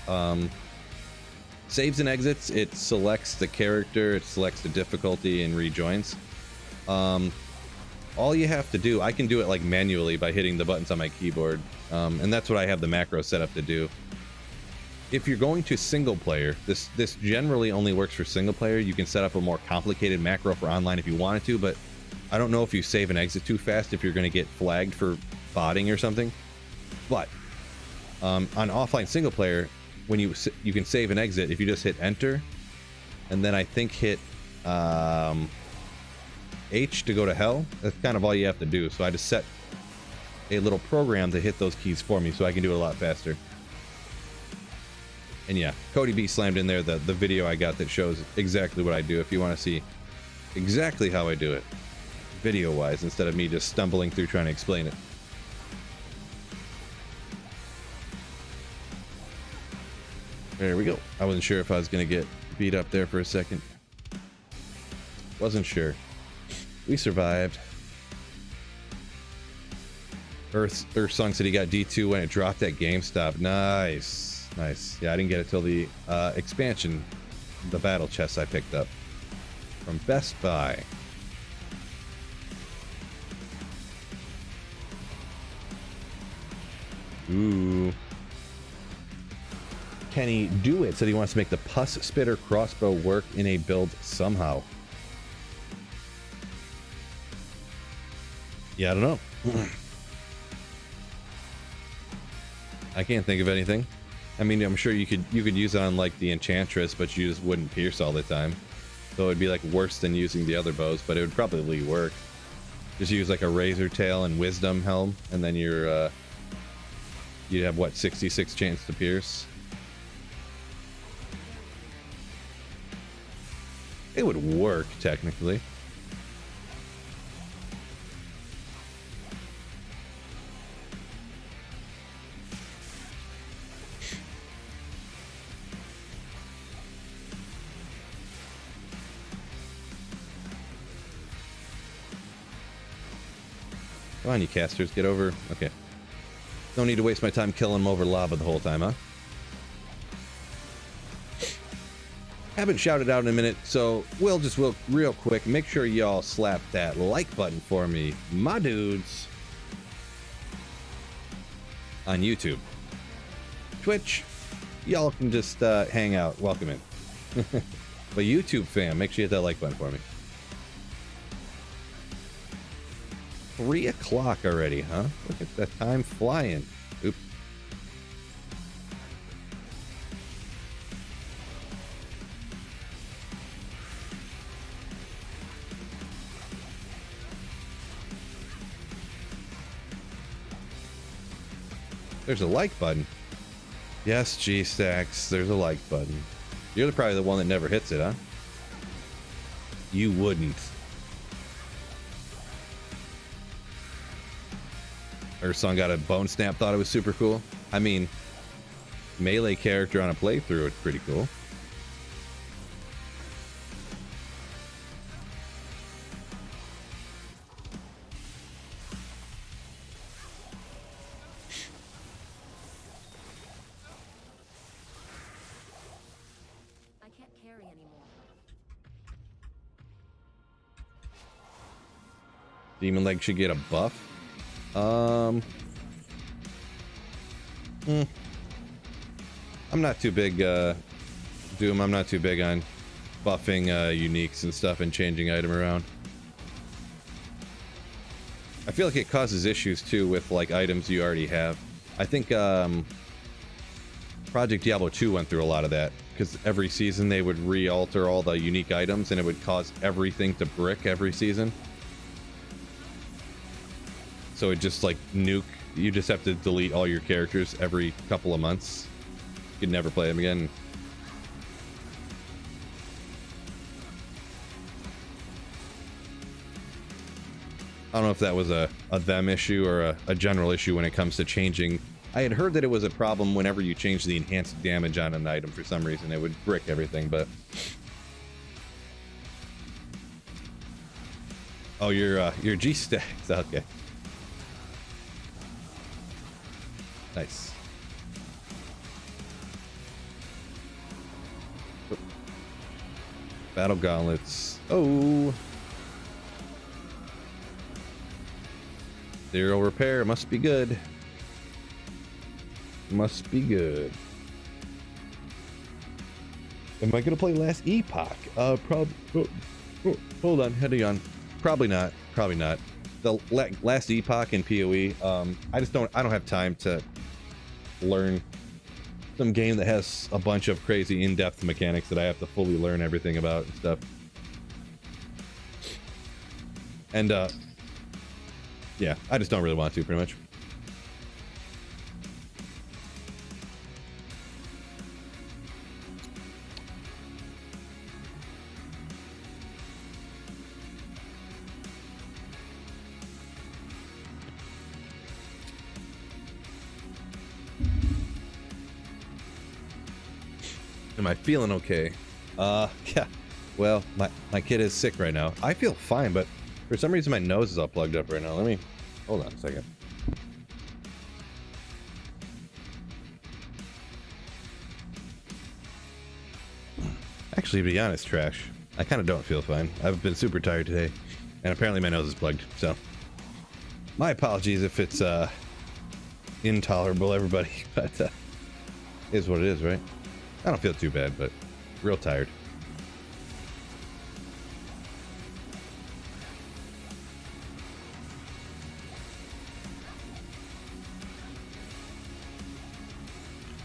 It selects the character, it selects the difficulty, and rejoins. All you have to do, I can do it like manually by hitting the buttons on my keyboard, and that's what I have the macro set up to do. If you're going to single player, this generally only works for single player. You can set up a more complicated macro for online if you wanted to, but I don't know if you save and exit too fast if you're going to get flagged for botting or something. But on offline single player, when you can save and exit if you just hit enter, and then I think hit H to go to hell. That's kind of all you have to do. So I just set a little program to hit those keys for me so I can do it a lot faster. And yeah, Cody B slammed in there the video I got that shows exactly what I do if you want to see exactly how I do it video wise instead of me just stumbling through trying to explain it. There we go. I wasn't sure if I was going to get beat up there for a second. Wasn't sure. We survived. Earthsong said he got D2 when it dropped at GameStop. Nice. Nice. Yeah, I didn't get it till the expansion, the battle chest I picked up from Best Buy. Ooh. Can he do it? Said he wants to make the pus spitter crossbow work in a build somehow. Yeah, I don't know. I can't think of anything. I mean, I'm sure you could use it on like the enchantress, but you just wouldn't pierce all the time. So it would be like worse than using the other bows, but it would probably work. Just use like a razor tail and wisdom helm, and then you'd have what, 66 chance to pierce. It would work technically. Come on, you casters, get over. Okay. Don't need to waste my time killing them over lava the whole time, huh? Haven't shouted out in a minute, so we'll just real quick make sure y'all slap that like button for me, my dudes. On YouTube. Twitch, y'all can just hang out. Welcome in. But YouTube fam, make sure you hit that like button for me. 3 o'clock already, huh? Look at that time flying. Oop. There's a like button. Yes, G-Stacks, there's a like button. You're probably the one that never hits it, huh? You wouldn't. Her son got a bone snap, thought it was super cool. I mean, melee character on a playthrough, it's pretty cool. I can't carry anymore. Demon Leg should get a buff. I'm not too big, Doom, I'm not too big on buffing uniques and stuff and changing item around. I feel like it causes issues too with like items you already have. I think Project Diablo 2 went through a lot of that, because every season they would re-alter all the unique items and it would cause everything to brick every season. So it just like nuke. You just have to delete all your characters every couple of months. You can never play them again. I don't know if that was a them issue or a general issue when it comes to changing. I had heard that it was a problem whenever you change the enhanced damage on an item for some reason. It would brick everything, but... Oh, your G-Stacks. Okay. Nice. Battle gauntlets. Oh. 0 repair. Must be good. Must be good. Am I gonna play Last Epoch? Hold on, heading on. Probably not. Probably not. The Last Epoch in PoE. I don't have time to learn some game that has a bunch of crazy in-depth mechanics that I have to fully learn everything about and stuff. And yeah, I just don't really want to, pretty much. Am I feeling okay? Yeah. Well, my kid is sick right now. I feel fine, but for some reason my nose is all plugged up right now. Let me... Hold on a second. Actually, to be honest, Trash, I kind of don't feel fine. I've been super tired today, and apparently my nose is plugged, so... My apologies if it's, intolerable, everybody, but, is what it is, right? I don't feel too bad, but real tired.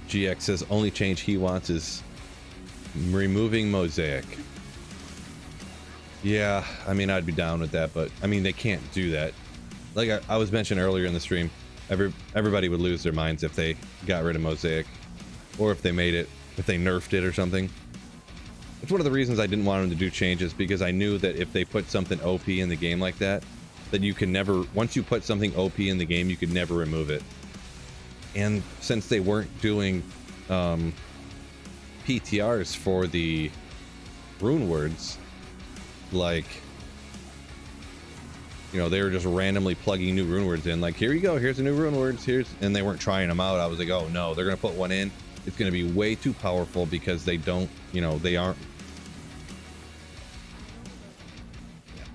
GX says only change he wants is removing Mosaic. Yeah, I mean, I'd be down with that, but I mean, they can't do that. Like I was mentioning earlier in the stream, everybody would lose their minds if they got rid of Mosaic, or if they made it, if they nerfed it or something. It's one of the reasons I didn't want them to do changes, because I knew that if they put something OP in the game like that, that you can never, once you put something OP in the game, you could never remove it. And since they weren't doing PTRs for the rune words, like, you know, they were just randomly plugging new rune words in, like, here you go, here's the new rune words, and they weren't trying them out. I was like, oh no, they're gonna put one in, it's gonna be way too powerful, because they don't, you know, they aren't.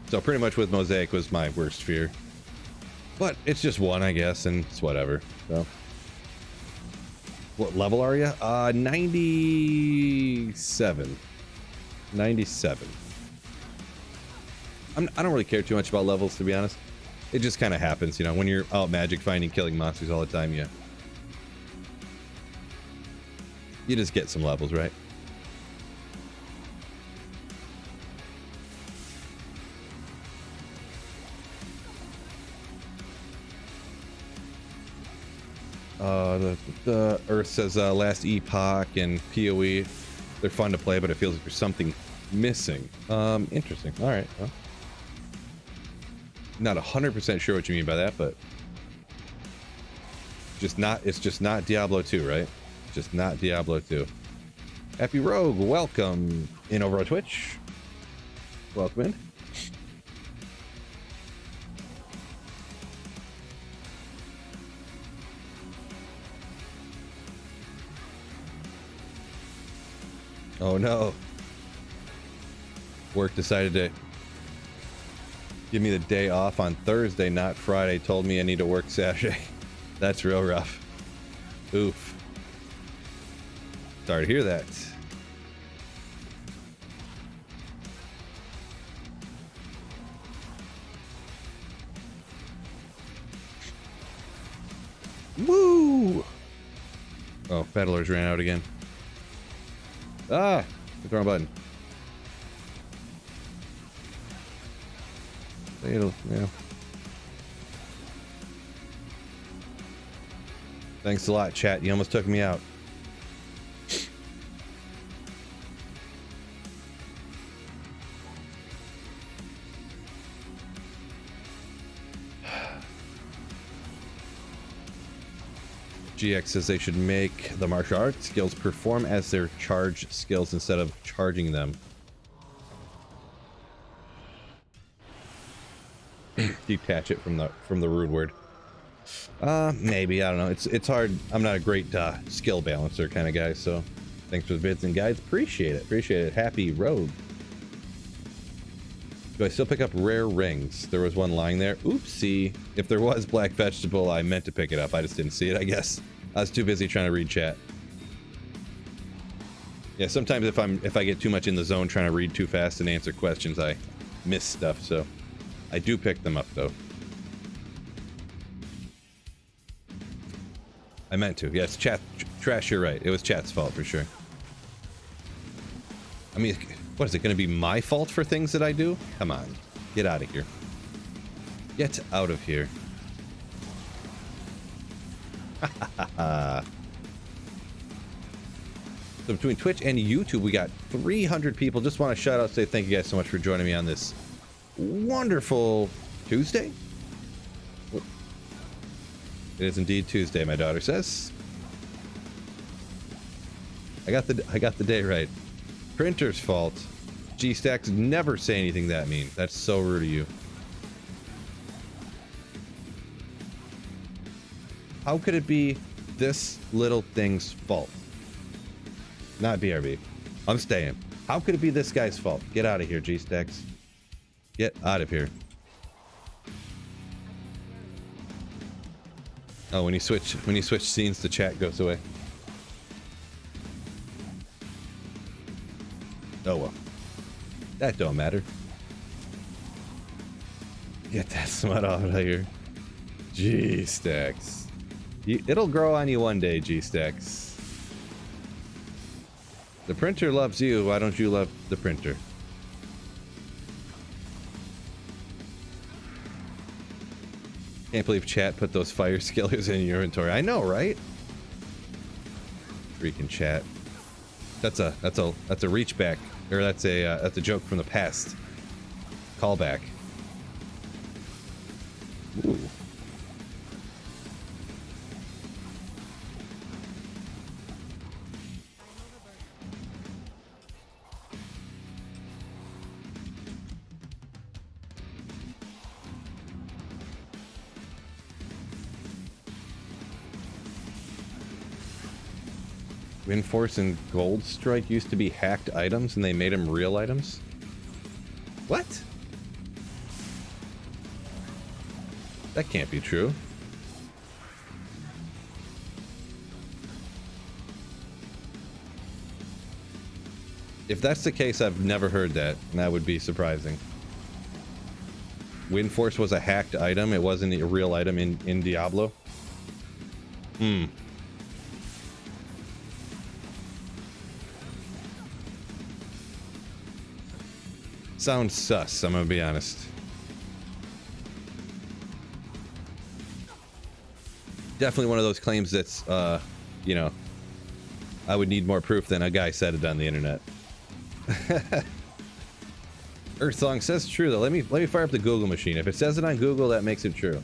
So pretty much with Mosaic was my worst fear, but it's just one, I guess, and it's whatever. So what level are you? 97. 97. I don't really care too much about levels, to be honest. It just kind of happens, you know, when you're out magic finding, killing monsters all the time, you just get some levels, right? The Earth says last Epoch and PoE, they're fun to play, but it feels like there's something missing. Interesting. All right. Well, not 100% sure what you mean by that, but it's just not Diablo 2, right? Just not Diablo 2. Happy Rogue, welcome in over on Twitch. Welcome in. Oh no. Work decided to give me the day off on Thursday, not Friday. Told me I need to work Saturday. That's real rough. Oof. Sorry to hear that. Woo! Oh, battlers ran out again. Ah! Hit the wrong button. Yeah. Thanks a lot, chat. You almost took me out. GX says they should make the martial arts skills perform as their charge skills instead of charging them. Detach it from the rude word. Maybe, I don't know. It's hard. I'm not a great skill balancer kind of guy, so thanks for the vids and guides. Appreciate it. Happy Rogue. Do I still pick up rare rings? There was one lying there. Oopsie. If there was black vegetable, I meant to pick it up. I just didn't see it, I guess. I was too busy trying to read chat. Yeah, sometimes if I get too much in the zone trying to read too fast and answer questions, I miss stuff, so I do pick them up though. I meant to. Yes, chat. Trash, you're right. It was chat's fault for sure. I mean, what is it going to be my fault for things that I do? Come on. Get out of here. Get out of here. So between Twitch and YouTube, we got 300 people. Just want to shout out, say thank you guys so much for joining me on this wonderful Tuesday. It is indeed Tuesday, my daughter says. I got the day right. Printer's fault. G-Stacks, never say anything that mean. That's so rude of you. How could it be this little thing's fault? Not BRB. I'm staying. How could it be this guy's fault? Get out of here, G-Stacks. Get out of here. Oh, when you switch scenes, the chat goes away. Oh well. That don't matter. Get that smut out of here. G-Stacks. It'll grow on you one day, G-Stacks. The printer loves you. Why don't you love the printer? Can't believe chat put those fire skillers in your inventory. I know, right? Freaking chat. That's a reach back, or that's a joke from the past. Callback. Ooh. Windforce and Gold Strike used to be hacked items and they made them real items? What? That can't be true. If that's the case, I've never heard that, and that would be surprising. Windforce was a hacked item, it wasn't a real item in Diablo? Hmm. Sounds sus, I'm gonna be honest. Definitely one of those claims that's, you know, I would need more proof than a guy said it on the internet. Earthsong says true though. Let me fire up the Google machine. If it says it on Google, that makes it true.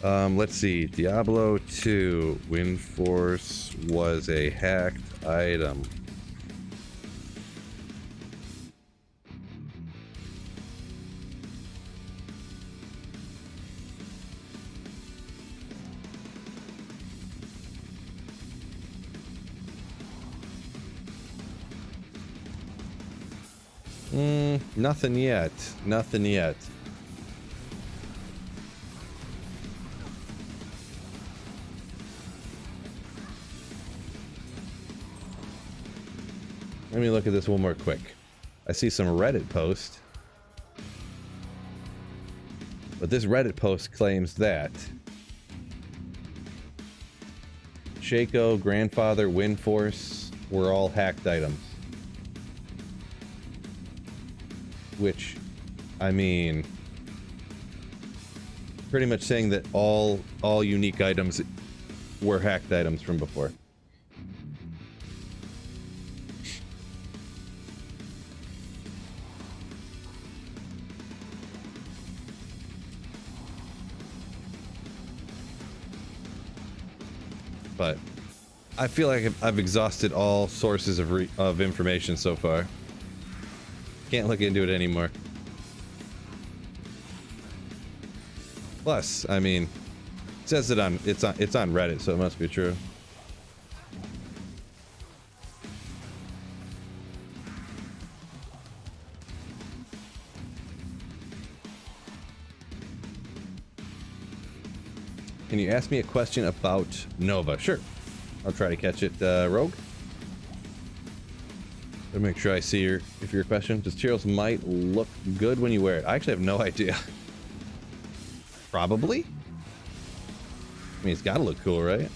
Let's see. Diablo 2 Windforce was a hacked item. Nothing yet. Nothing yet. Let me look at this one more quick. I see some Reddit post. But this Reddit post claims that Shaco, Grandfather, Windforce were all hacked items. Which, I mean, pretty much saying that all unique items were hacked items from before. But I feel like I've exhausted all sources of information so far. Can't look into it anymore. Plus, I mean, it says it on it's on Reddit, so it must be true. Can you ask me a question about Nova? Sure. I'll try to catch it, Rogue. Let me make sure I see your question. Does Tyreals might look good when you wear it? I actually have no idea. Probably. I mean, it's got to look cool, right?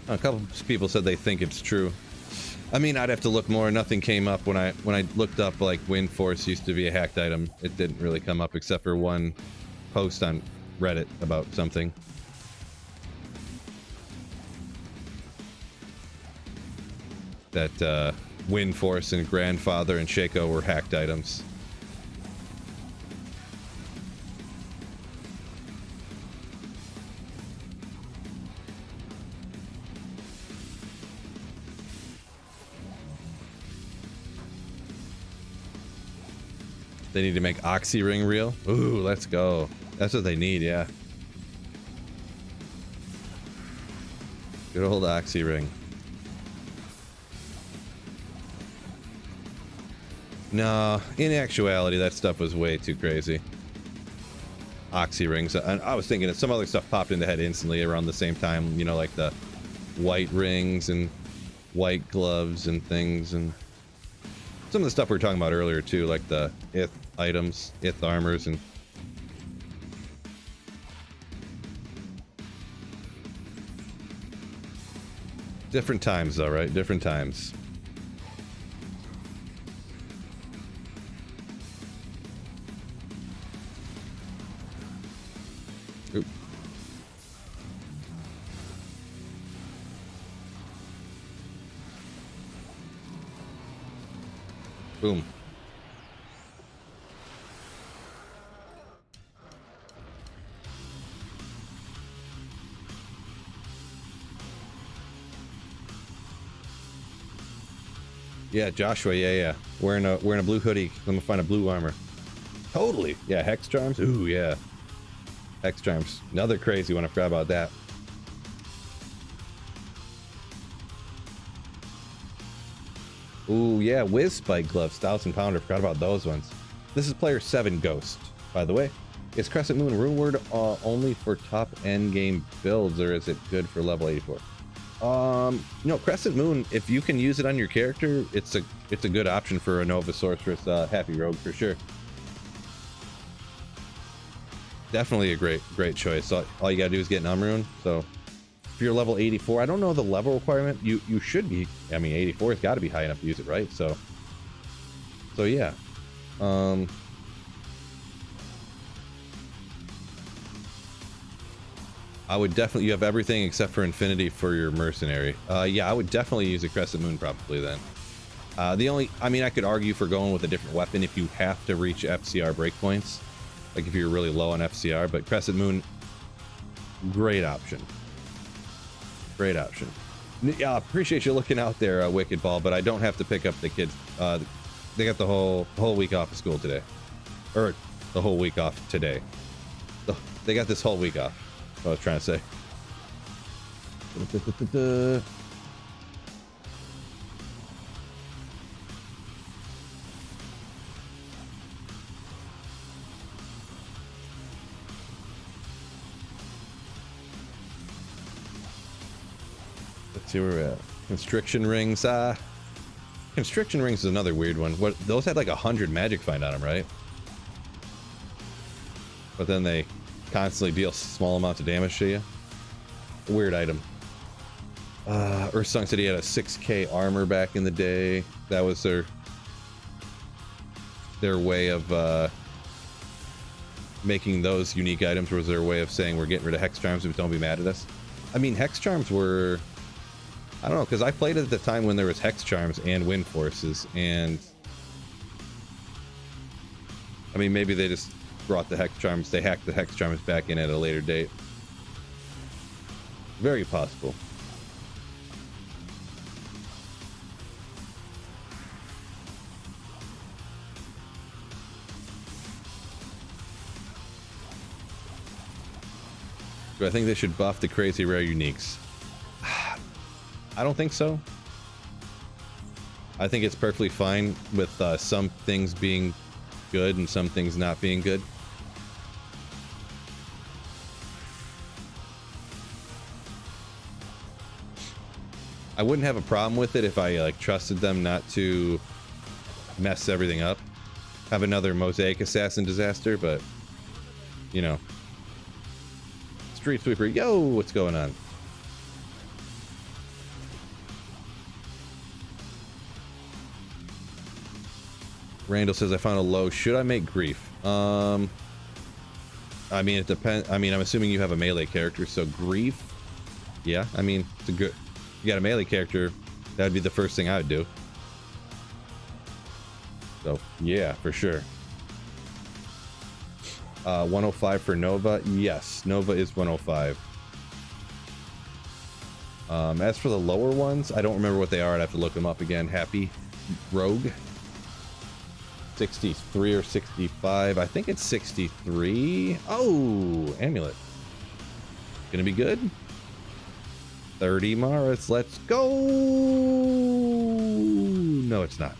A couple people said they think it's true. I mean, I'd have to look more. Nothing came up when I looked up like Windforce used to be a hacked item. It didn't really come up except for one post on Reddit about something. That Windforce and Grandfather and Shaco were hacked items. They need to make Oxy Ring real. Ooh, let's go. That's what they need, yeah. Good old Oxy Ring. No, in actuality, that stuff was way too crazy. Oxy Rings. And I was thinking that some other stuff popped in the head instantly around the same time, you know, like the white rings and white gloves and things, and some of the stuff we were talking about earlier too, like the ith items, ith armors, and different times though, right? Different times. Oop. Boom. Yeah, Joshua, yeah. Wearing a blue hoodie. I'm gonna find a blue armor. Totally. Yeah, Hex Charms. Ooh, yeah. Hex Charms. Another crazy one. I forgot about that. Ooh, yeah. Whiz Spike Gloves. 1,000 Pounder. Forgot about those ones. This is player 7 Ghost, by the way. Is Crescent Moon Rune Word only for top end game builds, or is it good for level 84? No, Crescent Moon, if you can use it on your character, it's a good option for a Nova Sorceress Happy Rogue for sure. Definitely a great choice. All you gotta do is get an Umbroon. So if you're level 84, I don't know the level requirement. You should be. I mean, 84 has got to be high enough to use it, right? So yeah. I would definitely, you have everything except for Infinity for your Mercenary. Yeah, I would definitely use a Crescent Moon probably then. I mean, I could argue for going with a different weapon if you have to reach FCR breakpoints. Like if you're really low on FCR, but Crescent Moon, great option. Great option. Yeah, appreciate you looking out there, Wicked Ball, but I don't have to pick up the kids. They got the whole week off of school today. Or the whole week off today. They got this whole week off. That's what I was trying to say. Let's see where we're at. Constriction rings. Constriction rings is another weird one. What, those had like 100 magic find on them, right? But then they constantly deal small amounts of damage to you. Weird item. Ursung said he had a 6k armor back in the day. That was their way of making those unique items, was their way of saying we're getting rid of Hex Charms, but don't be mad at us. I mean, Hex Charms were, I don't know, because I played it at the time when there was Hex Charms and Wind Forces, and I mean, maybe they just brought the Hex Charms, they hacked the Hex Charms back in at a later date. Very possible. Do I think they should buff the crazy rare uniques? I don't think so. I think it's perfectly fine with some things being good and some things not being good. I wouldn't have a problem with it if I like trusted them not to mess everything up. Have another Mosaic Assassin disaster, but you know. Street Sweeper, yo, what's going on? Randall says I found a low. Should I make Grief? I mean, it depends. I mean, I'm assuming you have a melee character, so Grief. Yeah, I mean, it's a good. You got a melee character, that would be the first thing I would do. So yeah, for sure. 105 for Nova. Yes, Nova is 105. As for the lower ones, I don't remember what they are. I'd have to look them up again. Happy Rogue. 63 or 65. I think it's 63. Oh, Amulet. Gonna be good. 30 Maras. Let's go. No, it's not.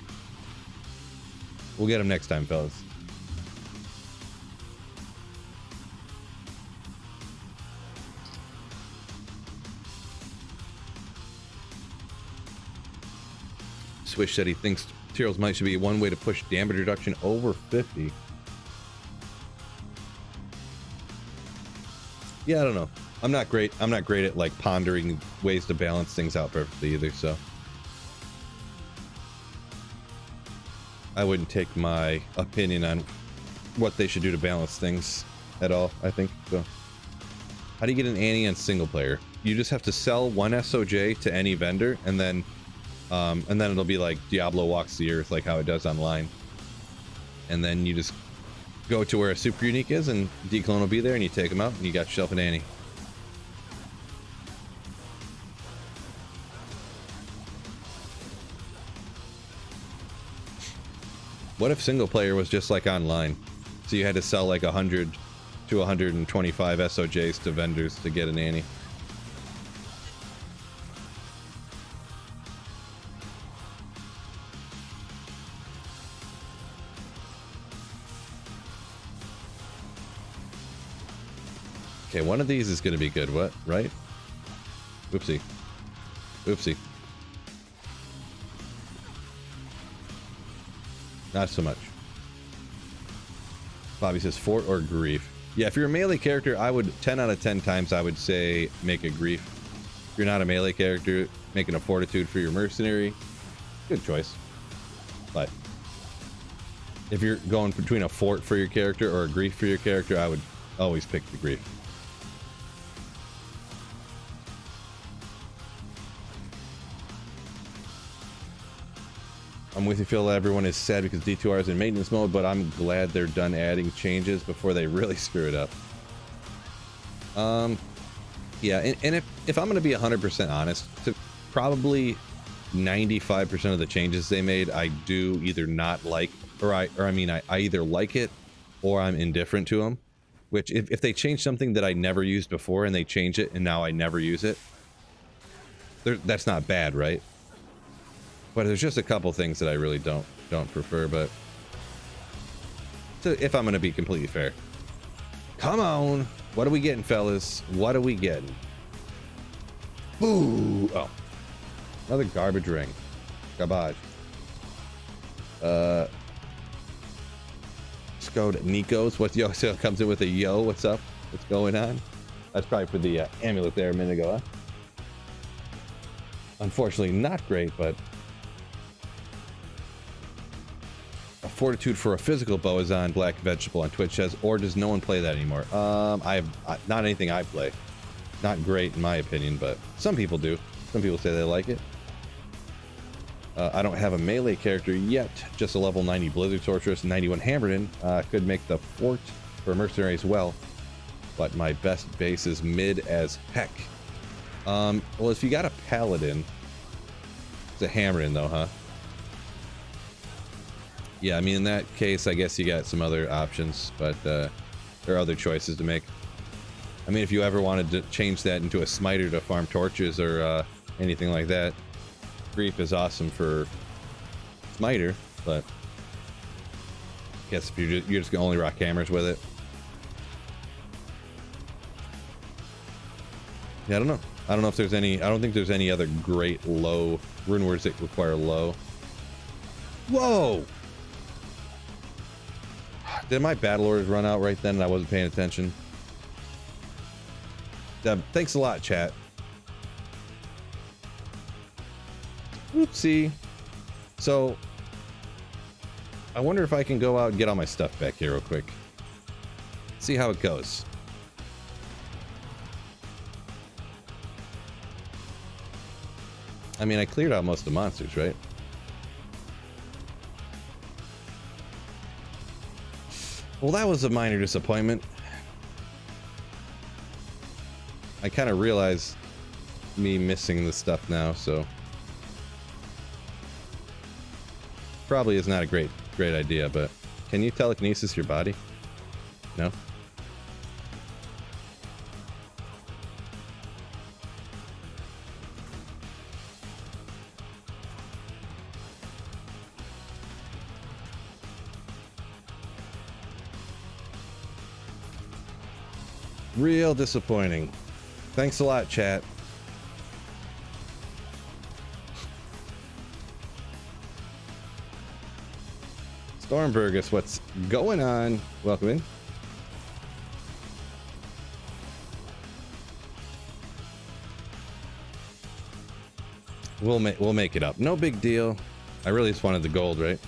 We'll get him next time, fellas. Swish said he thinks Tyreals might should be one way to push damage reduction over 50. Yeah, I don't know. I'm not great at like pondering ways to balance things out perfectly either, so I wouldn't take my opinion on what they should do to balance things at all, I think. So how do you get an Annie on single player? You just have to sell one SOJ to any vendor, and then it'll be like Diablo walks the earth, like how it does online. And then you just go to where a super unique is, and Declone will be there, and you take them out, and you got yourself an Annie. What if single player was just like online? So you had to sell like 100 to 125 SOJs to vendors to get an Annie. Okay, one of these is going to be good. What? Right? Oopsie. Oopsie. Not so much. Bobby says fort or grief. Yeah, if you're a melee character, I would 10 out of 10 times I would say make a grief. If you're not a melee character, making a fortitude for your mercenary, good choice. But if you're going between a fort for your character or a grief for your character, I would always pick the grief. I'm with you, Phil. Everyone is sad because D2R is in maintenance mode, but I'm glad they're done adding changes before they really screw it up. Yeah, and if I'm going to be 100% honest, to probably 95% of the changes they made, I do either not like, I either like it or I'm indifferent to them. Which, if they change something that I never used before and they change it and now I never use it, that's not bad, right? But there's just a couple things that I really don't prefer, but so if I'm going to be completely fair. Come on. What are we getting, fellas? What are we getting? Ooh. Oh. Another garbage ring. Garbage. Let's go to Nico's. What's yo? So it comes in with a yo. What's up? What's going on? That's probably for the amulet there a minute ago, huh? Unfortunately, not great, but a fortitude for a physical bow is on Black Vegetable on Twitch says, or does no one play that anymore? Not anything I play. Not great in my opinion, but some people do. Some people say they like it. I don't have a melee character yet, just a level 90 Blizzard Sorceress, 91 Hammerden. Could make the fort for mercenary as well, but my best base is mid as heck. Well, if you got a Paladin, it's a Hammerden though, huh? Yeah, I mean, in that case, I guess you got some other options, but there are other choices to make. I mean, if you ever wanted to change that into a smiter to farm torches or anything like that, grief is awesome for smiter, but I guess if you're just gonna only rock hammers with it. Yeah, I don't know. I don't know if there's any. I don't think there's any other great low rune words that require low. Whoa! Did my battle orders run out right then and I wasn't paying attention? Thanks a lot, chat. Oopsie. So, I wonder if I can go out and get all my stuff back here real quick. See how it goes. I mean, I cleared out most of the monsters, right? Well, that was a minor disappointment. I kind of realized me missing the stuff now, so probably is not a great idea, but can you telekinesis your body? No? Real disappointing. Thanks a lot, chat. Stormburgus, what's going on? Welcome in. We'll make it up. No big deal. I really just wanted the gold, right?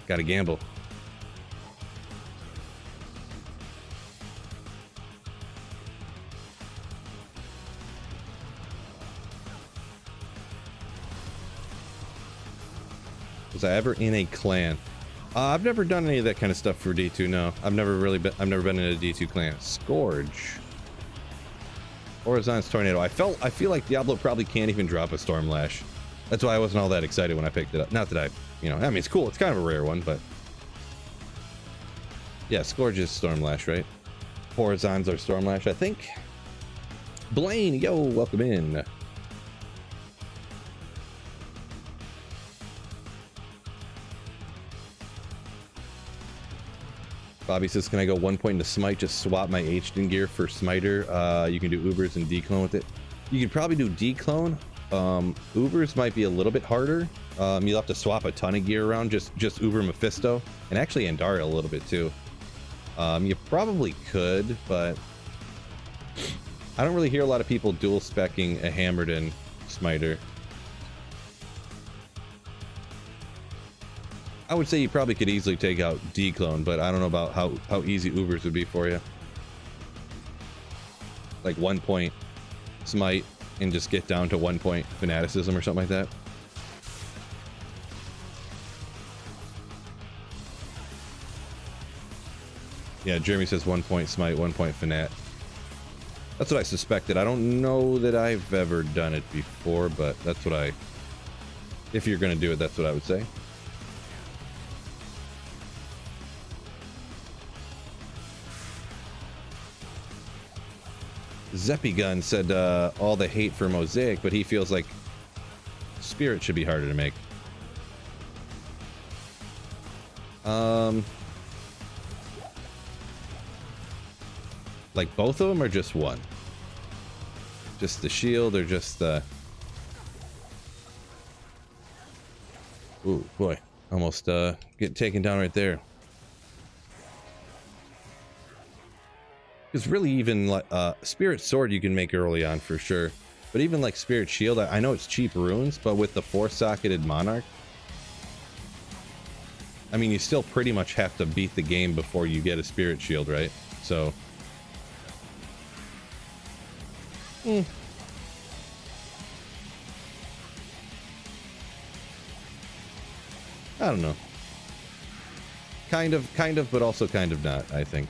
Gotta gamble. Was I ever in a clan? I've never done any of that kind of stuff for D2. No, I've never been in a D2 clan. Scourge. Horizon's Tornado. I feel like Diablo probably can't even drop a Stormlash. That's why I wasn't all that excited when I picked it up. Not that I mean, it's cool. It's kind of a rare one, but yeah, Scourge is Stormlash, right? Horizons are Stormlash, I think. Blaine, yo, welcome in. Bobby says, can I go 1 point into Smite? Just swap my H'den gear for Smiter. You can do Ubers and declone with it. You could probably do declone. Ubers might be a little bit harder. You'll have to swap a ton of gear around. Just Uber Mephisto. And actually Andariel a little bit too. You probably could, but I don't really hear a lot of people dual speccing a Hammerden Smiter. I would say you probably could easily take out declone, but I don't know about how easy Ubers would be for you. Like 1 point Smite and just get down to 1 point Fanaticism or something like that. Yeah, Jeremy says 1 point Smite, 1 point Fanat. That's what I suspected. I don't know that I've ever done it before, but that's what if you're going to do it, that's what I would say. Zeppygun said all the hate for Mosaic, but he feels like Spirit should be harder to make. Like both of them or just one? Just the shield or just the... Ooh, boy. Almost get taken down right there. Because really even like Spirit Sword you can make early on for sure. But even like Spirit Shield, I know it's cheap runes, but with the 4-socketed Monarch, I mean, you still pretty much have to beat the game before you get a Spirit Shield, right? So... I don't know. Kind of, but also kind of not, I think.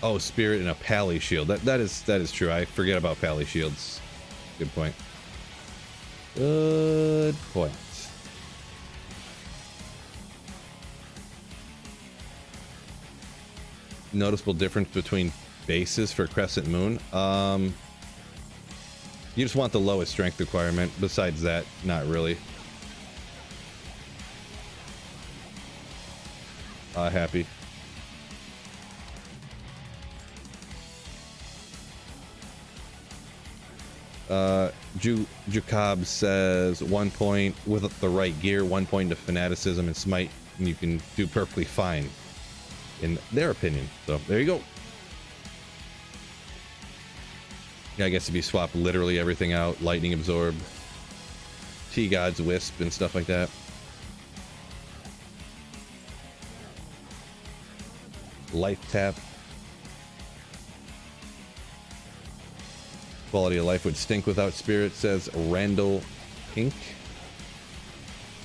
Oh, Spirit and a Pally Shield. That is true. I forget about Pally Shields. Good point. Good point. Noticeable difference between bases for Crescent Moon. You just want the lowest strength requirement. Besides that, not really. Happy. Jacob says 1 point with the right gear, 1 point to Fanaticism and Smite, and you can do perfectly fine, in their opinion. So there you go. Yeah, I guess if you swap literally everything out, Lightning Absorb, T-God's Wisp, and stuff like that. Life Tap. Quality of life would stink without Spirit, says Randall Pink.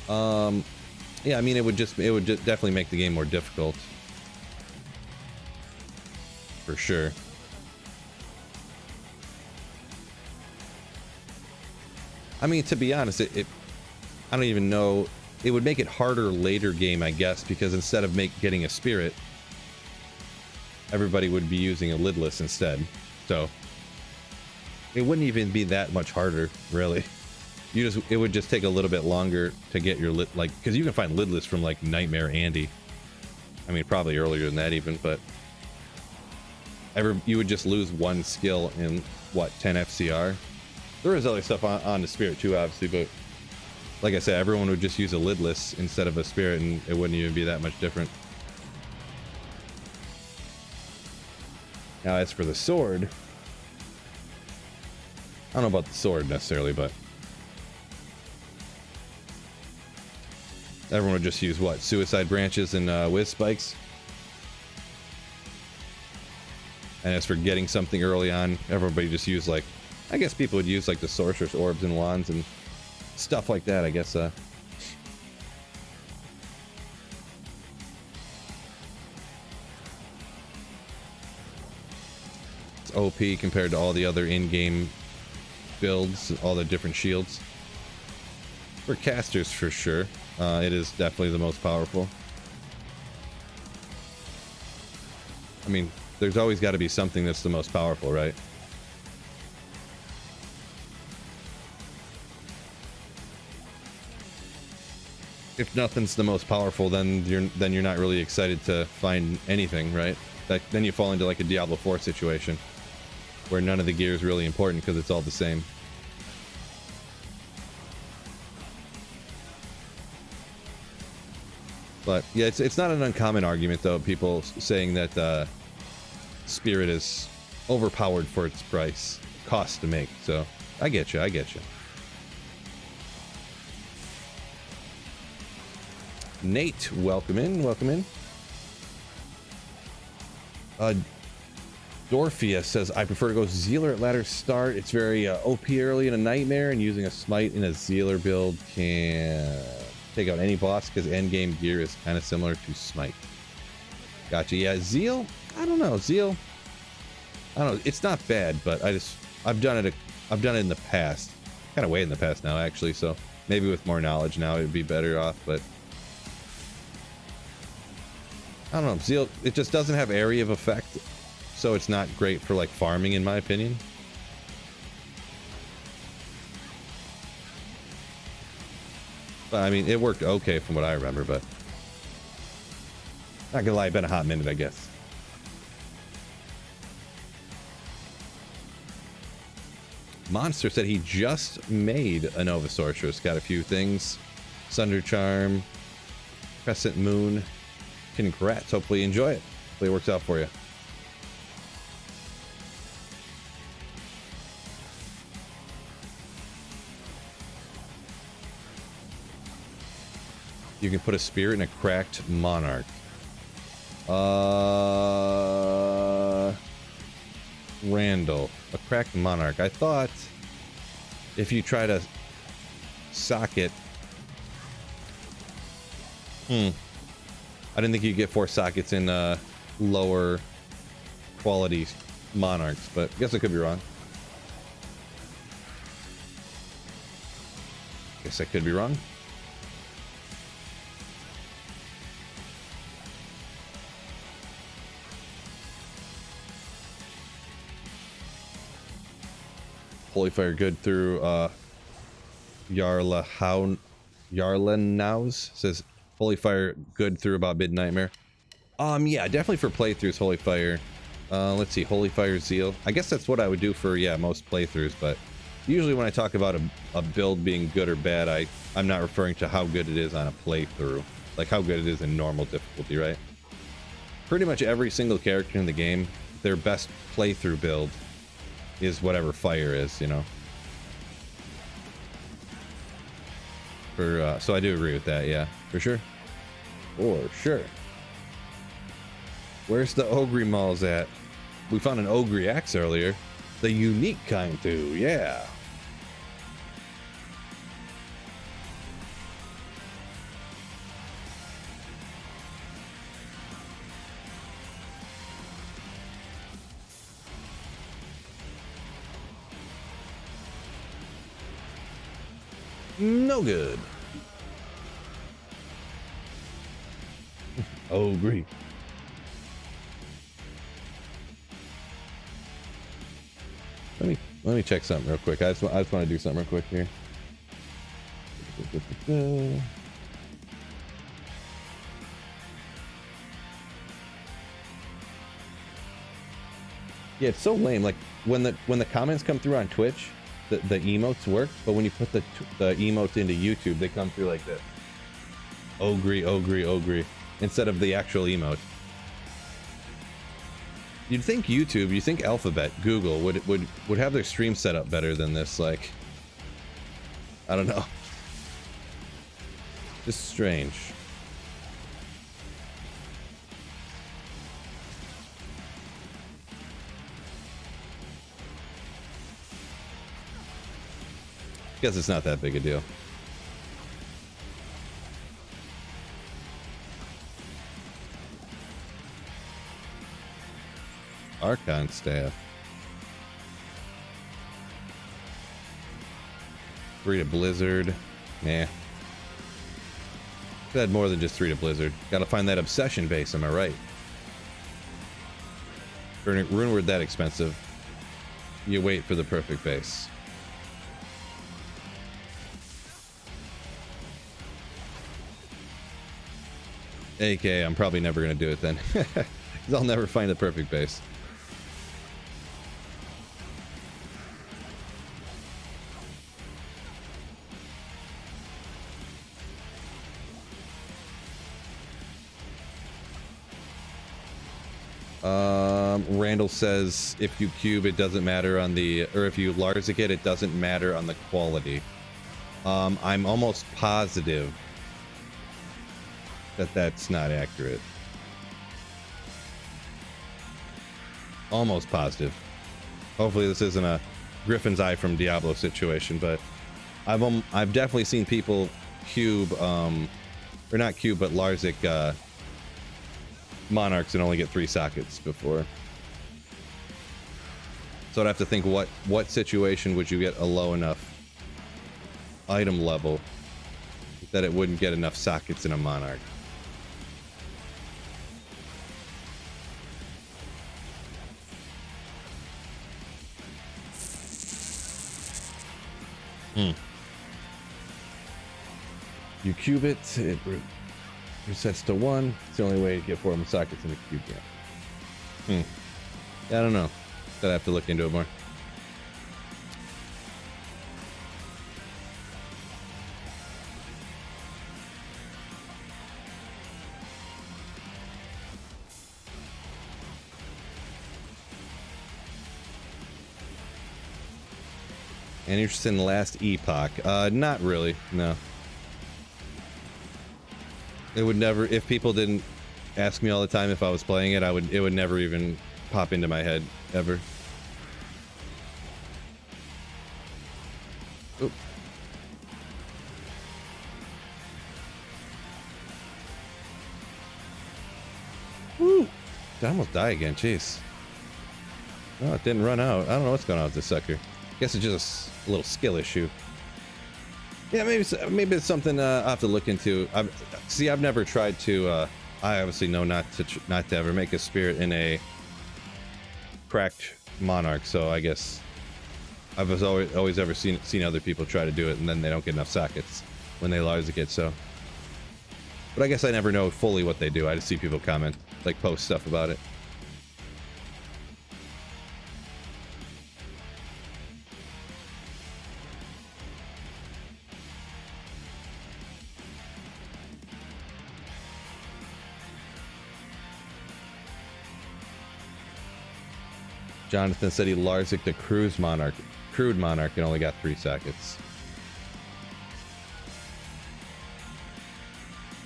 Yeah, I mean, it would just definitely make the game more difficult. For sure. I mean, to be honest, I don't even know. It would make it harder later game, I guess, because instead of getting a Spirit, everybody would be using a lidless instead. So It wouldn't even be that much harder, really. It would just take a little bit longer to get your lid, like, because you can find lidless from like Nightmare Andy. I mean, probably earlier than that even, but you would just lose one skill in what, 10 FCR. There is other stuff on the Spirit too, obviously, but like I said, everyone would just use a lidless instead of a Spirit, and it wouldn't even be that much different. Now, as for the sword, I don't know about the sword necessarily, but everyone would just use what? Suicide branches and whiz spikes. And as for getting something early on, everybody just used like, I guess people would use like the sorcerer's orbs and wands and stuff like that, I guess. It's OP compared to all the other in-game builds, all the different shields. For casters, for sure, it is definitely the most powerful. I mean, there's always got to be something that's the most powerful, right? If nothing's the most powerful, then you're not really excited to find anything, right? Then you fall into like a Diablo 4 situation, where none of the gear is really important because it's all the same. But yeah, it's not an uncommon argument though, people saying that Spirit is overpowered for its price, cost to make. So I get you. Nate, welcome in. Dorphia says, I prefer to go Zealer at ladder start. It's very OP early in a Nightmare, and using a Smite in a Zealer build can take out any boss because endgame gear is kind of similar to Smite. Gotcha. Yeah, Zeal, I don't know. Zeal, I don't know. It's not bad, but I've done it in the past. Kind of way in the past now, actually. So maybe with more knowledge now, it'd be better off, but I don't know. Zeal, it just doesn't have area of effect, so it's not great for like farming, in my opinion. But I mean, it worked okay from what I remember, but not gonna lie, it's been a hot minute, I guess. Monster said he just made a Nova Sorceress. Got a few things. Sunder Charm, Crescent Moon. Congrats. Hopefully you enjoy it. Hopefully it works out for you. You can put a Spirit in a cracked Monarch. Randall. A cracked Monarch. I thought if you try to sock it... I didn't think you could get 4 sockets in lower quality Monarchs, but I guess I could be wrong. Guess I could be wrong. Holy Fire good through Yarlenaus says Holy Fire good through about mid-Nightmare. Yeah, definitely for playthroughs, Holy Fire. Let's see, Holy Fire Zeal. I guess that's what I would do for, yeah, most playthroughs, but usually when I talk about a build being good or bad, I'm not referring to how good it is on a playthrough. Like how good it is in normal difficulty, right? Pretty much every single character in the game, their best playthrough build is whatever Fire is, you know? So I do agree with that, yeah, for sure. For sure. Where's the Ogre Malls at? We found an Ogre axe earlier. The unique kind too, yeah. No good. Ogre. Let me Let me check something real quick. I just want to do something real quick here. Yeah, it's so lame. Like when the comments come through on Twitch, the emotes work, but when you put the emotes into YouTube, they come through like this. Ogre, instead of the actual emote. You'd think YouTube, you think Alphabet, Google would have their stream set up better than this. Like, I don't know. Just strange. Guess it's not that big a deal. Archon staff. 3 to Blizzard. Nah. Had more than just 3 to Blizzard. Gotta find that obsession base, am I right? Runeward that expensive. You wait for the perfect base. AK, I'm probably never gonna do it then. Because I'll never find the perfect base. Randall says if you cube it doesn't matter on the, or if you Larzik it doesn't matter on the quality. I'm almost positive that that's not accurate. Almost positive. Hopefully this isn't a Griffin's Eye from Diablo situation, but I've definitely seen people cube or not cube but Larzik Monarchs and only get 3 sockets before. So I'd have to think what situation would you get a low enough item level that it wouldn't get enough sockets in a Monarch. You cube it resets to 1. It's the only way to get 4 more sockets in the cube game. Yeah, I don't know. I'd have to look into it more. Any interest in the last epoch? Not really, no. It would never, if people didn't ask me all the time if I was playing it, it would never even pop into my head, ever. Oop. Woo! Did I almost die again, jeez. Oh, it didn't run out. I don't know what's going on with this sucker. Guess it's just a little skill issue. Yeah, maybe it's something I'll have to look into. I've never tried to. I obviously know not to ever make a spirit in a cracked Monarch. So I guess I've always ever seen other people try to do it, and then they don't get enough sockets when they Larzik it. So, but I guess I never know fully what they do. I just see people comment, like post stuff about it. Jonathan said he Larzik the crude Monarch and only got 3 sockets.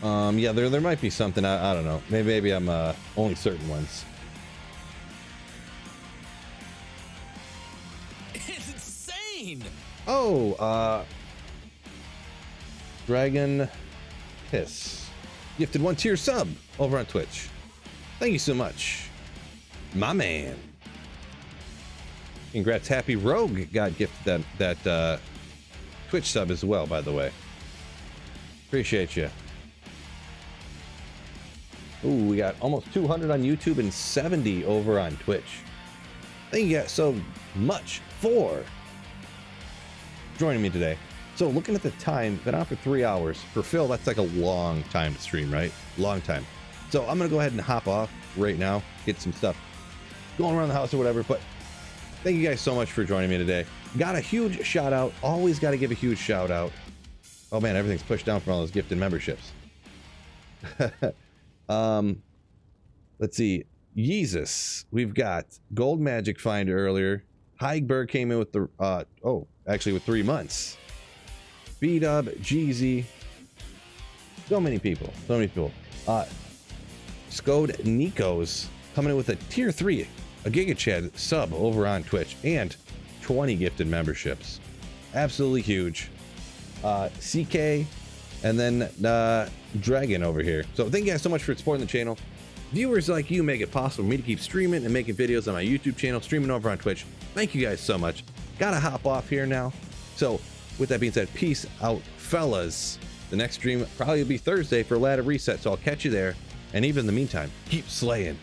Yeah, there might be something. I don't know. Maybe I'm only certain ones. It's insane. Oh, Dragon Piss gifted 1 tier sub over on Twitch. Thank you so much, my man. Congrats, Happy Rogue got gifted that Twitch sub as well, by the way. Appreciate you. Ooh, we got almost 200 on YouTube and 70 over on Twitch. Thank you guys so much for joining me today. So looking at the time, been on for 3 hours. For Phil, that's like a long time to stream, right? Long time. So I'm gonna go ahead and hop off right now, get some stuff going around the house or whatever. But thank you guys so much for joining me today. Got a huge shout out. Always got to give a huge shout out. Oh man, everything's pushed down from all those gifted memberships. Let's see. Yeezus. We've got Gold Magic Finder earlier. Heigberg came in with the actually with 3 months. B-Dub, Jeezy. So many people. Scode Nikos coming in with a tier 3, a Giga Chad sub over on Twitch, and 20 gifted memberships. Absolutely huge. CK, and then Dragon over here. So thank you guys so much for supporting the channel. Viewers like you make it possible for me to keep streaming and making videos on my YouTube channel, streaming over on Twitch. Thank you guys so much. Gotta hop off here now. So with that being said, peace out, fellas. The next stream probably will be Thursday for Ladder Reset, so I'll catch you there. And even in the meantime, keep slaying.